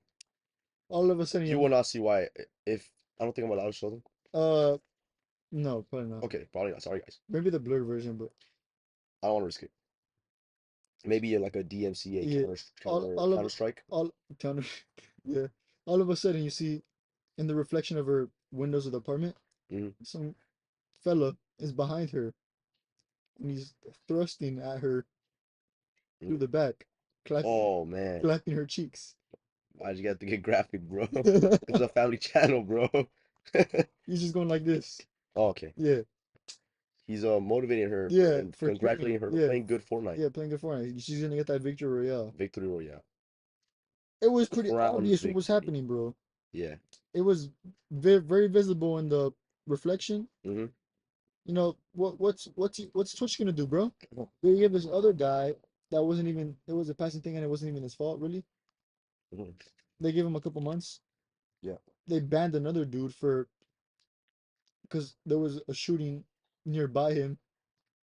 All of a sudden, You will not see why if I don't think I'm allowed to show them. uh, no, probably not. Okay, probably not. Sorry, guys. Maybe the blurred version, but I don't want to risk it. Maybe like a DMCA yeah, all of Counter Strike. all counter, yeah. All of a sudden, you see in the reflection of her windows of the apartment, Mm-hmm. some fella is behind her and he's thrusting at her through Mm-hmm. the back, clapping, Oh man, clapping her cheeks. why'd you have to get graphic, bro? This is a family channel, bro. He's just going like this. Oh, okay. Yeah, He's motivating her yeah, and for streaming. congratulating her for Yeah, playing good Fortnite. yeah, playing good Fortnite. She's gonna get that victory royale. Victory Royale. It was pretty Crown obvious what was victory. happening, bro. Yeah. It was very visible in the reflection. Mm-hmm. What's Twitch gonna do, bro? They gave this other guy that wasn't even it was a passing thing and it wasn't even his fault, really. Mm-hmm. They gave him a couple months. Yeah. They banned another dude for because there was a shooting nearby him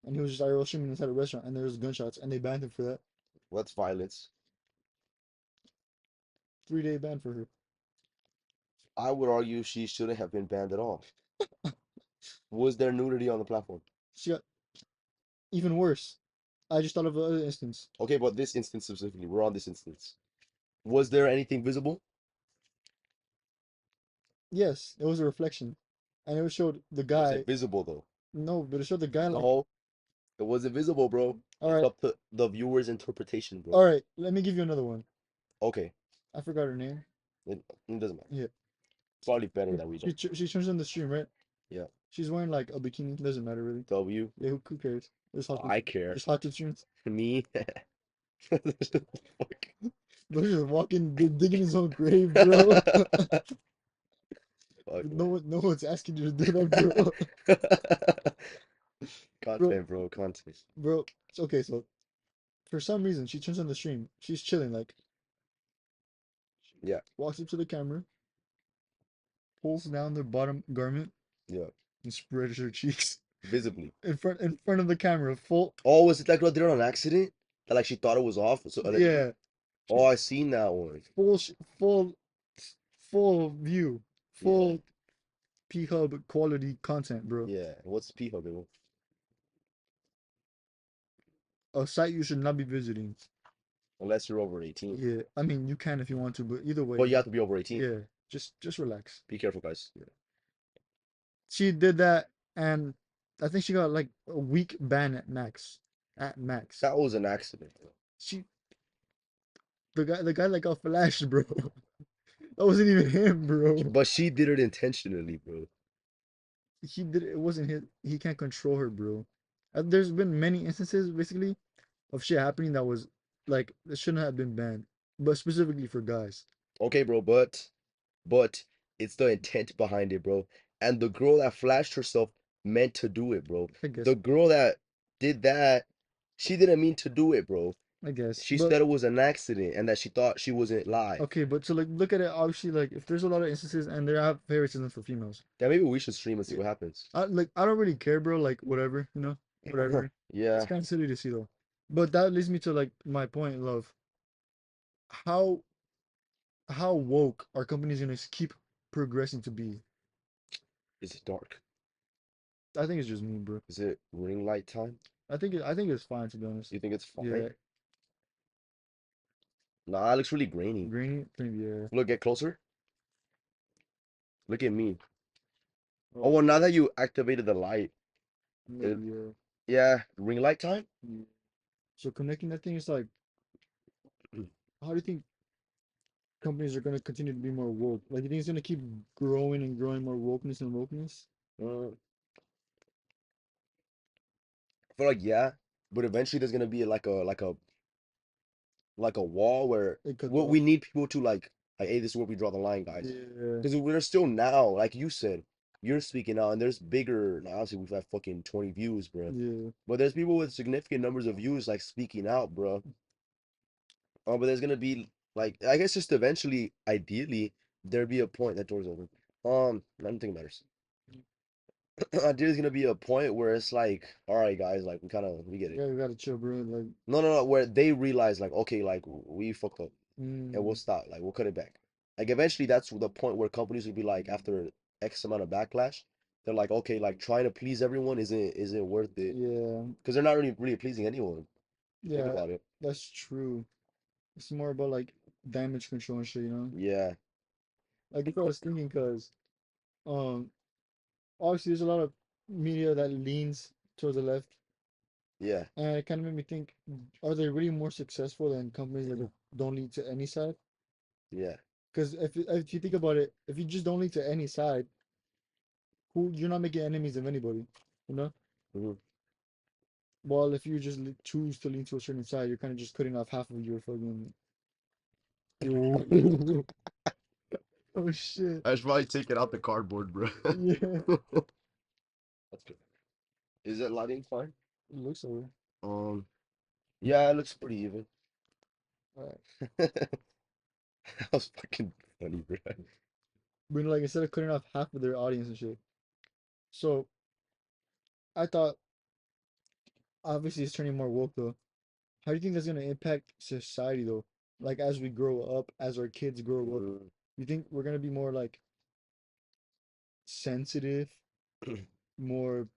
and he was just IRL streaming inside a restaurant and there was gunshots and they banned him for that. Well, that's violence. 3-day ban for her. I would argue she shouldn't have been banned at all. Was there nudity on the platform? She got even worse. I just thought of another instance. Okay, but this instance specifically, we're on this instance. Was there anything visible? Yes, it was a reflection. And it showed the Was it guy. visible though? No, but it showed the guy like, No, it wasn't visible, bro. all It's right, up to the viewer's interpretation, bro. all right, let me give you another one. Okay, I forgot her name. it doesn't matter. Yeah. Probably better that we don't. She turns on the stream, right? Yeah. She's wearing like a bikini. Doesn't matter really. W. Yeah, who cares? There's hot I care. there's hot streams. Me. Fuck. Bro, just walking, digging his own grave, bro. Fuck, No one's asking you to do that, bro. man. Bro, Content, bro. Content. bro. It's okay, so for some reason she turns on the stream. She's chilling, like Yeah. walks up to the camera, pulls down the bottom garment, Yeah. and spreads her cheeks Visibly. in front of the camera. Full, Oh, was it that girl did it on accident? That like she thought it was off? So allegedly? yeah. Oh, I seen that one. Full, full, full view, Yeah. full P-Hub quality content, bro. Yeah. What's P-Hub? A site you should not be visiting. Unless you're over 18. Yeah, I mean you can if you want to, but either way, But you have to be over 18. yeah, just relax. Be careful, guys. Yeah. She did that, and I think she got like a week ban at max. At max. That was an accident, bro. She the guy like got flashed, bro. That wasn't even him, bro. But she did it intentionally, bro. he did it wasn't his. He can't control her, bro. There's been many instances, basically, of shit happening that was like it shouldn't have been banned, but specifically for guys. Okay, bro, but it's the intent behind it, bro. And the girl that flashed herself meant to do it, bro. I guess. The girl that did that, she didn't mean to do it, bro. I guess. She But said it was an accident and that she thought she wasn't live. okay, but to like look at it, obviously, like if there's a lot of instances and there have favoritism for females. Yeah, maybe we should stream and see Yeah. what happens. I don't really care, bro. Like whatever, whatever. It's Yeah, kind of silly to see though. But that leads me to like my point, love. How how woke are companies gonna keep progressing to be? is it dark? I think it's just me, bro. Is it ring light time? I think it's fine to be honest. You think it's Yeah, fine? Nah, it looks really grainy. grainy, maybe yeah. Look, get closer. Look at me. Oh, Oh, well, now that you activated the light, it, maybe yeah. yeah, ring light time? Yeah. So connecting that thing is like, how do you think companies are gonna continue to be more woke? Like, you think it's gonna keep growing and growing more wokeness and wokeness? I feel like yeah, but eventually there's gonna be like a wall where It could what though. we need people to like, hey, this is where we draw the line, guys. Yeah, Because we're still now, like you said, you're speaking out, and there's bigger. Now, obviously, we've had fucking 20 views, bro. yeah, But there's people with significant numbers of views like speaking out, bro. But there's gonna be like I guess just eventually, ideally, there'd be a point that door's open. I don't think it matters. There's gonna be a point where it's like, all right, guys, like we get it. yeah. We gotta chill, bro. Like, No, no, no, where they realize like, okay, like we fucked up and we'll mm, stop, like we'll cut it back. Like eventually, that's the point where companies will be like, after X amount of backlash, they're like, okay, like trying to please everyone isn't worth it yeah, because they're not really pleasing anyone. Think yeah. about it. That's true. It's more about like damage control and shit, you know? Yeah, Like, if I was thinking, cause um, obviously there's a lot of media that leans towards the left, yeah, and it kind of made me think, are they really more successful than companies that don't lean to any side? yeah. Because if you think about it, if you just don't lean to any side, who you're not making enemies of anybody, you know? Hmm. Well, if you just choose to lean to a certain side, you're kind of just cutting off half of your fucking. Oh shit! I should probably take it out the cardboard, bro. Yeah, That's good. Is it lighting fine? it looks over. Um, yeah, it looks pretty even. Alright. That was fucking funny, bro. But like instead of cutting off half of their audience and shit. So I thought obviously it's turning more woke though. How do you think that's gonna impact society though? Like as we grow up, as our kids grow up, Mm. you think we're gonna be more like sensitive, more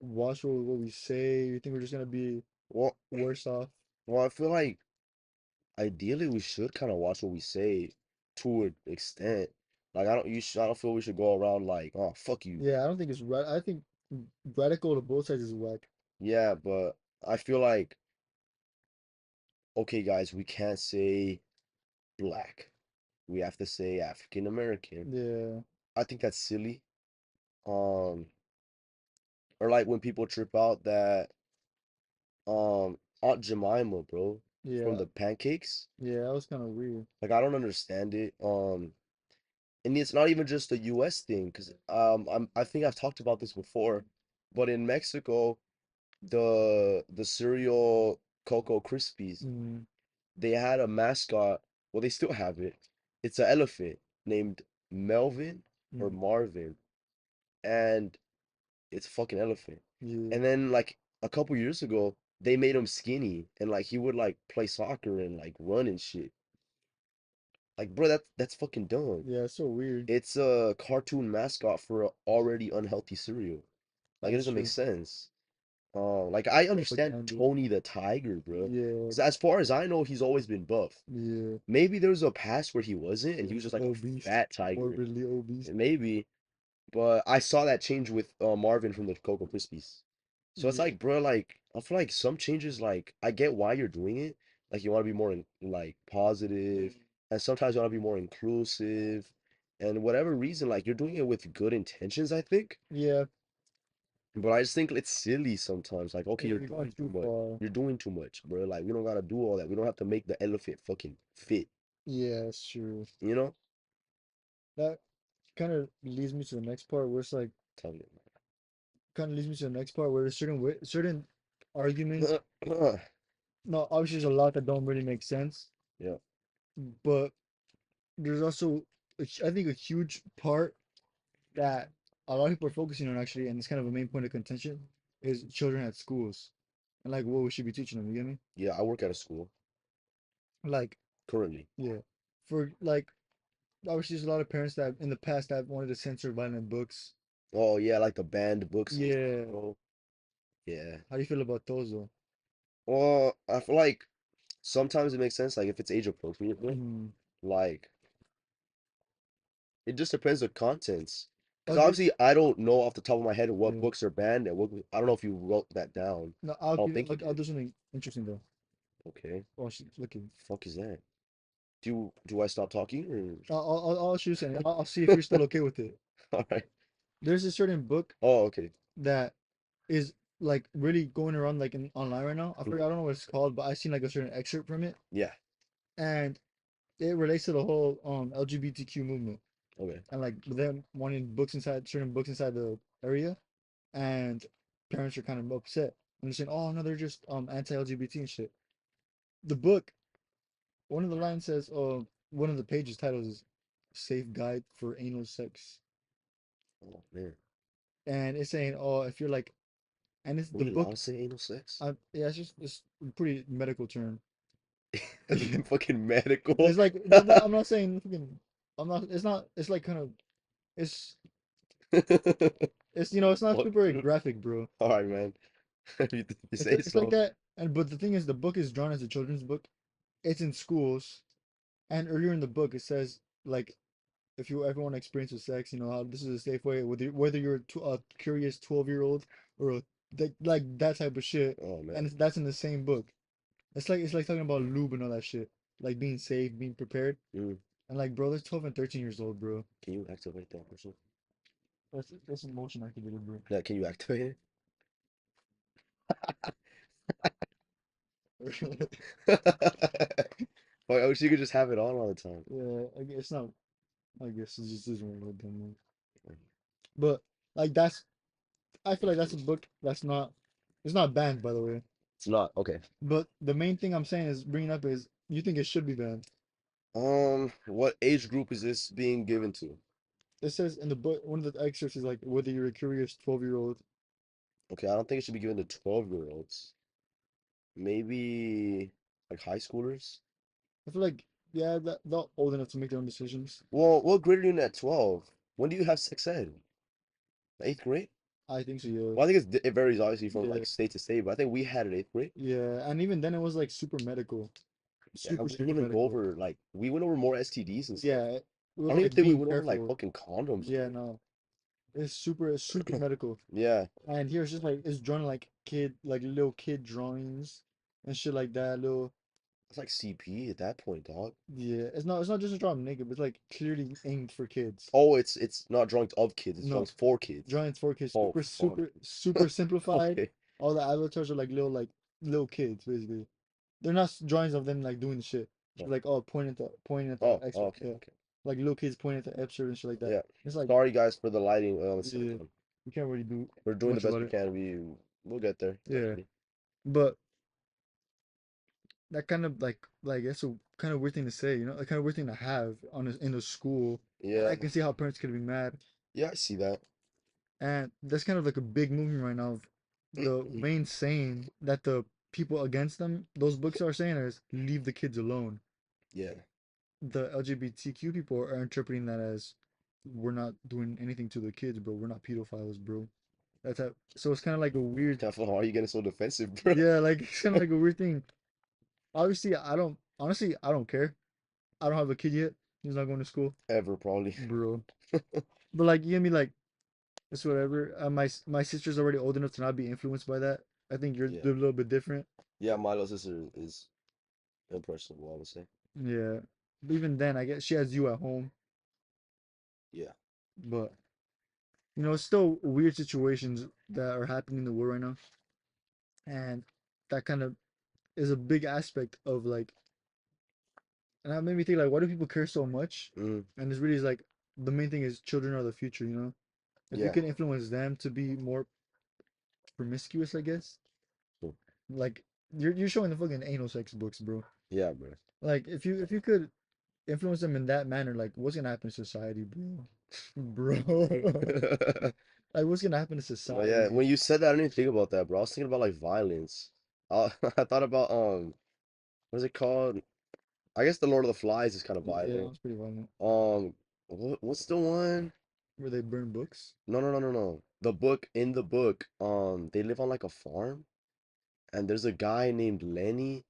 watchful with what we say? You think we're just gonna be Well, worse off? well, I feel like ideally we should kind of watch what we say to an extent. Like I don't feel we should go around like, oh fuck you. Yeah, I don't think it's right. I think radical to both sides is whack. Yeah, but I feel like okay, guys, we can't say black. We have to say African American. Yeah, I think that's silly. Um, or like when people trip out that Aunt Jemima, bro, from yeah, the pancakes. yeah. That was kind of weird. Like I don't understand it. And it's not even just a US thing, because I think I've talked about this before, but in Mexico, the cereal Cocoa Krispies, Mm, they had a mascot. Well, they still have it. It's an elephant named Melvin or mm, Marvin, and it's a fucking elephant. yeah, And then like a couple years ago, they made him skinny, and like he would like play soccer and like run and shit. Like, bro, that's fucking dumb. yeah. It's so weird. It's a cartoon mascot for a already unhealthy cereal. Like it That's doesn't make true. sense. Like I understand Propaganda. Tony the Tiger, bro. Yeah, Because as far as I know, he's always been buff. yeah. Maybe there was a past where he wasn't, and Yeah, he was just like a obese, fat tiger. morbidly obese. Maybe, but I saw that change with Marvin from the Cocoa Krispies. So it's Yeah, like, bro, like I feel like some changes, like I get why you're doing it. Like you want to be more like positive, and sometimes you want to be more inclusive. and whatever reason, like you're doing it with good intentions, I think. Yeah, But I just think it's silly sometimes. Like, okay, you're you're doing going too too much. far. You're doing too much, bro. Like, we don't gotta do all that. We don't have to make the elephant fucking fit. Yeah, it's true. You know? That kind of leads me to the next part where it's like Tell me. kind of leads me to the next part where there's certain arguments. Yeah. No, obviously there's a lot that don't really make sense, but there's also I think a huge part that a lot of people are focusing on actually, and it's kind of a main point of contention, is children at schools and like what we should be teaching them. You get me? Yeah, I work at a school Like, currently. yeah, for like obviously there's a lot of parents that in the past that wanted to censor violent books. Oh yeah, like the banned books and stuff, Yeah, bro. Yeah. how do you feel about those though? Well, I feel like sometimes it makes sense, like if it's age appropriate, bro. Mm, Like it just depends on contents. Because I'll give obviously I don't know off the top of my head what yeah. books are banned and what I don't know if you wrote that down. No, I don't think you I'll did. do something interesting though. Okay. While she's looking, Fuck is that? Do I stop talking I'll choose and I'll see if you're still okay with it. or all right. There's a certain book Oh, okay. that is like really going around like in online right now. I Mhm. forgot, I don't know what it's called, but I seen like a certain excerpt from it, Yeah. and it relates to the whole LGBTQ movement Okay. and like them wanting books inside certain books inside the area, and parents are kind of upset and they're saying, "Oh no, they're just anti-LGBT and shit." The book, one of the lines says, one of the pages titles is "Safe Guide for Anal Sex," Oh man. and it's saying, "Oh, if you're like," and it's Are the we allowed book. to say anal sex? Yeah, it's a pretty medical term. Fucking medical. It's like no, I'm not saying fucking. I'm not. It's not. It's like kind of. It's it's not Fuck. super graphic, bro. All right, man. You say It's like so. that. And but the thing is, the book is drawn as a children's book. It's in schools, and earlier in the book it says like if you ever want to experience with sex, how this is a safe way. Whether you're a curious 12-year-old or like that type of shit, Oh and man. that's in the same book. It's like talking about lube and all that shit, like being safe, being prepared. Mm. And like, bro, they're 12 and 13 years old, bro. Can you activate that person? That's emotion activated, bro. Yeah, can you activate it? Like, I wish you could just have it on all the time. Yeah, I guess it's not. I guess it just isn't really done, man. But like that's, I feel like that's a book that's not. It's not banned, by the way. It's not okay. But the main thing I'm saying is bringing up is you think it should be banned. What age group is this being given to? It says in the book, one of the excerpts is like whether you're a curious 12-year-old. Okay, I don't think it should be given to 12-year-olds. Maybe like high schoolers. I feel like yeah, they're old enough to make their own decisions. Well, what grade are you in at 12? When do you have sex ed? Eighth grade? I think so, yeah. Well, I think it varies obviously from Yeah, like state to state, but I think we had it eighth grade. yeah. And even then, it was like super medical, Yeah, and super we didn't super even go medical. over like we went over more STDs and stuff. Yeah, it I was don't even like think we being went over like careful. fucking condoms, Yeah, bro. no, it's super medical. Yeah, And here it's just like it's drawn like like little kid drawings and shit like that. Little it's like CP at that point, dog. yeah, it's not just a drawing naked, but it's like clearly aimed for kids. Oh, it's not drawings of kids, it's No, drawings for kids. drawings for kids, Oh super fuck. super super simplified. Okay. All the avatars are like little kids basically. They're not drawings of them like doing the shit. Oh, Like oh pointing at the oh, excerpt. okay, Yeah, okay. like little kids pointing at the excerpt and shit like that. Yeah. It's like Sorry guys for the lighting. Let's sit yeah, down. you can't really do We're doing the much best about we it. can. We'll get there Yeah, eventually. but that kind of like that's a kind of weird thing to say, a kind of weird thing to have in a school, and Yeah. I can see how parents could be mad, Yeah, I see that. and that's kind of like a big movement right now. Of the main saying that the people against them, those books are saying is leave the kids alone. Yeah. The LGBTQ people are interpreting that as we're not doing anything to the kids, bro. We're not pedophiles, bro. That's how, so it's kind of like a weird, Why are you getting so defensive, bro? yeah, like it's kind of like a weird thing. Obviously, I don't care. I don't have a kid yet. He's not going to school, Ever probably. bro. But like, you get me, like it's whatever. My sister's already old enough to not be influenced by that. I think you're Yeah. a little bit different. Yeah, my little sister is impressionable, I would say. Yeah. But even then, I guess she has you at home. Yeah. But it's still weird situations that are happening in the world right now, and that kind of is a big aspect of like, and that made me think like, why do people care so much? Mm, And it's really is like the main thing is children are the future, you know. If you yeah. can influence them to be more promiscuous, I guess, Cool. like you're showing the fucking anal sex books, bro. Yeah, bro. Like if you could influence them in that manner, like what's gonna happen to society, bro? Bro, like what's gonna happen to Well, yeah, society? when you said that, I didn't even think about that, bro. I was thinking about like violence. I thought about what is it called? I guess the Lord of the Flies is kind of Yeah, violent. it's pretty violent. What's the one? Where they burn books. No, no, no, no, no. The book in the book, they live on like a farm, and there's a guy named Lenny,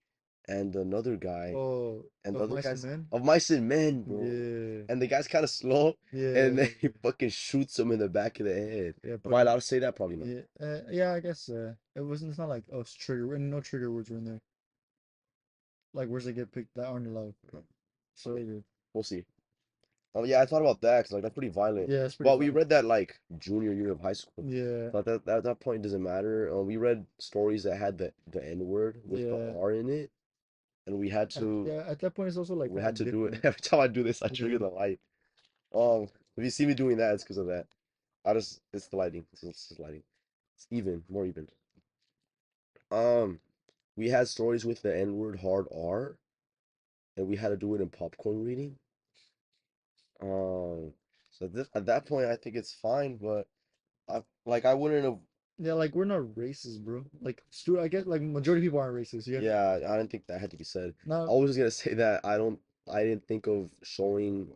and another guy, Oh, and the of other mice and guy's men. of Mice and Men, bro. Yeah, And the guy's kind of slow, and then yeah, he fucking shoots him in the back of the head. yeah. Am I Put him. allowed to say that? Probably not. Yeah, yeah. I guess it wasn't. It's not like oh, it's trigger. No trigger words were in there. Like words that get picked that aren't allowed. I So mean, weird. we'll see. Oh yeah, I thought about that because like that's pretty violent. Yeah, it's pretty But we violent. read that like junior year of high school. Yeah, So at that point it doesn't matter. We read stories that had the N word with the yeah. R in it, and Yeah, at that point it's also like we kind had of to do it. different. Every time I do this, I trigger Yeah, the light. Um, if you see me doing that, it's because of that. I just it's the lighting. It's just lighting. It's even more even. Um, we had stories with the N word hard R, and we had to do it in popcorn reading. Um, so this at that point I think it's fine, but I wouldn't have. yeah. Like we're not racist, bro. Like I guess like majority of people aren't racist. Yeah. Yeah, I didn't think that had to be said. I Now, was just gonna say that I didn't think of showing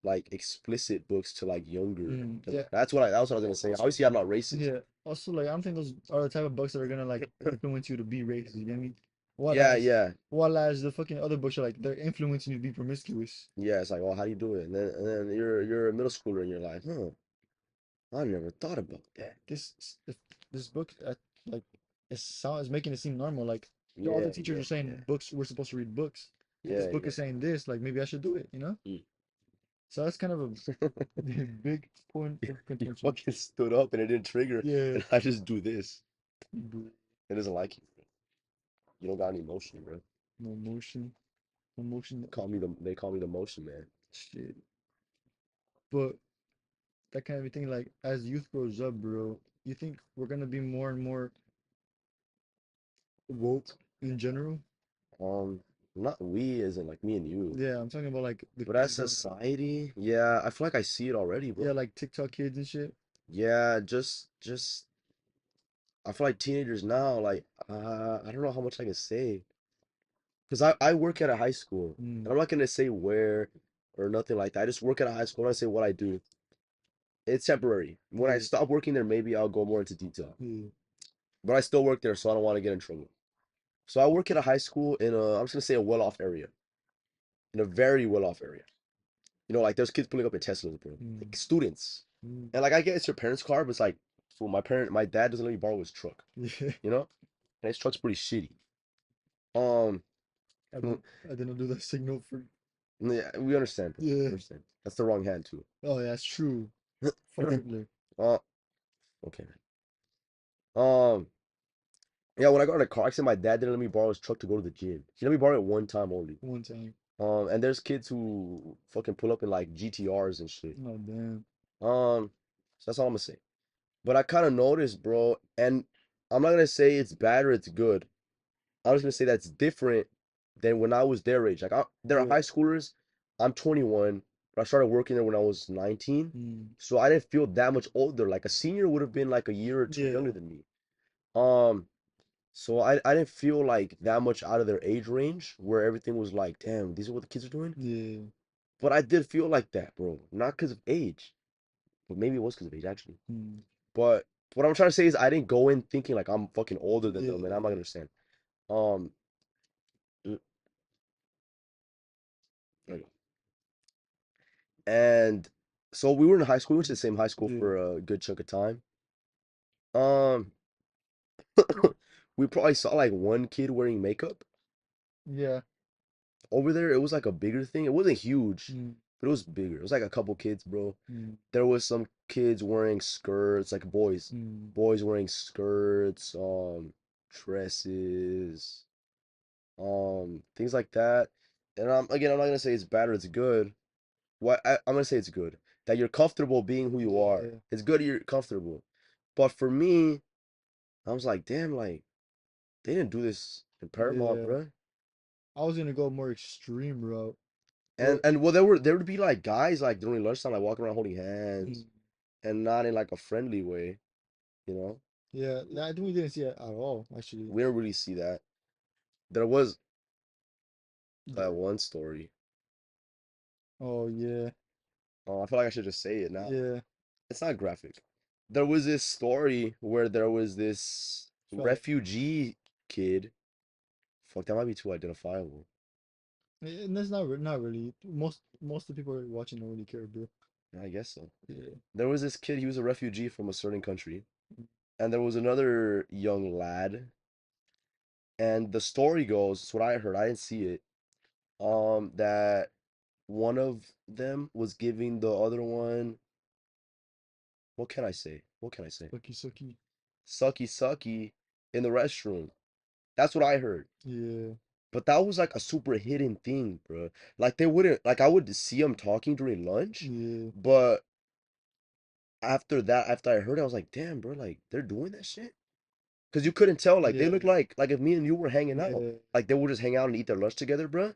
like explicit books to like younger. yeah, That's what I was gonna say. Obviously, I'm not racist. yeah. Also, like I don't think those are the type of books that are gonna like influence you to be racist. You get me? While Yeah, as yeah, while as the fucking other books are like they're influencing you to be promiscuous. yeah. It's like, well, how do you do it? And then you're a middle schooler and you're like, huh, I never thought about that. This if this book like it's making it seem normal. Like all the Yeah, teachers yeah, are saying yeah, books we're supposed to read books. This yeah, book is yeah. saying this. Like maybe I should do it. You know? Mm. So that's kind of a big point You, of you contention. fucking stood up and it didn't trigger, Yeah. and I just do this. It doesn't like you. You don't got any emotion, bro. No motion. No motion. They call me the motion man. Shit. But that kind of thing, like as youth grows up, bro, you think we're gonna be more and more woke in general? Um, not we as in like me and you, Yeah, I'm talking about like the but as kids growing up. society, yeah, I feel like I see it already, Yeah, bro. like TikTok kids and shit. Yeah, just I feel like teenagers now, like I don't know how much I can say, because I work at a high school, Mm, and I'm not gonna say where or nothing like that. I just work at a high school, and I say what I do. It's temporary. When I yeah, stop working there, maybe I'll go more into detail. yeah, But I still work there, so I don't want to get in trouble. So I work at a high school in a, I'm just gonna say a well-off area, in a very well-off area. You know, like there's kids pulling up in Teslas, bro. mm, Like students. mm, And like I get it's your parents' car, but it's like, well, my dad doesn't let me borrow his truck, yeah. you know? And his truck's pretty shitty. Um, I didn't, I didn't do that signal for. yeah, we understand, bro. We Yeah. understand. That's the wrong hand too. Oh, yeah, that's true. Fuck Hitler. Uh, okay. Um, yeah, when I got in a car accident, my dad didn't let me borrow his truck to go to the gym. He let me borrow it one time only. One time. And there's kids who fucking pull up in like GTRs and shit. Oh damn. So that's all I'm gonna say. But I kind of noticed, bro, and I'm not gonna say it's bad or it's good. I was gonna say that's different than when I was their age. They're Yeah. high schoolers. I'm 21, but I started working there when I was 19. Mm, So I didn't feel that much older. Like a senior would have been like a year or two yeah. younger than me. Um, so I didn't feel like that much out of their age range where everything was like, damn, these are what the kids are doing. Yeah. But I did feel like that, bro. Not because of age, but maybe it was because of age actually. Mm, But what I'm trying to say is I didn't go in thinking like I'm fucking older than yeah. them, and I'm not gonna understand. Um, mm, okay. And so we were in high school. We went to the same high school Yeah. for a good chunk of time. Um, we probably saw like one kid wearing makeup Yeah. over there. It was like a bigger thing. It wasn't huge, Mm, but it was bigger. It was like a couple kids, bro. Mm, There was some kids wearing skirts, like boys, mm, boys wearing skirts, dresses, things like that. And I'm not gonna say it's bad or it's good. I'm gonna say it's good that you're comfortable being who you are. yeah, It's good you're comfortable. But for me, I was like, damn, like they didn't do this in Paramount, yeah. bro. I was gonna go more extreme route, And but and well, there would be like guys like during lunchtime like walking around holding hands, mm, and not in like a friendly way, you know. yeah, I think we didn't see it at all, actually. We don't really see that. There was that There. one story. Oh yeah, I feel like I should just say it now. yeah. It's not graphic. There was this story where there was this Felt like, refugee kid. Fuck, that might be too identifiable. and that's not really. Most of the people watching don't really care, bro. I guess so. Yeah. There was this kid, he was a refugee from a certain country, and there was another young lad. And the story goes, it's what I heard, I didn't see it, that one of them was giving the other one, what can I say? What can I say? Sucky, sucky. Sucky sucky in the restroom. That's what I heard. Yeah, But that was like a super hidden thing, bro. Like they wouldn't, like I would see them talking during lunch, yeah, but after that, after I heard it, I was like, damn, bro, like they're doing that shit. Cause you couldn't tell, like they yeah, looked like if me and you were hanging out, yeah. like they would just hang out and eat their lunch together, bro,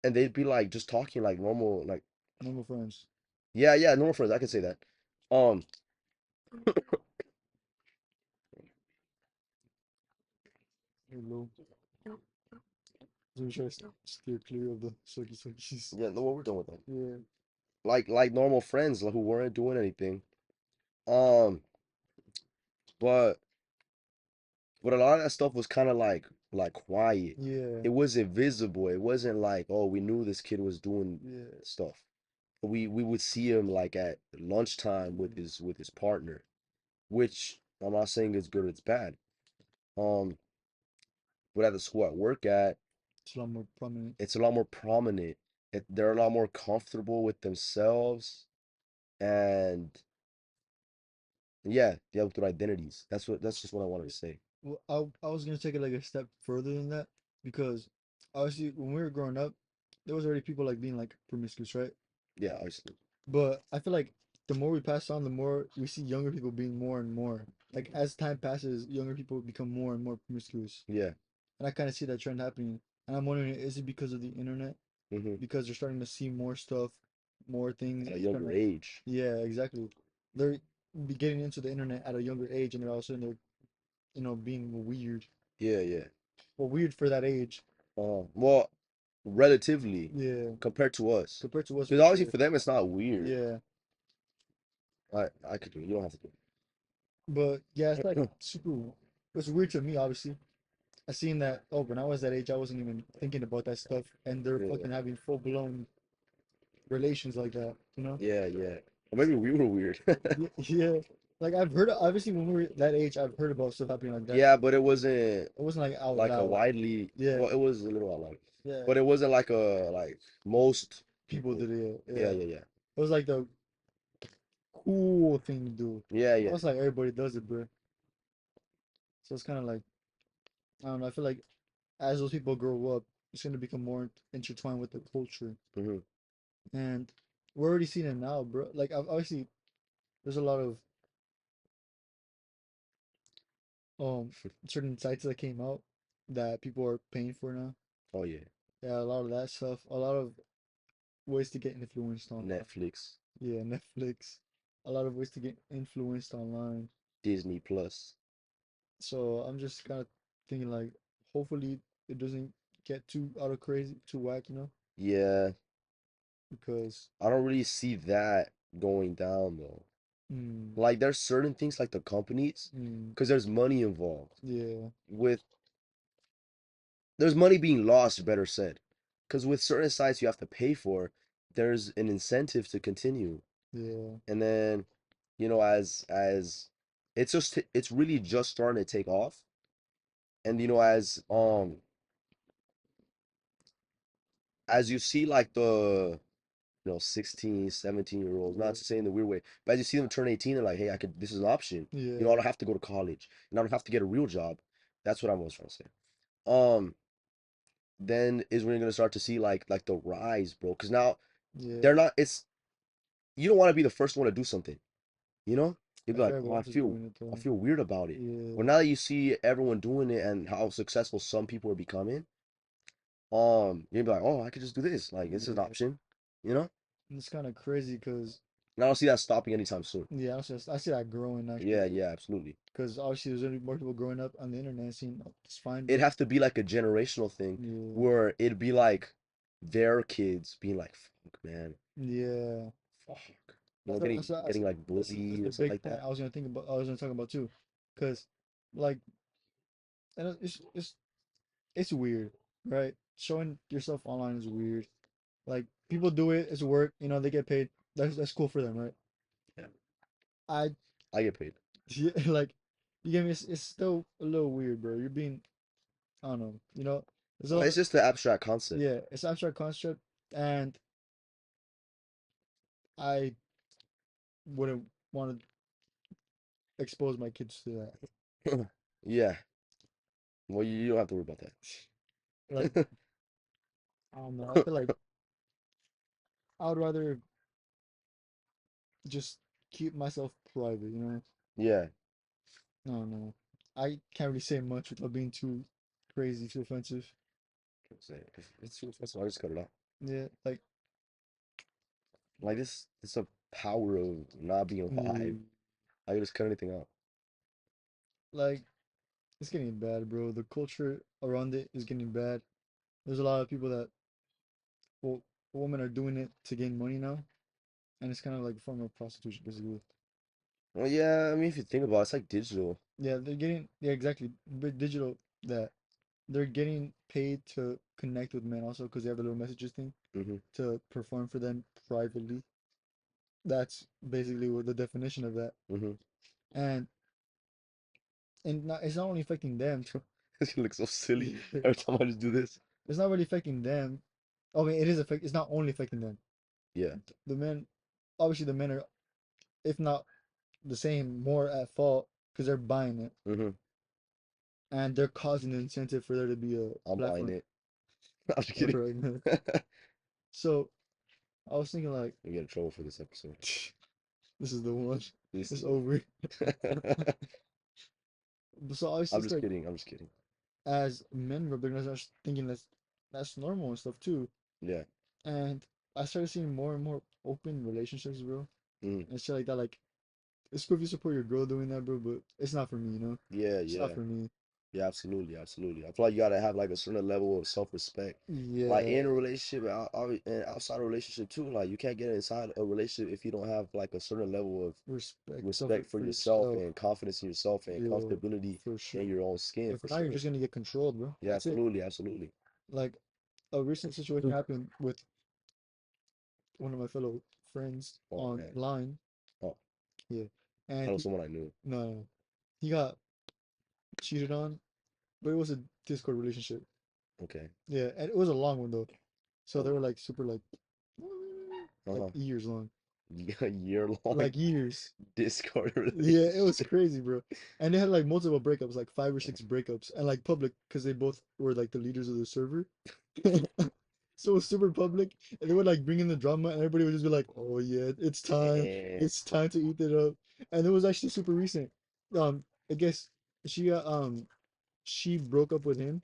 and they'd be like just talking like normal, like Normal friends. yeah, yeah, normal friends. I could say that. Um, Hello. So we try to steer clear of the sucky, suckies. yeah, no, what we're doing with them, Yeah, like normal friends like, who weren't doing anything. Um, but a lot of that stuff was kind of like quiet. yeah, It wasn't visible. It wasn't like, oh, we knew this kid was doing yeah. stuff. We would see him like at lunchtime with Mm. his partner, which I'm not saying it's good or it's bad. Um, but at the school I work at, It's a lot more prominent. it's a lot more prominent. They're a lot more comfortable with themselves, and yeah, they have their identities. That's just what I wanted to say. Well, I was gonna take it like a step further than that because obviously when we were growing up, there was already people like being like promiscuous, right? Yeah, obviously. But I feel like the more we pass on, the more we see younger people being more and more. Like as time passes, younger people become more and more promiscuous, Yeah. and I kind of see that trend happening. And I'm wondering, is it because of the internet? Hmm. Because they're starting to see more stuff, more things. At a Starting younger to, age. yeah, exactly. They're getting into the internet at a younger age, and they're all of a sudden they're being weird. Yeah, yeah. Well, weird for that age. Well, relatively Yeah, compared to us, compared to us because for obviously sure. for them it's not weird. Yeah, I could do it. You don't have to do but yeah, it's like it. super. It's weird to me, obviously. I seen that. Oh, when I was that age, I wasn't even thinking about that stuff, and they're Yeah, fucking having full blown relations like that. You know? yeah, yeah. Or maybe we were weird. Yeah, yeah. Like I've heard, obviously, when we were that age, I've heard about stuff happening like that. Yeah, but it wasn't It wasn't like out like a loud. widely. Yeah, Well, it was a little out loud, yeah. but it wasn't like a like most People people. did it. Yeah, Yeah, yeah. yeah, yeah, It was like the cool thing to do. yeah, It yeah. was like everybody does it, bro. So it's kind of like I don't know. I feel like as those people grow up, it's gonna become more intertwined with the culture, Hmm. and we're already seeing it now, bro. Like obviously, there's a lot of certain sites that came out that people are paying for now. Oh yeah, Yeah, a lot of that stuff. A lot of ways to get influenced online. Netflix, Yeah, Netflix. A lot of ways to get influenced online. Disney Plus. So I'm just kind of thinking like, hopefully it doesn't get too out of crazy, too whack, Yeah, because I don't really see that going down though. mm, Like there's certain things like the companies, mm, because there's money involved. yeah, With There's money being lost, better said. Because with certain sites you have to pay for, there's an incentive to continue. yeah, And then, as it's really just starting to take off. And as you see like 16, 17-year olds. Not Yeah. to say in the weird way, but as you see them turn 18, they're like, hey, I could, this is an option. I Yeah. don't have to go to college and I don't have to get a real job. That's what I was trying to say. Um, then is when you're gonna start to see like the rise, bro. Because now Yeah. they're not, it's, you don't want to be the first one to do something, you know? You'd be If like, everybody oh, else is doing it I though. feel weird about it. Well, Yeah. now that you see everyone doing it and how successful some people are becoming, you'd be like, oh, I could just do this. Like, this is an Yeah. option, you know? And it's kind of crazy because And I don't see that stopping anytime soon. yeah, I see that growing actually. Yeah, yeah, absolutely. Because obviously there's gonna be more people growing up on the internet and seeing oh, it's fine, It'd but have to be like a generational thing yeah, where it'd be like their kids being like, fuck, man, yeah. fuck. That's a, Getting that's a, that's a, getting like that's bullied a or stuff big like point that. I was gonna think about. I was gonna talk about too, because like and it's weird, right? Showing yourself online is weird. Like people do it, it's work, they get paid. That's cool for them, right? Yeah, I I get paid. yeah, like you get me. It's still a little weird, bro. You're being I don't know, There's a Well, lot. it's just the abstract concept. Yeah, it's abstract concept, and I wouldn't want to expose my kids to that. Yeah. Well, you don't have to worry about Like that. I don't know. I feel like I would rather just keep myself private. Yeah. I don't know. I can't really say much without being too crazy, too offensive. If it's too expensive, I just cut it out. Yeah, like Like this, it's a power of not being alive. mm, I can just cut anything out. like it's getting bad, bro. The culture around it is getting bad. There's a lot of people that well, women are doing it to gain money now, and it's kind of like a form of prostitution, basically. Well, yeah, I mean, if you think about it, it's like digital. Yeah, they're getting yeah exactly, but digital that they're getting paid to connect with men also because they have the little messages thing Hmm. to perform for them privately. That's basically what the definition of that. Hmm. And it's not only affecting them. It's gonna look so silly It's every time I just do this. not really affecting them. I mean, it's not only affecting them. Yeah. The men, obviously, the men are, if not the same, more at fault because they're buying it Hmm. and they're causing the incentive for there to be a I'm buying platform. it. I'm just All kidding. right, man. So I was thinking like, We get in trouble for this episode. this is the one. This It's is over. So obviously, I'm it's just like kidding. I'm just kidding. as men, we're gonna start thinking that's normal and stuff too. Yeah. And I started seeing more and more open relationships, bro, Mm. and shit like that. Like, it's cool if you support your girl doing that, bro, but it's not for me. Yeah, It's not yeah. for me. Yeah, absolutely, absolutely. I feel like you gotta have like a certain level of self-respect, like Yeah, in a relationship and outside a relationship too. Like you can't get inside a relationship if you don't have like a certain level of respect self respect for for yourself yourself. and confidence in yourself and Yeah, comfortability for in sure. your own skin If for not, you're sure. just gonna get controlled, bro. Yeah, That's it. absolutely, absolutely. Like a recent situation happened with one of my fellow friends Oh man. online. Oh, Yeah, I and know someone I knew. no, he got cheated on, but it was a Discord relationship. Okay. Yeah, and it was a long one though. So they Oh. were like super like Uh-huh. years long, A year long like years. Discord Yeah, it was relationship. crazy, bro. And they had like multiple breakups, like 5 or 6 breakups, and like public because they both were like the leaders of the server. So it was super public, and they would like bring in the drama, and everybody would just be like, "Oh yeah, Damn. it's time to eat it up." And it was actually super recent. I guess she she broke up with him,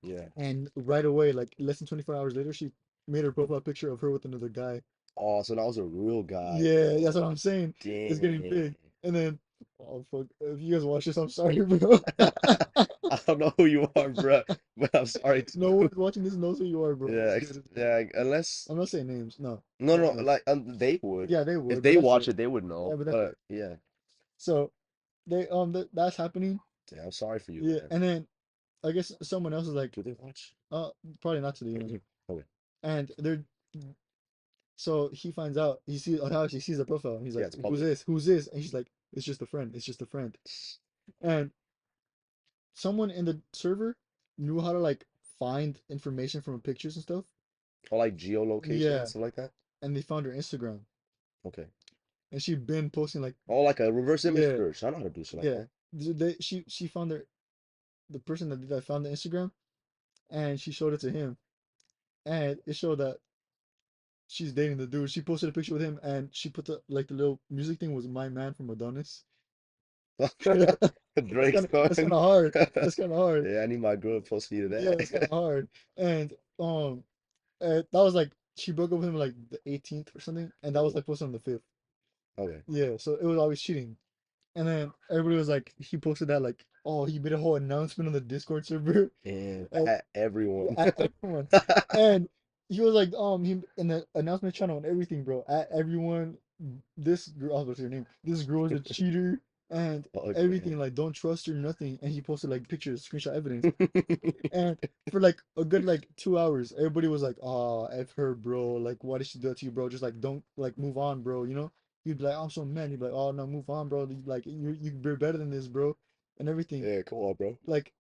Yeah. and right away, like less than 24 hours later, she made her profile picture of her with another guy. Oh, so that was a real guy. Yeah, that's what I'm saying. It's getting Damn. big. And then, oh fuck, if you guys watch this, I'm sorry, bro. I don't know who you are, bro, but I'm sorry No too. one watching this knows who you are, bro. Yeah, It's good. yeah. Unless I'm not saying names. No, no, no no, names. like they would. Yeah, they If would, but they that's watch it. it, they would Yeah, know. but that's But it. yeah, So they that's happening. damn, I'm sorry for you, Yeah, man. and then I guess someone else is like, Do they watch? uh, probably not to the. Okay. And they're so he finds out. He sees on how she sees the profile. And he's Yeah, like, it's "Who's public. this? Who's this?" And she's like, "It's just a friend. It's just a friend." And someone in the server knew how to like find information from pictures and stuff. Or like geolocation, Yeah. stuff like that. and they found her Instagram, Okay. and she'd been posting like, Oh, like a reverse image yeah, search. I know how to do shit like yeah. that. She found the person that did that found the Instagram, and she showed it to him, and it showed that she's dating the dude. She posted a picture with him, and she put the little music thing was "My Man" from Adonis. Drake's That's kind going. of hard. That's kind of hard. Yeah, I need my girl to post me to Yeah, that's kind of that. hard. And that was like she broke up with him like the 18th or something, and that was like posted on the 5th. Okay. Yeah, so it was always cheating. And then everybody was like, he posted that like, oh, he made a whole announcement on the Discord server, And and at everyone. at everyone, and he was like, he in the announcement channel and everything, bro, at everyone, this girl, I was about to say her name, this girl is a cheater and Oh, everything, man. like, don't trust her, nothing. And he posted like pictures, screenshot evidence. And for like a good like 2 hours, everybody was like, "Oh, F her, bro. Like, why did she do that to you, bro? Just like don't like move on, bro. You know?" You'd be like, "I'm so mad." You'd be like, "Oh no, move on, bro. Like you're better than this, bro," and everything. Yeah, come on, bro. Like,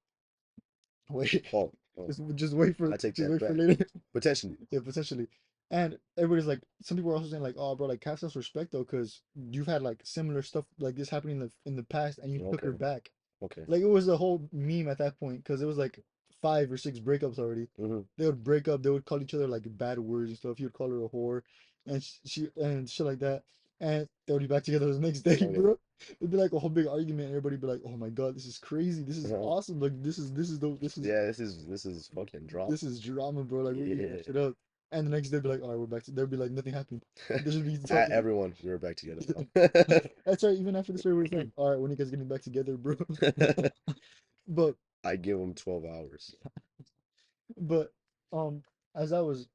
wait, Oh, oh, just wait for I take just that wait for back. later. Potentially. Yeah, potentially. And everybody's like, some people are also saying like, "Oh, bro, like have some respect though, because you've had like similar stuff like this happening in the past, and you took her Okay. back." Okay. Like it was a whole meme at that point because it was like 5 or 6 breakups already. Hmm. They would break up, they would call each other like bad words and stuff. He would call her a whore and she and shit like that. And they would be back together the next day, Okay. bro. It'd be like a whole big argument. Everybody be like, "Oh my God, this is crazy. This is Uh-huh. awesome. Like Yeah, this is fucking drop. this is drama, bro. Like we're eating Yeah. that shit up." And the next day, be like, "All right, we're back to." They'd be like, "Nothing happened." They should be talking. Everyone, we're back together now. That's right. Even after the story, we're like, "All right, when you guys getting back together, bro?" But I give them 12 hours. but um, as I was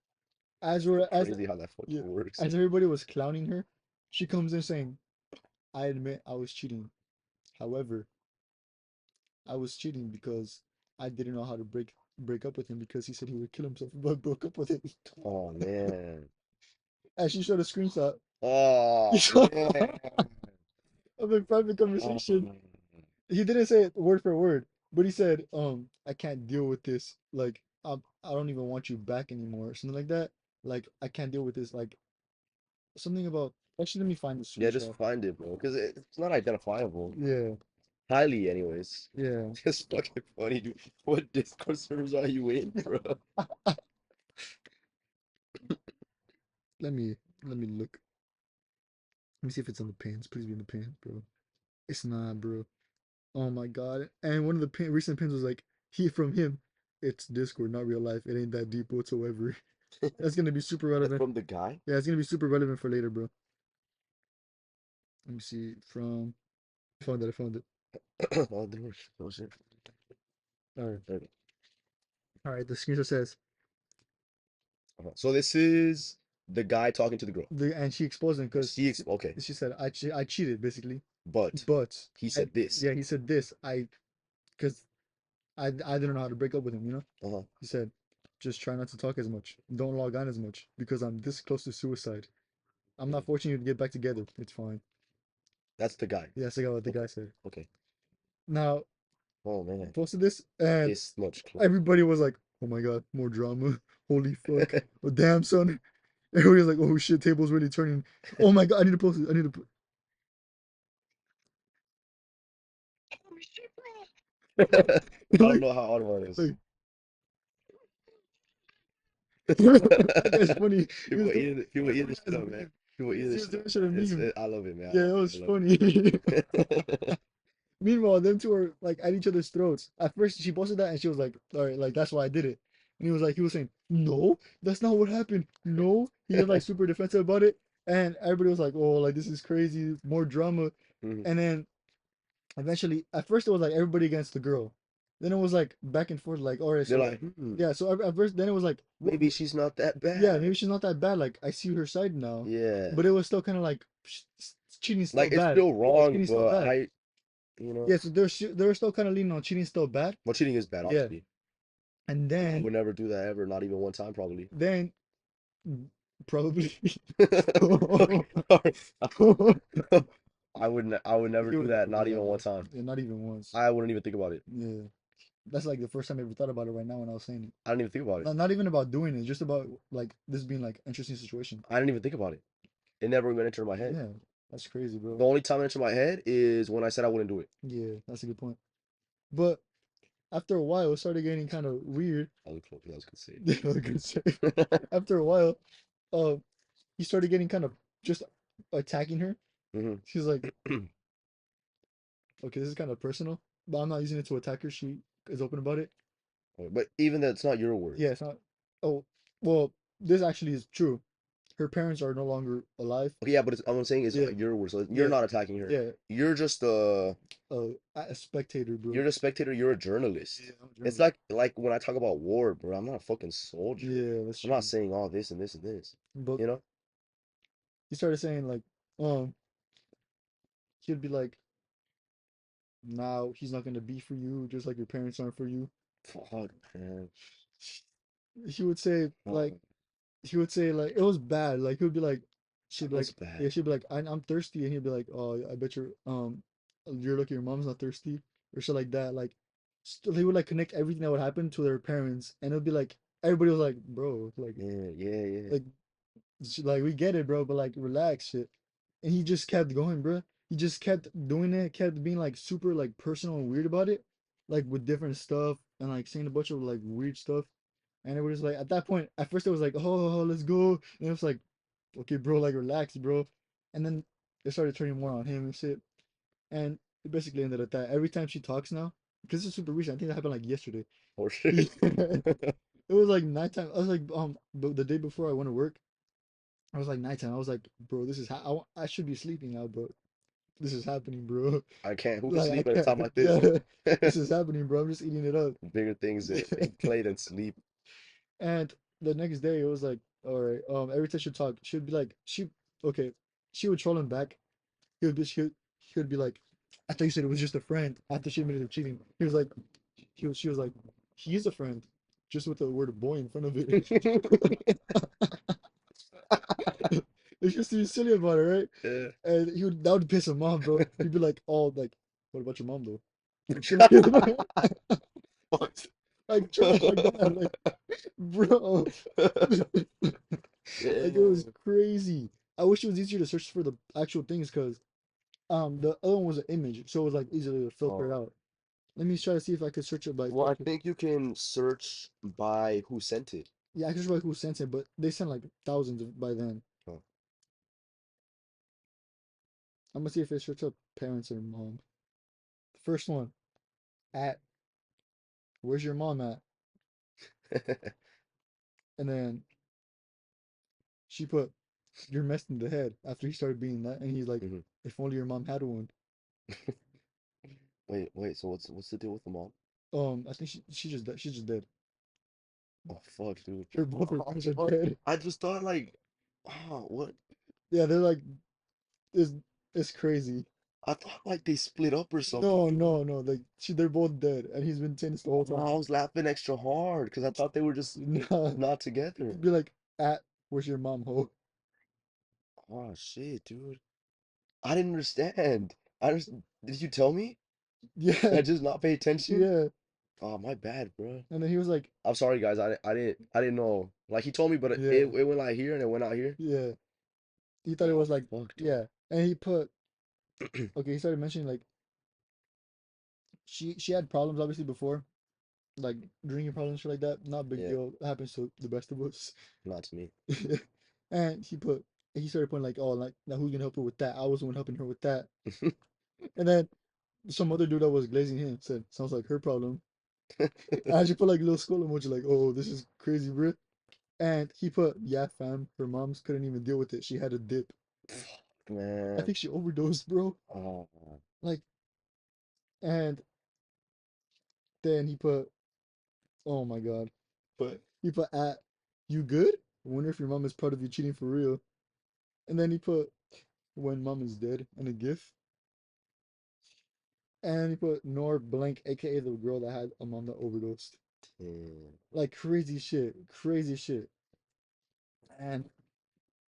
as we're as Crazy how that fucking yeah, works. as everybody was clowning her, she comes in saying, "I admit I was cheating. However, I was cheating because I didn't know how to break up with him because he said he would kill himself if I broke up with him." Oh man. And she showed a screenshot Oh man. of a private Oh, conversation. He didn't say it word for word, but he said, I can't deal with this. Like, I don't even want you back anymore," or something like that. Like, I can't deal with this. Like, something about. Actually, let me find the yeah, just screenshot. find it, bro, because it's not identifiable. Yeah, Highly, anyways. yeah. Just fucking funny, dude. What Discord servers are you in, bro? Let me let me look. Let me see if it's on the pins. Please be in the pins, bro. It's not, bro. Oh my god. And one of the recent pins was like, he from him. It's Discord, not real life. It ain't that deep whatsoever. That's gonna be super That's relevant. from the guy? Yeah, it's gonna be super relevant for later, bro. Let me see from. I found it. I found it. Oh, there was oh shit. All right. Okay. All right. The screenshot says So this is the guy talking to the girl. and she exposed him because Okay, she said I cheated basically, but but he I said this. yeah he said this because I didn't know how to break up with him, you know. Uh-huh. He said, just try not to talk as much. Don't log on as much because I'm this close to suicide. I'm not Mhm. forcing you to get back together. It's fine. That's the guy. Yeah, that's like what the Okay. guy said. Okay. Now, Oh man, posted this and this much close. everybody was like, oh my God, more drama. Holy fuck. Oh, damn, son. Everybody was like, oh shit, table's really turning. Oh my God, I need to post it. I need to put. I don't Like, know how odd it is. like, that guy's funny. He was doing, People funny eating this as shit up, man. meme. People eating He this was shit up. doing shit a meme. I love it, man. Yeah, it was I love funny. it. Meanwhile, them two are like at each other's throats. At first, she posted that and she was like, "All right, like that's why I did it." And he was saying, "No, that's not what happened. No." He was like super defensive about it, and everybody was like, "Oh, like this is crazy, more drama." Mhm. And then eventually, at first, it was like everybody against the girl. Then it was like back and forth, like, "All right, They're so like, yeah." So at first, then it was like, "Well, maybe she's not that yeah, bad. maybe she's not that bad. Like I see her side now." Yeah. But it was still kind of like cheating still Like it's bad. still Yeah, wrong, cheating still but bad. you know, Yeah, so they were still kind of leaning on cheating still bad. well, cheating is bad, Yeah. obviously. And I then would never do that ever, not even one time, probably. then probably Okay, I would never you do would that, never do not even that, one bro. time. Yeah, not even once. I wouldn't even think about it. Yeah. That's like the first time I ever thought about it right now when I was saying it. I didn't even think about it. Not even about doing it, just about like this being like interesting situation. I didn't even think about it. It never even entered my head. Yeah, that's crazy, The bro. only time it entered my head is when I said I wouldn't do it. Yeah, that's a good point. But after a while, it started getting kind of weird. I was close. I was gonna say I was gonna say. After a while, uh, he started getting kind of just attacking her. it. She's like, okay, this is kind of personal, but I'm not using it to attack her. She is open about it. But even that's not your Yeah, words. it's not. Oh, well, this actually is true. Her parents are no longer alive. Okay, yeah, but I'm saying it's Yeah, your words. So you're yeah, not attacking her. yeah. You're just A spectator, bro. you're the spectator. You're a journalist. Yeah, I'm a It's journalist. like when I talk about war, bro. I'm not a fucking soldier. Yeah, that's I'm not true. saying all this and this and this. But You know? he started saying like, um, he'd be like, now he's not gonna be for you, just like your parents aren't for you. Fuck, man. He would say like, Oh, he would say like it was bad. Like he would be like, she'd that be was like, bad. yeah, she'd be like, I'm thirsty, and he'd be like, oh, I bet you're lucky your mom's not thirsty or shit like that. Like, he would like connect everything that would happen to their parents, and it would be like everybody was like, bro, Yeah, yeah, yeah. like, like we get it, bro, but like relax, shit. And he just kept going, bro. He just kept doing it, kept being like super like personal and weird about it, like with different stuff and like saying a bunch of like weird stuff. And it was like at that point, at first it was like, oh, let's go. And it was like, okay, bro, like relax, bro. And then it started turning more on him and shit. And it basically ended at that. Every time she talks now, because it's super recent, I think that happened like yesterday. For sure. It was like nighttime. I was like, the day before I went to work, I was like nighttime. I was like, bro, this is I should be sleeping now, but this is happening, bro. I can't. Who can Like I sleep at a time can't. like this? Yeah, this is happening, bro. I'm just eating it up. Bigger things in play than sleep. And the next day, it was like, all right. Every time she talk, she'd be like, okay. She would troll him back. He would be like, I thought you said it was just a friend. After she admitted to cheating, he was like, she was like, he is a friend, just with the word boy in front of it. It's just to be silly about it, right? Yeah. And that would piss him off, bro. He'd be like, "Oh, like, what about your mom though?" Like shit like, like trash like that, like, bro. Like it was Yeah. crazy. I wish it was easier to search for the actual things because the other one was an image, so it was like easily to filter it Oh. out. Let me try to see if I could search it by Well, I picture. think you can search by who sent it. Yeah, I can search by who sent it, but they sent like thousands by then. Oh. I'm gonna see if it search up parents or mom. First one at where's your mom at? And then she put you're messed in the head after he started being that, and he's like, Mhm. if only your mom had one. Wait, wait. So what's the deal with the mom? I think she's just dead. Oh fuck, dude. Both her Oh, parents are fuck. dead. I just thought like, oh, what? Yeah, they're like it's it's crazy. I thought like they split up or something. No, like they're both dead, and he's been saying this the whole No, time. I was laughing extra hard because I thought they were just Nah, not together. he'd be like, at where's your mom, ho? Oh shit, dude. I didn't understand. I just did you tell me? Did Yeah, I just not pay attention? yeah. Oh, my bad, bro. And then he was like, I'm sorry, guys. I didn't know. Like he told me, but yeah, it went like here and it went out here. yeah. He thought it Oh, was like, fuck, yeah. And he put, okay, he started mentioning like she had problems obviously before, like drinking problems, shit like that. Not a big Yeah, deal. It happens to the best of us. not to me. And he started putting like, oh, like now who's gonna help her with that? I was the one helping her with that. And then some other dude that was glazing him said, sounds like her problem. And she put like a little skull emoji, like, oh, this is crazy, bro. And he put, yeah, fam, her mom's couldn't even deal with it. She had a dip. Fuck, I man. think she overdosed, bro. Oh, Like, and then he put, oh my God, but he put at, you good? I wonder if your mom is proud of you cheating for real. And then he put, when mom is dead, and a gif. And he put Nor blank, aka the girl that had a mom that overdosed. damn. Like crazy shit, crazy shit. And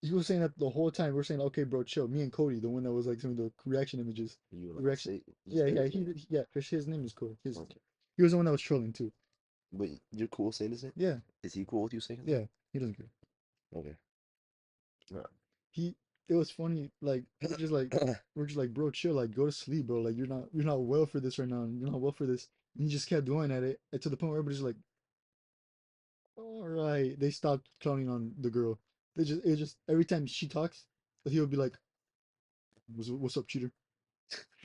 he was saying that the whole time. We're saying, okay, bro, chill. Me and Cody, the one that was like some of the reaction images, You the like reaction. say just Yeah, say yeah, his name? yeah. His name is Cody. His Okay. He was the one that was trolling too. But you're cool saying this? Yeah, Is he cool with you saying yeah. He doesn't care. that? Okay. He. It was funny. Like we're just like, bro, chill. Like, go to sleep, bro. Like, you're not well for this right now. You're not well for this. And he just kept doing at it, and to the point where everybody's like, all right. They stopped clowning on the girl. It just every time she talks, he would be like, what's up, cheater?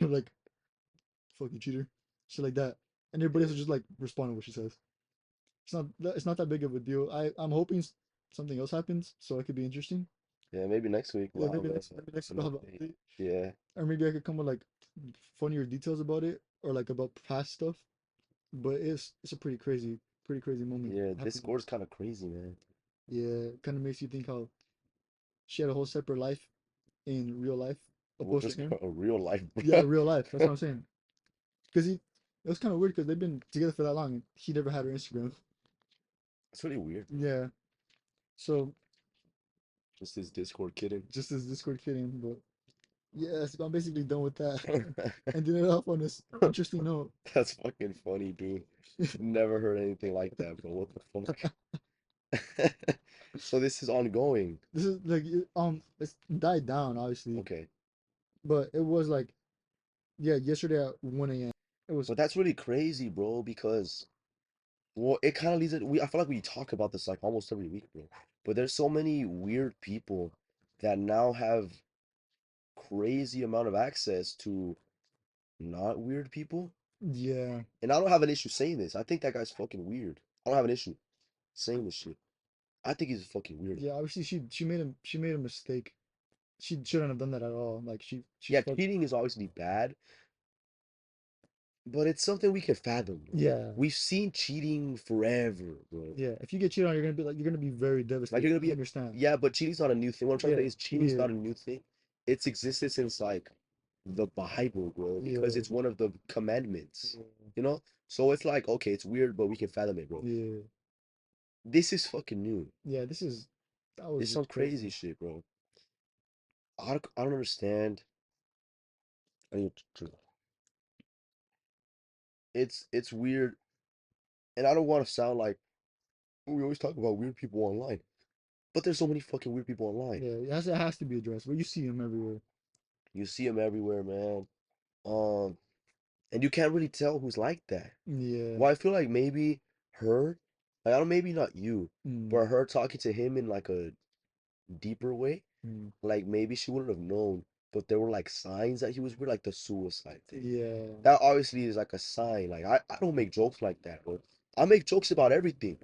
Like, fuck you, cheater. Shit like that. And everybody else will just like respond to what she says. It's not that big of a deal. I'm hoping something else happens, so it could be interesting. Yeah, maybe next week Yeah, we'll have maybe next an week I'll have an update. update, Yeah. or maybe I could come with like funnier details about it, or like about past stuff. But it's a pretty crazy moment Yeah, happening. Discord's kind of crazy, man. Yeah, kind of makes you think how she had a whole separate life in real life Well, opposed to just him. a real life, Yeah, bro. real life. That's what I'm saying. Because it was kind of weird because they've been together for that long and he never had her Instagram. It's really weird. Yeah. So Just this Discord kidding. just as Discord kidding, but yes, I'm basically done with that. Ending it off on this interesting note. That's fucking funny, dude. Never heard anything like that, bro. What the fuck? So this is ongoing. This is like it's died down obviously, Okay. but it was like yeah, yesterday at 1 a.m. It was But that's really crazy, bro, because well, it kind of leads it. I feel like we talk about this like almost every week, bro. But there's so many weird people that now have crazy amount of access to not weird people. yeah, And I don't have an issue saying this. I think that guy's fucking weird. I don't have an issue saying this shit. I think he's a fucking weirdo. yeah. Obviously she made a mistake. She shouldn't have done that at all. Like she Yeah, fucked. cheating is obviously bad, but it's something we can fathom, bro. Yeah, We've seen cheating forever, bro. yeah. If you get cheated on, you're gonna be very Like devastated. you're gonna I be, understand. yeah, but cheating's not a new thing. What I'm trying to Yeah, say is cheating's yeah, not a new thing. It's existed since like the Bible, bro, because yeah, it's one of the commandments, yeah, you know? So it's like, okay, it's weird, but we can fathom it, bro. yeah. This is fucking new. Yeah, that was It's some just crazy crazy. shit, bro. I don't understand. I need to, it's weird, and I don't want to sound like we always talk about weird people online, but there's so many fucking weird people online. Yeah, it has to be addressed. But you see them everywhere. You see them everywhere, man. Um, and you can't really tell who's like that. Yeah. Well, I feel like maybe her, like, I don't, maybe not you, Mm, but her talking to him in like a deeper way, mm. like maybe she wouldn't have known, but there were like signs that he was weird, like the suicide thing. Yeah. That obviously is like a sign. Like I don't make jokes like that, bro. I make jokes about everything,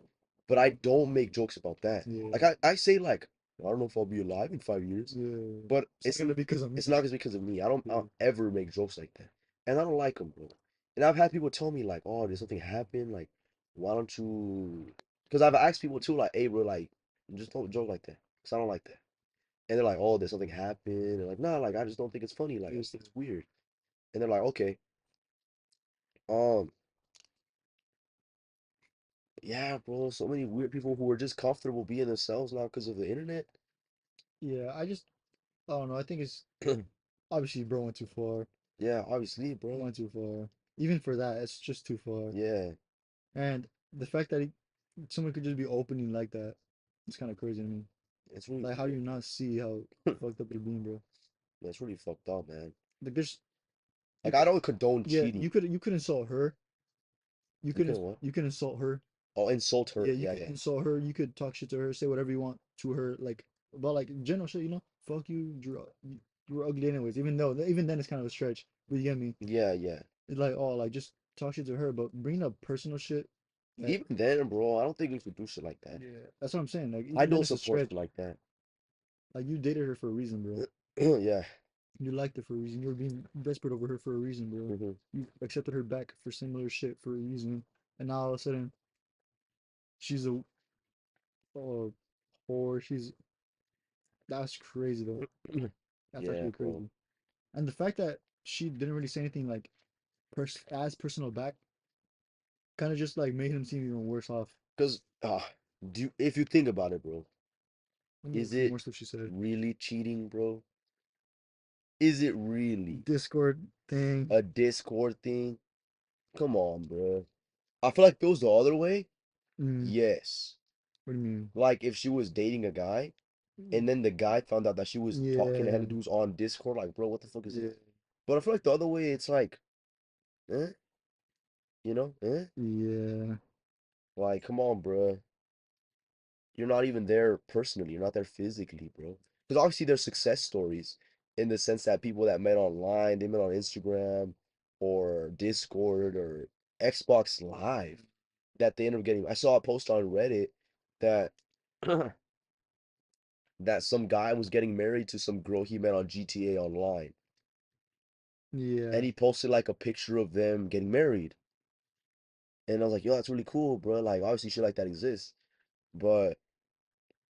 but I don't make jokes about that. Yeah. Like I say like I don't know if I'll be alive in 5 years, Yeah. but It's not gonna be because of it's me. not just because of me. I Yeah. don't ever make jokes like that, and I don't like them, bro. And I've had people tell me like, oh, did something happen? Like, why don't you? Because I've asked people too, like, hey, bro, like, just don't joke like that, because I don't like that. And they're like, oh, did something happen? And like, nah, like I just don't think it's funny. Like I Yeah. just think it's weird. And they're like, okay, um. Yeah, bro, so many weird people who are just comfortable being themselves now because of the internet. Yeah. I don't know. I think it's obviously bro went too far. Yeah, obviously, bro. Went too far. Even for that, it's just too far. Yeah, And the fact that someone could just be opening like that, it's kind of crazy to me. it's really Like, how do weird. you not see how fucked up you're being, bro? That's really fucked up, man. Like, there's you Like, I could, don't condone yeah, cheating. you could insult her. You can what? You can insult her. Oh, insult Yeah, her. you Yeah, could yeah. insult her. You could talk shit to her, say whatever you want to her, like about like general shit, you know. Fuck you, you were ugly anyways. Even then it's kind of a stretch. But you get me? Yeah, yeah. It's like oh, like just talk shit to her, but bringing up personal shit. That, Even then, bro, I don't think we should do shit like that. yeah, that's what I'm saying. Like I even then don't it's a support stretch. shit like that. Like you dated her for a reason, bro. Yeah. You liked her for a reason. You were being desperate over her for a reason, bro. Hmm. You accepted her back for similar shit for a reason, and now all of a sudden she's a oh whore. She's that's crazy though. That's Yeah, actually bro. crazy. And the fact that she didn't really say anything like as personal back kind of just like made him seem even worse off. Because, if you think about it, bro, Let me look is some it more stuff she said. really cheating, bro? Is it really Discord thing. a Discord thing? Come on, bro. I feel like if it was the other way, Mm, yes. what do you mean? Like if she was dating a guy and then the guy found out that she was talking to hella Yeah, dudes on Discord, like, bro, what the fuck is yeah, this? But I feel like the other way, it's like, eh, eh? yeah, Like, come on, bro. You're not even there personally. You're not there physically, bro. Because obviously there's success stories in the sense that people that met online, they met on Instagram or Discord or Xbox Live that they ended up getting. I saw a post on Reddit that that some guy was getting married to some girl he met on GTA Online, and yeah. he posted like a picture of them getting married, and I was like, yo, that's really cool, bro. Like obviously shit like that exists, but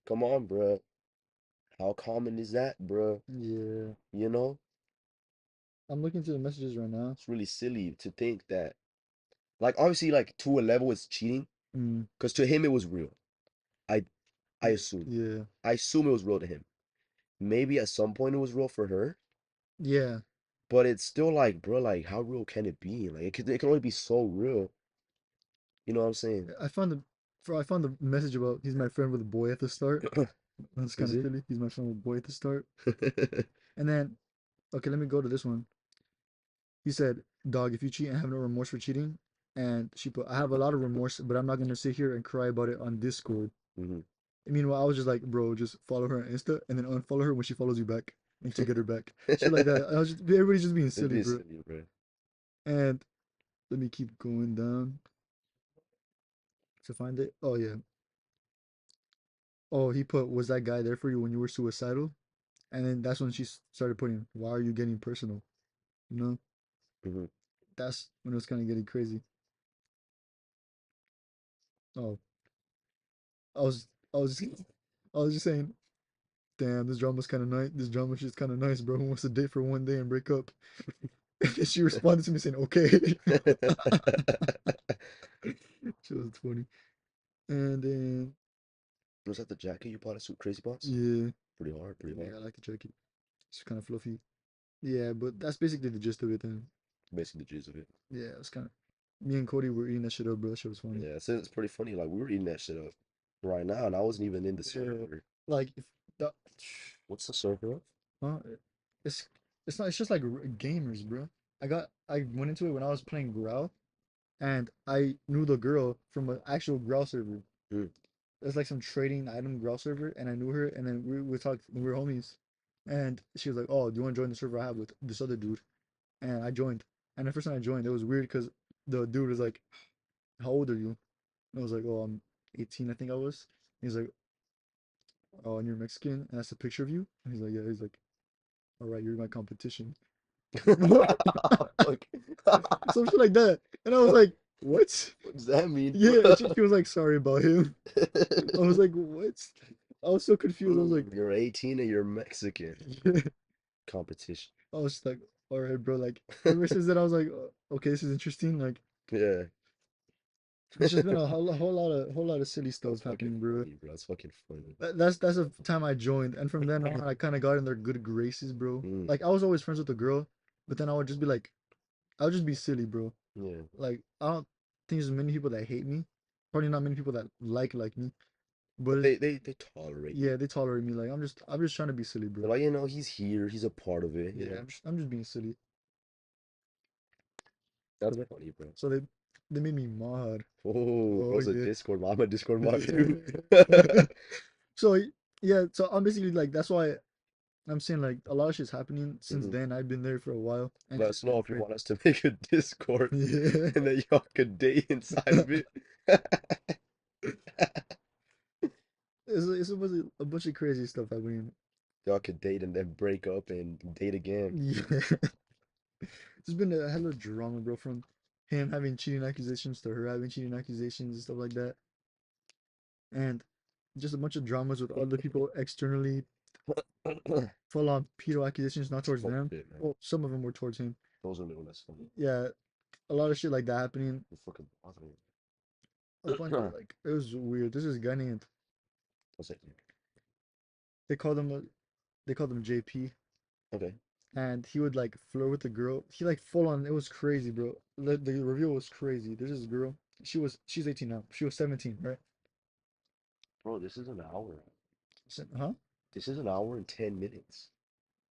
come on, bro. How common is that, bro? Yeah. You know? I'm looking through the messages right now. It's really silly to think that, like, obviously, like to a level, it's cheating, Mm, because to him it was real. I I assume. yeah. I assume it was real to him. Maybe at some point it was real for her, Yeah. but it's still like, bro, like, how real can it be? Like, it can only be so real. You know what I'm saying? I found the message about he's my friend with a boy at the start. That's kind Is of it? silly. He's my friend with a boy at the start. And then, okay, let me go to this one. He said, "Dog, if you cheat and have no remorse for cheating," and she put, "I have a lot of remorse, but I'm not gonna sit here and cry about it on Discord." Hmm. And meanwhile, I was just like, "Bro, just follow her on Insta and then unfollow her when she follows you back and to get her back." Shit like that. I was just everybody's just being It silly, is bro. silly, bro. And let me keep going down to find it. Oh yeah. Oh, he put, "Was that guy there for you when you were suicidal?" And then that's when she started putting, "Why are you getting personal?" You know, Hmm. that's when it was kind of getting crazy. Oh, I was, I was, I was just saying, damn, this drama's kind of nice. This drama shit's kind of nice, bro. Who wants to date for one day and break up? And she responded to me saying, "Okay." She was funny. And then, Was that the jacket you bought at Crazy Boss? yeah, Pretty hard, pretty yeah, hard. I like the jacket. It's kind of fluffy. Yeah, but that's basically the gist of it. Then, Basically the gist of it. yeah, it's kind of. Me and Cody were eating that shit up, bro. That shit was funny. Yeah, so it's pretty funny. Like we were eating that shit up right now, and I wasn't even in the Yeah, server. like if the, What's the server of? huh? It's it's not. It's just like gamers, bro. I went into it when I was playing Growl, and I knew the girl from an actual Growl server. Mm, It's like some trading item Growl server, and I knew her, and then we talked. We were homies, and she was like, "Oh, do you want to join the server I have with this other dude?" And I joined. And the first time I joined, it was weird because the dude was like, "How old are you?" And I was like, "Oh, I'm 18, I think I was." He's like, "Oh, and you're Mexican, and that's a picture of you?" And he's like, "Yeah." He's like, "All right, you're my competition." fuck. Some shit like that. And I was like, "What?" What does that mean, bro? Yeah, and she was like, "Sorry about him." I was like, "What?" I was so confused. I was like, You're 18 and you're Mexican. yeah. Competition. I was just like, "All right, bro." Like ever since then, I was like, "Okay, this is interesting." Like Yeah. it's just been a whole lot of silly That's stuff fucking happening, bro. funny, bro. That's fucking funny. That's the time I joined, and from then on, I kind of got in their good graces, bro. Mm, Like I was always friends with the girl, but then I would just be like, I would just be silly, bro. yeah. Like I don't think there's many people that hate me, probably not many people that like me, but But they tolerate you. yeah, they tolerate me. Like I'm just trying to be silly, They're bro. like, he's here. He's a part of it, Yeah, I'm just being silly. So That's they, funny, bro. so they made me mod. Oh, Oh bro's a yeah. Discord mod. I'm a Discord mod too. So yeah, so I'm basically like that's why I'm saying like a lot of shit's happening since Mhm. then. I've been there for a while, and Let it's us just know been if you great. want us to make a Discord Yeah. and then y'all could date inside of it. It's a bunch of crazy stuff happening. Y'all could date and then break up and date again. Yeah. There's been a hella drama, bro, from him having cheating accusations to her having cheating accusations and stuff like that. And just a bunch of dramas with other people externally, full on pedo accusations, not towards Oh them. shit, man. Well, some of them were towards him. Those are the ones that's funny. Yeah, a lot of shit like that happening. They're fucking bothering A bunch of me. like, it was weird. This is a guy named, What's that? they called him, they called him JP. Okay. And he would like flirt with the girl. He like full on, it was crazy, bro. The reveal was crazy. There's this girl. She's 18 now. She was 17, right? Bro, this is an hour. Huh? This is an hour and 10 minutes.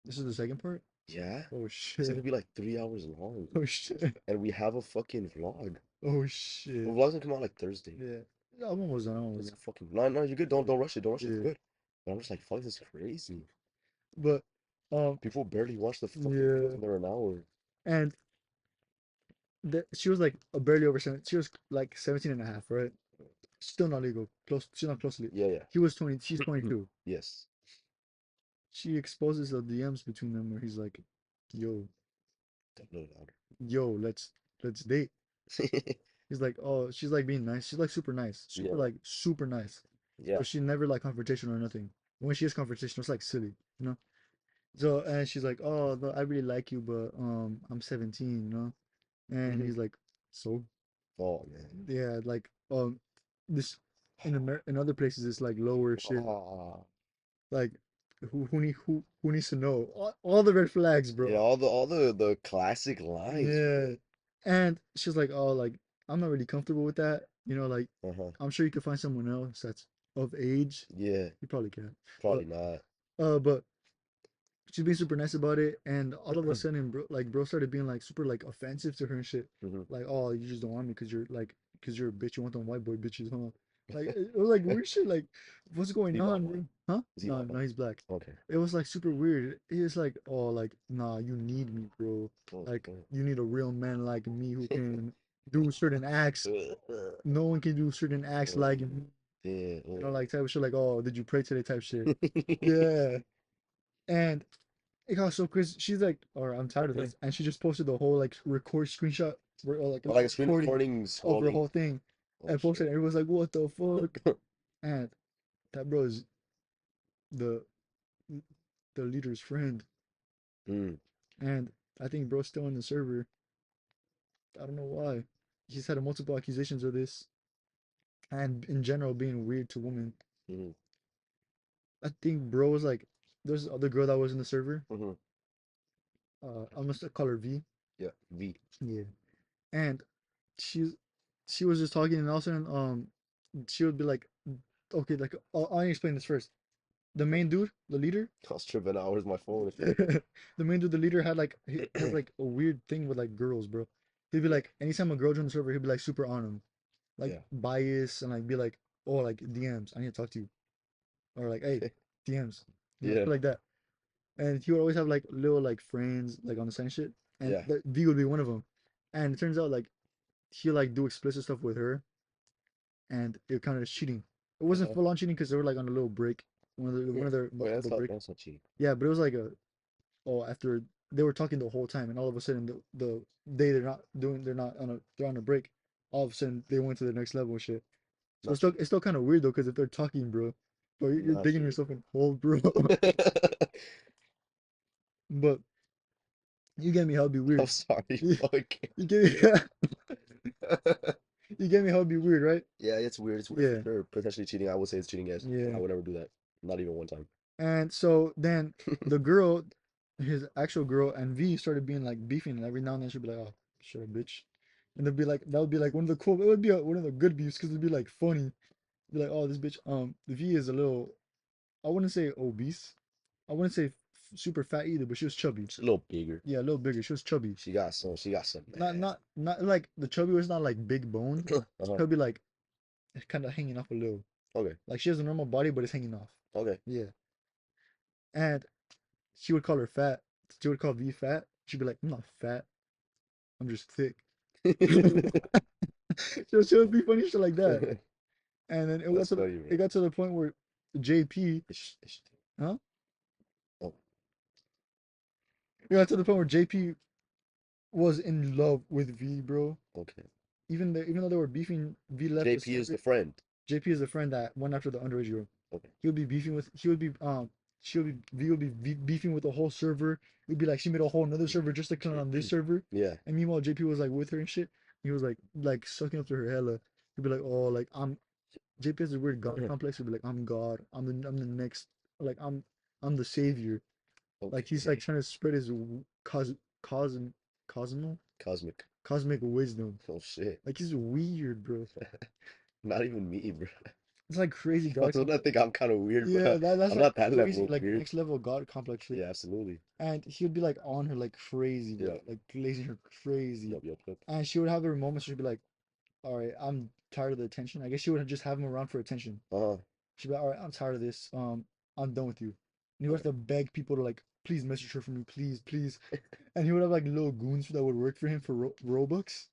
This is the second part? Yeah? Oh It's gonna shit. be like 3 hours long. Oh shit. And we have a fucking vlog. Oh The shit. vlog's gonna come out like Thursday. Yeah. I'm almost done. I'm almost It's done. fucking no, no, you're good. Don't rush it. Don't rush it. It's Yeah. good. But I'm just like, fuck, this is crazy. But People barely watch the fucking videos yeah. and they're an hour. And she was like a barely over 7. She was like 17 and a half, right? Still not legal. Close. She's not close to legal. Yeah, yeah. He was 20. She's 22. Yes. She exposes the DMs between them where he's like, "Yo, A little louder. yo, let's date." He's like, "Oh, she's like being nice. She's like super nice, Yeah, super nice." yeah. But she never like confrontational or nothing. When she is confrontational, it's like silly, you know. So and she's like, "Oh, no, I really like you, but I'm 17, you know." And he's like, "So Oh man. yeah, like this in other places it's like lower shit. Ah. Like who needs to know all the red flags, Yeah, bro." all the classic lines, bro. Yeah. And she's like, "Oh, like I'm not really comfortable with that. You know, like Uh-huh. I'm sure you could find someone else that's of age. Yeah, You probably can. But probably not. but she's being super nice about it, and all of a sudden, bro started being like super like offensive to her and shit. Hmm. Like, "Oh, you just don't want me because you're a bitch. You want them white boy bitches, huh?" Like it was like weird shit. Like, what's Is going he on, white? bro? Huh? Is he No, white? no, he's black. Okay. It was like super weird. He was like, "Oh, like, nah, you need me, bro. Oh, Like, oh. you need a real man like me who can do certain acts. No one can do certain acts Oh, like me." yeah. You know, Oh. like type of shit. Like, "Oh, did you pray today?" Type shit. Yeah. And it got so crazy. She's like, or I'm tired of this. And she just posted the whole like record screenshot, or like a Oh, like little a screen recording recording of her scrolling. whole thing Oh and posted it. shit. And it was like, what the fuck? And that bro is the the leader's friend. Mm, And I think bro's still in the server. I don't know why. He's had multiple accusations of this. And in general, being weird to women. mm, I think bro was like, there's this other girl that was in the server. mm. I must call her V. Yeah. V. Yeah. And she's she was just talking, and all of a sudden, she would be like, okay, like I'll explain this first. The main dude, the leader, I was tripping out. Where's my phone? It's right the main dude, the leader had like he has there. like a weird thing with like girls, bro. He'd be Yeah. like, anytime a girl joined the server, he'd be like super on him, like Yeah. bias, and like be like, oh, like DMs, I need to talk to you, or like, hey, DMs, shit Yeah. like that. And he would always have like little like friends like on the same shit, and Yeah. that V would be one of them. And it turns out like he like do explicit stuff with her, and it counted as cheating. It wasn't Uh-huh. full on cheating because they were like on a little break, one Yeah. of their Okay, little break. that's not cheating. Yeah, but it was like a oh after they were talking the whole time, and all of a sudden the day they're not on a they're on a break. All of a sudden they went to the next level and shit. So Not cheating. it's still kind of weird though because if they're talking, bro, but you're Not digging cheating. yourself in hole, bro. But you get me how it'd be I'm weird. sorry. You, Fuck. you get me, you get me how it'd be weird, right? Yeah, it's weird. It's weird for Yeah, sure. Potentially cheating. I would say it's cheating, yes. I yeah. would never do that. Not even one time. And so then the girl, his actual girl, and V started being like beefing, and every now and then she'd be like, "Oh, shut up, bitch," and they'd be like, that would be like one of the cool. It would be one of the good beefs because it'd be like funny. Be like, "Oh, this bitch, the V is a little. I wouldn't say obese. I wouldn't say super fat either, but she was chubby. Just a little bigger. Yeah, a little bigger. She was chubby. She got some Not man. not like the chubby was not like big boned. Uh-huh. Chubby like kind of hanging off a little. Okay. Like she has a normal body, but it's hanging off. Okay. Yeah, and she would call her fat. She would call V fat. She'd be like, "I'm not fat. I'm just thick." She would be funny shit like that. And then That's funny, it bro. got to the point where JP, It's, huh? oh, It got to the point where JP was in love with V, bro. okay. Even though they were beefing, V left the JP is server. the friend. JP is a friend that went after the underage girl. Okay. He would be she would be V would be beefing with the whole server. It would be like she made a whole another server just to clown on this server. Yeah. And meanwhile JP was like with her and shit. He was like sucking up to her hella. He'd be like, oh like I'm JP has a weird God complex. He'd be like, I'm God. I'm the next like I'm the savior. Like he's Okay. like trying to spread his cos cosm cosmo. Cosmic. Cosmic wisdom. Oh shit. Like he's weird, bro. Not even me, bro. It's like crazy God Don't I complex. think I'm kind of weird, Yeah, bro? that's I'm like not that level crazy, of like weird. next level God complex shit. Yeah, absolutely. And he would be like on her like crazy, bro. Yeah. Like glazing her crazy. Yup, yup, yup. And she would have her moments where she'd be like, all right, I'm tired of the attention. I guess she would just have him around for attention. Uh-huh. She'd be like, all right, I'm tired of this. I'm done with you. And he would have to beg people to like, please message her for me, please, please. And he would have like little goons that would work for him for Robux.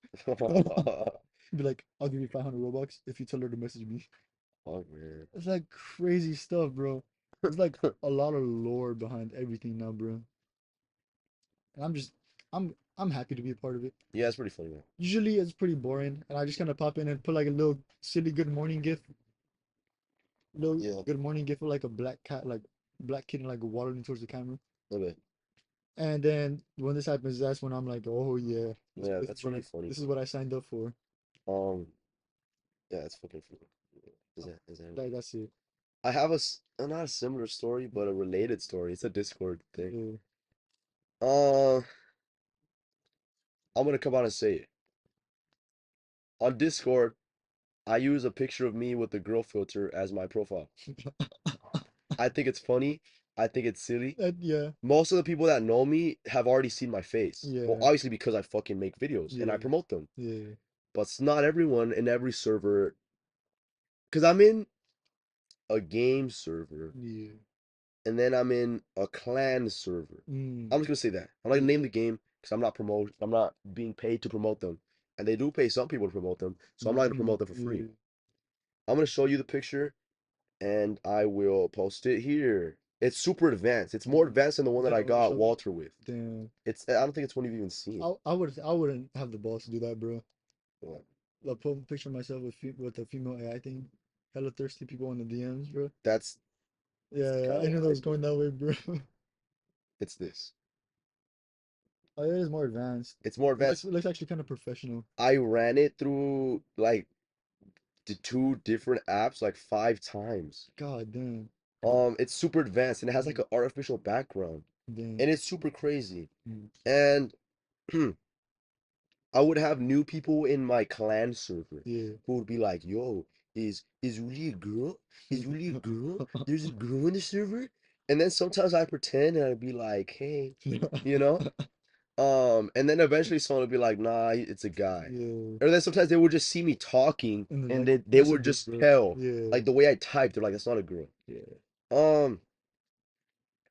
He'd be like, I'll give you 500 Robux if you tell her to message me. Fuck, man. It's like crazy stuff, bro. There's like a lot of lore behind everything now, bro. And I'm happy to be a part of it. Yeah, it's pretty funny, man. Usually it's pretty boring, and I just kind of pop in and put like a little silly good morning gif, little Yeah. good morning gif of like a black cat, like black kitten like waddling towards the camera. Okay. And then when this happens, that's when I'm like, oh yeah, Yeah, that's really funny. this is what I signed up for. Um, yeah, it's fucking funny. Is that Like that's it. I have not a similar story, but a related story. It's a Discord thing. Yeah. Uh, I'm gonna come out and say it. On Discord, I use a picture of me with the girl filter as my profile. I think it's funny. I think it's silly. Yeah, Most of the people that know me have already seen my face. Well, yeah, obviously because I fucking make videos and I yeah, promote them. yeah, But it's not everyone in every server. Because I'm in a game server yeah. and then I'm in a clan server. Mm, I'm just gonna say that. I'm not gonna name yeah, the game because I'm not being paid to promote them. And they do pay some people to promote them, so I'm not gonna promote them for free. yeah. I'm gonna show you the picture and I will post it here. It's super advanced. It's more advanced than the one that Then I I want to got show me. Walter with. Damn. I don't think it's one you've even seen. I wouldn't have the balls to do that, bro. Yeah. Like put a picture of myself with a female AI thing. Hella thirsty people in the DMs, bro. That's Yeah, yeah, kind I of knew what that I was do. going that way, bro. It's this. Oh, it is more advanced. It's more It advanced. looks actually kind of professional. I ran it through like the two different apps like 5 times. God damn. It's super advanced and it has like Mm, an artificial background damn. and it's super crazy. Mm, And I would have new people in my clan server yeah. who would be like, "Yo, is really a girl? Is really a girl? There's a girl in the server." And then sometimes I pretend and I'd be like, "Hey," you know. And then eventually someone would be like, "Nah, it's a guy." Yeah. Or then sometimes they would just see me talking And then and like, they that's a would dude, just bro. tell, Yeah. like the way I typed, they're like, "That's not a girl." Yeah. Um,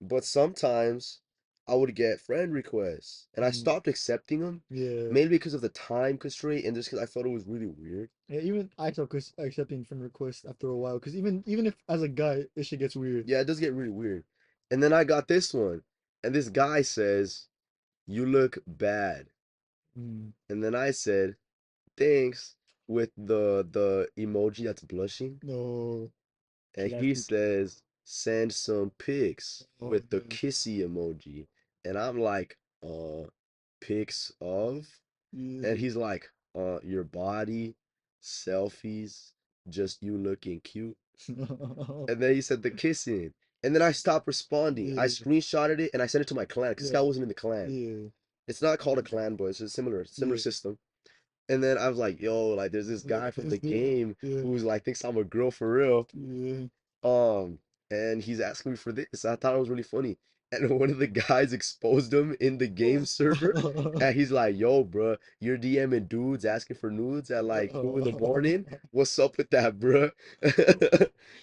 but sometimes I would get friend requests and I Mm, stopped accepting them yeah. mainly because of the time constraint and just because I thought it was really weird. Yeah, even I took accepting friend requests after a while, because even if as a guy, this shit gets weird. Yeah, it does get really weird. And then I got this one, and this guy says, "You look bad." Mm. And then I said, "Thanks," with the emoji that's blushing. No, And should I he peek? says, "Send some pics," Oh with the man. kissy emoji. And I'm like, pics of? And Yeah. he's like, your body, selfies, just you looking cute. And then he said the kissing. And then I stopped responding. I Yeah. screenshotted it and I sent it to my clan because this Yeah. guy wasn't in the clan. Yeah. It's not called a clan, but it's a similar Yeah. system. And then I was like, yo, like there's this guy from the It's the game yeah. who's like thinks I'm a girl for real. Yeah. Um, and he's asking me for this. I thought it was really funny. And one of the guys exposed him in the game server. And he's like, yo, bro, you're DMing dudes asking for nudes at like 2 in the morning. What's up with that, bro?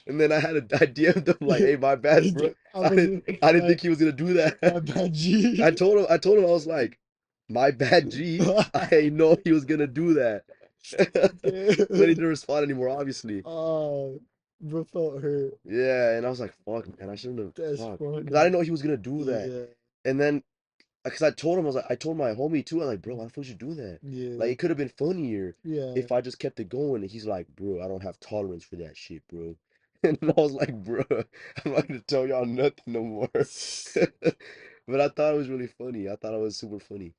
And then I DM'd him like, hey, my bad, bro. I'm a I didn't my think he was gonna do my that. bad G. I told him I was like, my bad, G. I didn't know he was gonna do that. And then he Damn. didn't respond anymore, obviously. Oh, bro felt hurt. Yeah, and I was like, fuck, man, I shouldn't have, That's fuck. Because I funny. didn't know he was gonna do that. Yeah. And then, because I told him, I was like, I told my homie too, I'm like, bro, why the fuck you do that? Like, Yeah. it could have been funnier Yeah. if I just kept it going. And he's like, bro, I don't have tolerance for that shit, bro. And I was like, bro, I'm not gonna tell y'all nothing no more. But I thought it was really funny. I thought it was super funny.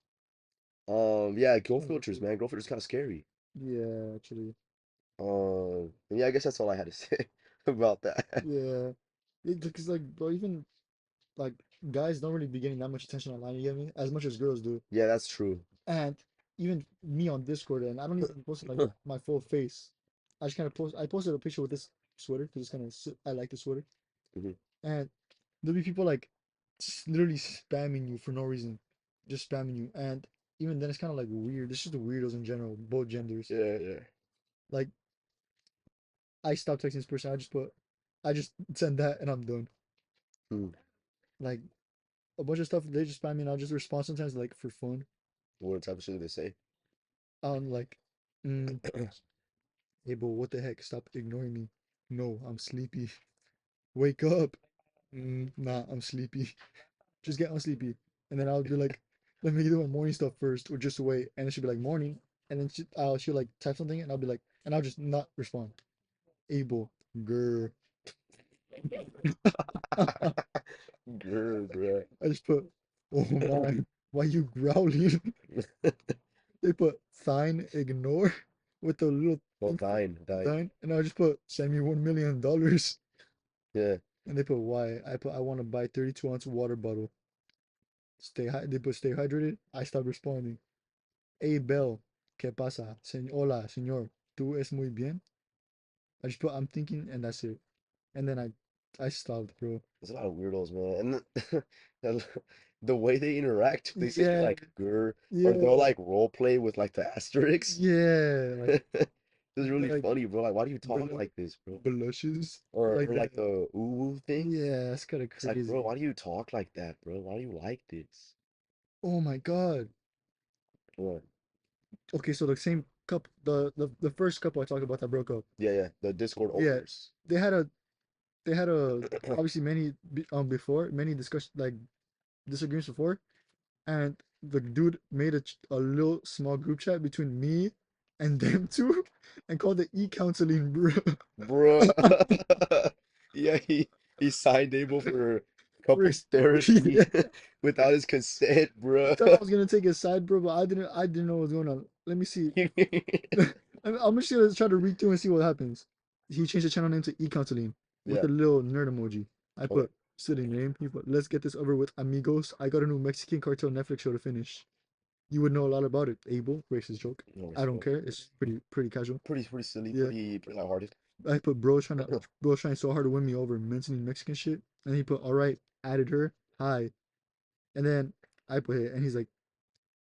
Yeah, girl filters, man. Girl filters kind of scary. Yeah, actually. Yeah, I guess that's all I had to say about that. Yeah. Because like bro, even like guys don't really be getting that much attention online, you get me? As much as girls do. Yeah, that's true. And even me on Discord, and I don't even post like my full face. I just kind of post. I posted a picture with this sweater because it's kind of I like the sweater, Mhm. and there'll be people like literally spamming you for no reason, just spamming you, and even then it's kind of like weird. It's just the weirdos in general, both genders. Yeah, yeah. Like I stopped texting this person. I just send that and I'm done. Hmm. Like a bunch of stuff they just spam me and I'll just respond sometimes like for fun. What type of shit do they say? Like, mm, hey, bro, what the heck? Stop ignoring me. No, I'm sleepy. Wake up. Nah, I'm sleepy. Just get on sleepy. And then I'll be like, let me do my morning stuff first, or just wait. And then she'll be like, morning. And then she'll like type something, and I'll be like, and I'll just not respond. Able, girl. I Girl, bro. just put, oh my, why you growling? They put sign ignore with a little Oh, thing thine, thine. sign, and I just put send me $1 million. Yeah. And they put why? I put I want to buy 32-ounce water bottle. They put stay hydrated. I stopped responding. Hey Bell, ¿qué pasa? Hola, señor. ¿Tú es muy bien? I just put I'm thinking, and that's it. And then I stopped, bro. There's a lot of weirdos, man. And the way they interact, they say Yeah, like "grr," or they'll yeah, like role play with like the asterisks. yeah. Like It's really like funny, bro. Like, why do you talk bl- like this, bro? blushes Or like like that. the ooh thing. Yeah, that's kind of It's like, bro, crazy. why do you talk like that, bro? Why do you like this? Oh my God. What? Okay, so the same couple, the first couple I talked about that broke up. Yeah, yeah. The Discord Yeah, owners. they had a they had a obviously before many discussion like disagreements before, and the dude made a little small group chat between me and them two, and called it e-counseling, bro. Bro. Yeah, he signed Abel for Rick, couples therapy yeah. without his consent, He bro. thought I was gonna take his side, bro, but I didn't know what was going on. Let me see. I'm just gonna try to read through and see what happens. He changed the channel name to e-counseling with Yeah. a little nerd emoji. I Okay. put sitting name. He put let's get this over with, amigos. I got a new Mexican cartel Netflix show to finish. You would know a lot about it. Abel, racist joke. No I don't respect. care. It's pretty casual. Pretty silly, Yeah. pretty lighthearted. I put bro trying so hard to win me over, mentioning Mexican shit. And he put all right, added her, hi. And then I put it, and he's like,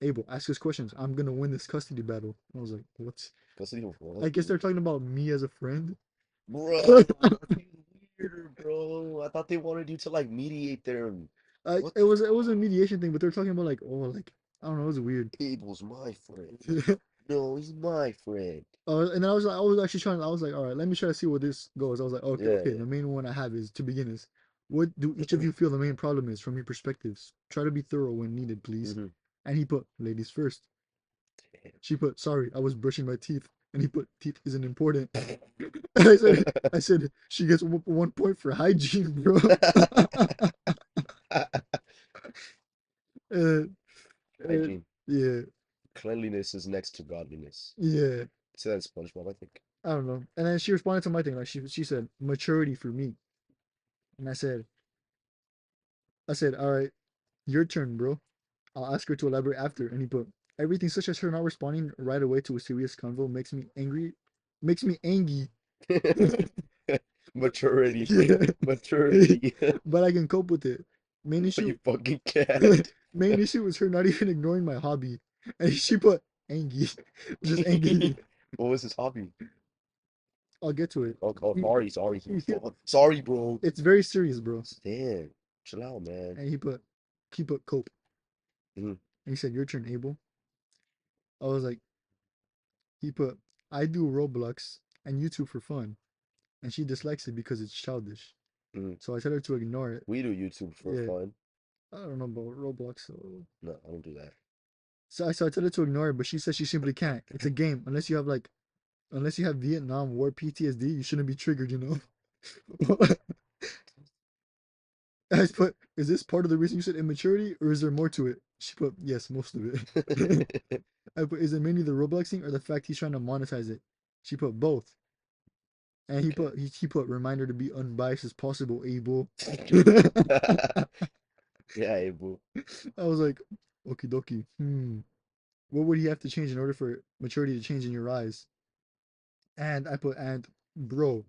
Abel, ask us questions. I'm gonna win this custody battle. I was like, what? Custody of I what, guess dude? they're talking about me as a friend. Bro, that's even weirder, bro. I thought they wanted you to like mediate them. What the It was a fuck? mediation thing, but they're talking about like, oh, like I don't know, it was weird. Abel's my friend. No, he's my friend. And I was actually trying. I was like, all right, let me try to see where this goes. I was like, okay, Yeah, okay. The main one I have is to begin is, what do each of yeah. you feel the main problem is from your perspectives? Try to be thorough when needed, please. Hmm. And he put ladies first. She put sorry, I was brushing my teeth, and he put teeth isn't important. And I said she gets 1 point for hygiene, bro. uh, uh, Hygiene. yeah, Cleanliness is next to godliness. yeah. Say that in SpongeBob, I think. I don't know. And then she responded to my thing, like she said maturity for me, and I said, all right, your turn, bro. I'll ask her to elaborate after. And he put everything such as her not responding right away to a serious convo makes me angry. Maturity. Yeah. Maturity. But I can cope with it. Main No, you issue, fucking can't. main issue was her not even ignoring my hobby, and she put angry, just angry. What was his hobby? I'll get to it. Oh, oh, He, sorry. he, Sorry, bro. it's very serious, bro. Damn. Chill out, man. And he put cope. Mhm. And he said, your turn, Abel. I was like, he put, I do Roblox and YouTube for fun. And she dislikes it because it's childish. Mhm. So I tell her to ignore it. We do YouTube for Yeah, fun. I don't know about Roblox. No, I don't do that. So I tell her to ignore it, but she says she simply can't. It's a game. Unless you have Vietnam War PTSD, you shouldn't be triggered, you know? I put, is this part of the reason you said immaturity, or is there more to it? She put, yes, most of it. I put, is it mainly the Robloxing or the fact he's trying to monetize it? She put both. And Okay. he put reminder to be unbiased as possible, Abel. Yeah, Abel. I was like, okie dokie. Hmm. what would he have to change in order for maturity to change in your eyes? And I put, and bro,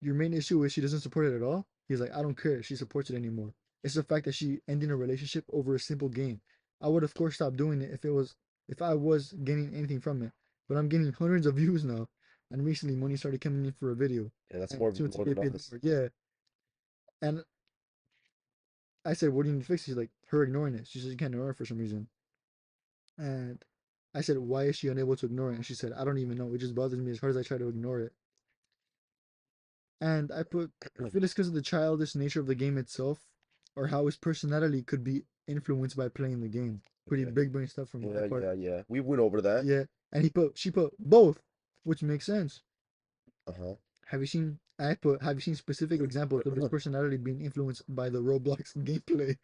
your main issue is she doesn't support it at all. He's like, I don't care. She supports it anymore. It's the fact that she ending a relationship over a simple game. I would of course stop doing it if I was gaining anything from it. But I'm getting hundreds of views now. And recently money started coming in for a video. Yeah, that's And soon to more than get paid us. more. Yeah. And I said, what do you need to fix? She's like, her ignoring it. She says you can't ignore it for some reason. And I said, why is she unable to ignore it? And she said, I don't even know. It just bothers me as hard as I try to ignore it. And I put, I feel it's because of the childish nature of the game itself, or how his personality could be influenced by playing the game. Pretty Okay. big brain stuff from my Yeah, part. yeah, yeah. We went over that. Yeah. And she put both, which makes sense. Uh-huh. Have you seen specific examples of his personality being influenced by the Roblox gameplay?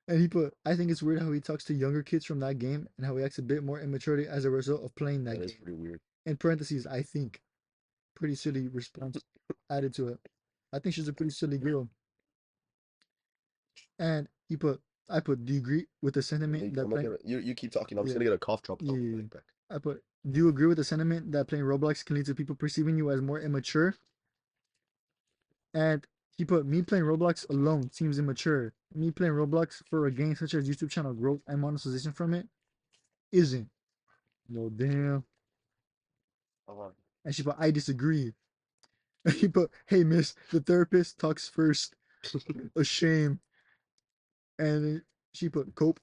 And he put, I think it's weird how he talks to younger kids from that game and how he acts a bit more immaturely as a result of playing that That is game. pretty weird. In parentheses, I think. Pretty silly response added to it. I think she's a pretty silly girl. And I put, do you agree with the sentiment that I'm playing, gonna you keep talking. I'm just yeah, gonna get a cough drop. yeah, I'll be yeah. right back. I put, do you agree with the sentiment that playing Roblox can lead to people perceiving you as more immature? And he put, me playing Roblox alone seems immature. Me playing Roblox for a game such as YouTube channel growth and monetization from it isn't. No damn. Uh-huh. And she put, I disagree. And he put, hey miss, the therapist talks first. A shame. And she put cope.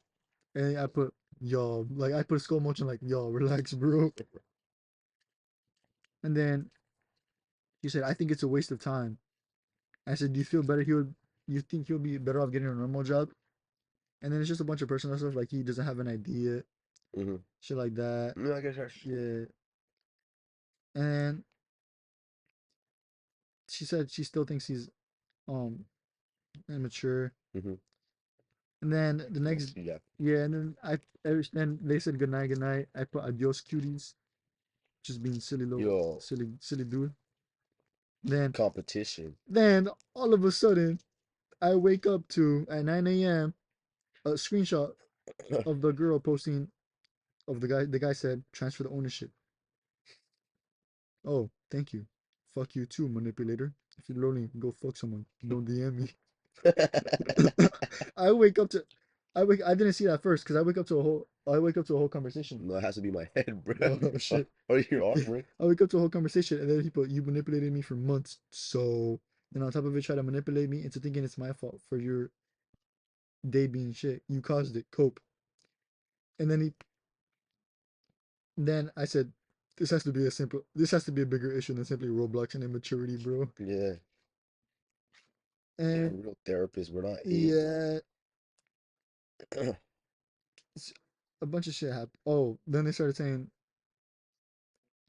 And I put, y'all, like I put a skull motion like, y'all, relax, bro. And then he said, I think it's a waste of time. I said, do you feel better? You think he'll be better off getting a normal job? And then it's just a bunch of personal stuff like he doesn't have an idea, Mm-hmm. shit like that. Yeah, I guess that's true. Yeah. And she said she still thinks he's um immature. Mm-hmm. And then the We'll next, see that. yeah, and then they said good night, good night. I put adios, cuties, just being Yo, silly dude. Then, competition. then all of a sudden, I wake up to at 9 a.m. a screenshot of the girl posting of the guy. The guy said transfer the ownership. Oh, thank you. Fuck you too, manipulator. If you're lonely, go fuck someone. Don't DM me. I wake up to, I didn't see that first because I wake up to a whole conversation. No, it has to be my head, bro. Oh shit. Or your arm, right? I wake up to a whole conversation and then he put, you manipulated me for months. So then on top of it, try to manipulate me into thinking it's my fault for your day being shit. You caused it. Cope. And then I said, this has to be a bigger issue than simply Roblox and immaturity, bro. Yeah. Yeah, And real therapist. We're not angels. yeah, it's a bunch of shit happened. Oh, then they started saying,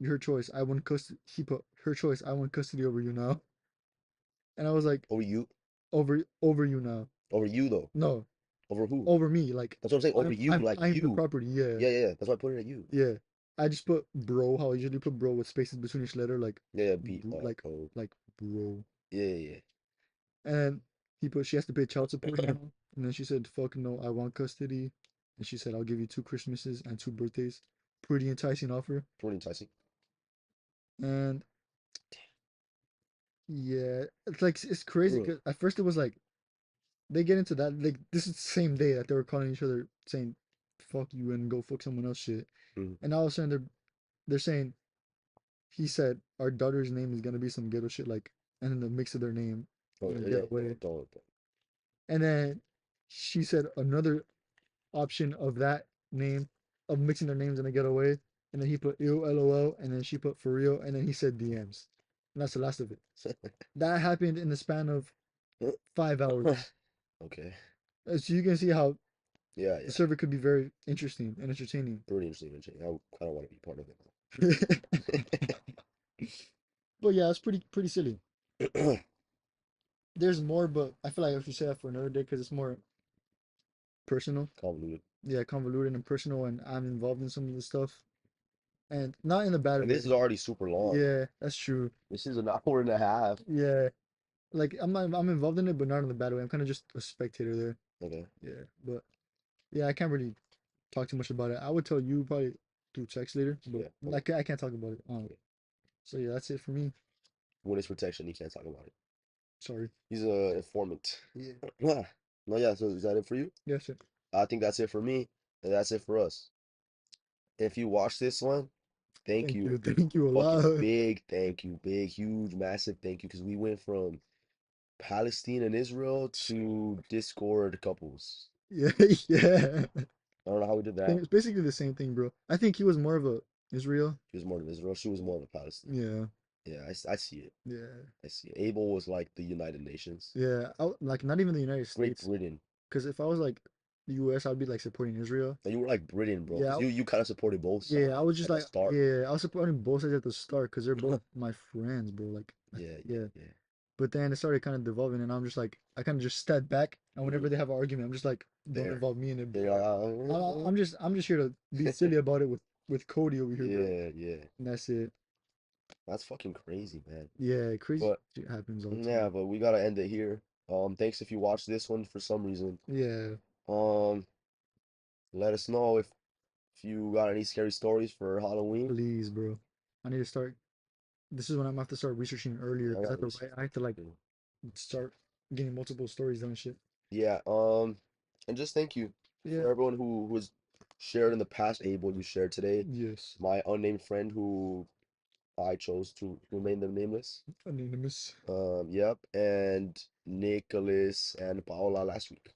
her choice. I want custody. He put her choice. I want custody over you now. And I was like, Over you? over you now. Over you though. No, Over who? over me. Like That's what I'm saying. Over you, like I'm the you. property. Yeah, Yeah, yeah, yeah. That's why I put it at you. yeah. I just put bro. How I usually put bro with spaces between each letter. Yeah, B Like O. like bro. Yeah, yeah, yeah. And he put she has to pay child support now. And then she said, "Fuck no, I want custody." And she said, "I'll give you two Christmases and two birthdays." Pretty enticing offer. Pretty enticing. And yeah, it's like it's crazy Ugh. because at first it was like they get into that like this is the same day that they were calling each other saying "fuck you" and "go fuck someone else" shit. Mm. And all of a sudden they're saying he said our daughter's name is gonna be some ghetto shit like and then the mix of their name Oh, and yeah, get away. don't. And then she said another option of that name of mixing their names and they get away. And then he put ew lol and then she put for real and then he said DMs. And that's the last of it. That happened in the span of 5 hours. Okay. So you can see how Yeah, the yeah. server could be very interesting and entertaining. Pretty interesting. I kind of want to be part of But yeah, it's pretty silly. it. There's more, but I feel like I should say that for another day because it's more personal. Convoluted. Yeah, convoluted and personal, and I'm involved in some of the stuff, and not in a bad And way. this is already super long. Yeah, that's true. This is an hour and a half. Yeah, like I'm involved in it, but not in the bad way. I'm kind of just a spectator there. Okay. Yeah, but yeah, I can't really. talk too much about it. I would tell you probably through text later, but Yeah. I can't talk about it. So yeah, that's it for me. Witness protection. He can't talk about it. Sorry. He's a informant. Yeah. No, yeah. So is that it for you? Yes, sir. I think that's it for me, and that's it for us. If you watch this one, thank Thank you. you. Thank you a Fucking lot. big thank you. Big, huge, massive thank you. Because we went from Palestine and Israel to Discord couples. Yeah, yeah. I don't know how we did that. It's basically the same thing, bro. I think he was more of a Israel. He was more of Israel. She was more of a Palestine. Yeah, Yeah, I see it. yeah, I see it. Abel was like the United Nations. yeah. Like not even the United Great States, Britain. because if I was like the U.S., I'd be like supporting Israel. And you were like Britain, bro. Yeah, Because you kind of supported both yeah. I sides was just at the like, start. yeah, I was supporting both sides at the start because they're both my friends, bro. Yeah, yeah, Yeah. yeah. But then it started kind of devolving, and I'm just like, I kind of just stepped back, and Hmm. whenever they have an argument, I'm just like, don't There. involve me in it, There. bro. I'm just here to be silly about it with Cody over here, bro. Yeah, yeah. And that's it. That's fucking crazy, man. Yeah, crazy But shit happens all the yeah, time. but we gotta end it here. Thanks if you watched this one for some reason. Yeah, Um, let us know if you got any scary stories for Halloween. please, bro. I need to start. This is when I'm gonna have to start researching earlier I because I got have to research write. I have to like too. start getting multiple stories done and shit. Yeah, and just thank you Yeah. for everyone who was shared in the past, Abel, you shared today. Yes. My unnamed friend who I chose to remain them nameless. Anonymous. Yep, and Nicholas and Paola last week.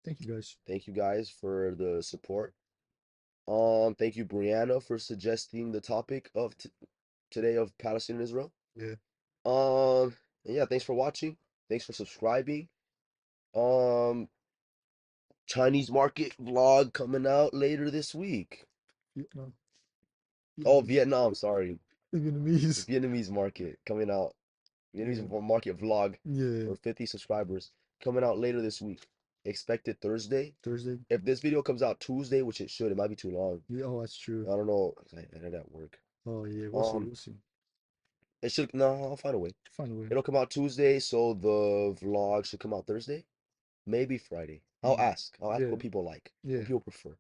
Thank you guys. Thank you guys for the support. Thank you, Brianna, for suggesting the topic of t today of Palestine and Israel. Yeah. And yeah, thanks for watching. Thanks for subscribing. Um, Chinese market vlog coming out later this week. Vietnam. Oh, Vietnamese. Vietnam, sorry. Vietnamese. Vietnamese market coming out. Yeah. Market vlog Yeah. for 50 subscribers coming out later this week. Expected Thursday. Thursday. If this video comes out Tuesday, which it should, it might be too long. Yeah. Oh, that's true. I don't know. 'Cause I ended at work. Oh yeah. We'll see. Um, We'll see. it should, no, I'll find a way. Find a way. It'll come out Tuesday, so the vlog should come out Thursday, maybe Friday. I'll Mm. ask. I'll ask Yeah. what people like, what Yeah. people prefer.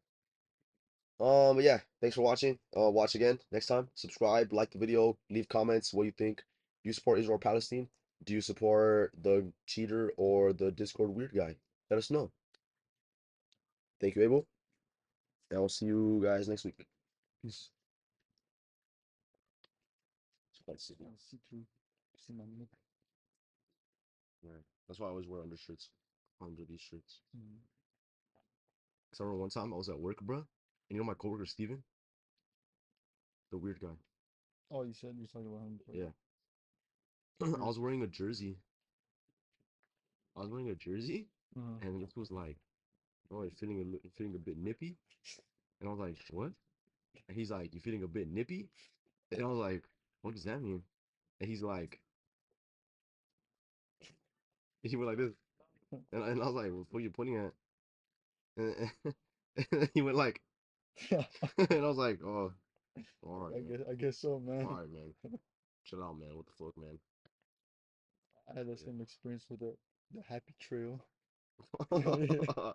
But yeah, thanks for watching. Watch again next time. Subscribe, like the video, leave comments. What do you think? Do you support Israel or Palestine? Do you support the cheater or the Discord weird guy? Let us know. Thank you, Abel, and I'll see you guys next week. Peace. Let's see. I'll see through. See my neck. Yeah. That's why I always wear undershirts under these shirts. Mm. Cause I remember one time I was at work, bro, and you know my coworker Steven, the weird guy. Oh, you said you're talking about him before. Yeah. I Weird. was wearing a jersey. I was wearing a jersey, Uh-huh. and it was like, oh, it's feeling a bit nippy. And I was like, what? And he's like, you feeling a bit nippy? And I was like, what does that mean? And he's like, he went like this, and I was like, what are you pointing at? And then he went like, and I was like, oh, all right, man, I guess so, all man. right, man, chill out, man. What the fuck, man? I had the same experience with the happy trail. Yeah.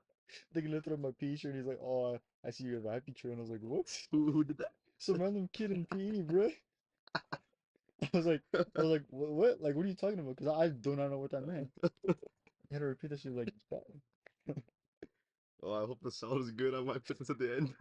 They looked at my P shirt. He's like, "Oh, I see you have a happy trail." And I was like, "What?" Who did that? Some random kid in PE, bro. I was like, what? Like, what are you talking about? Because I do not know what that meant. You had to repeat that shit like that. Oh, I hope the sound is good. I might put this at the end.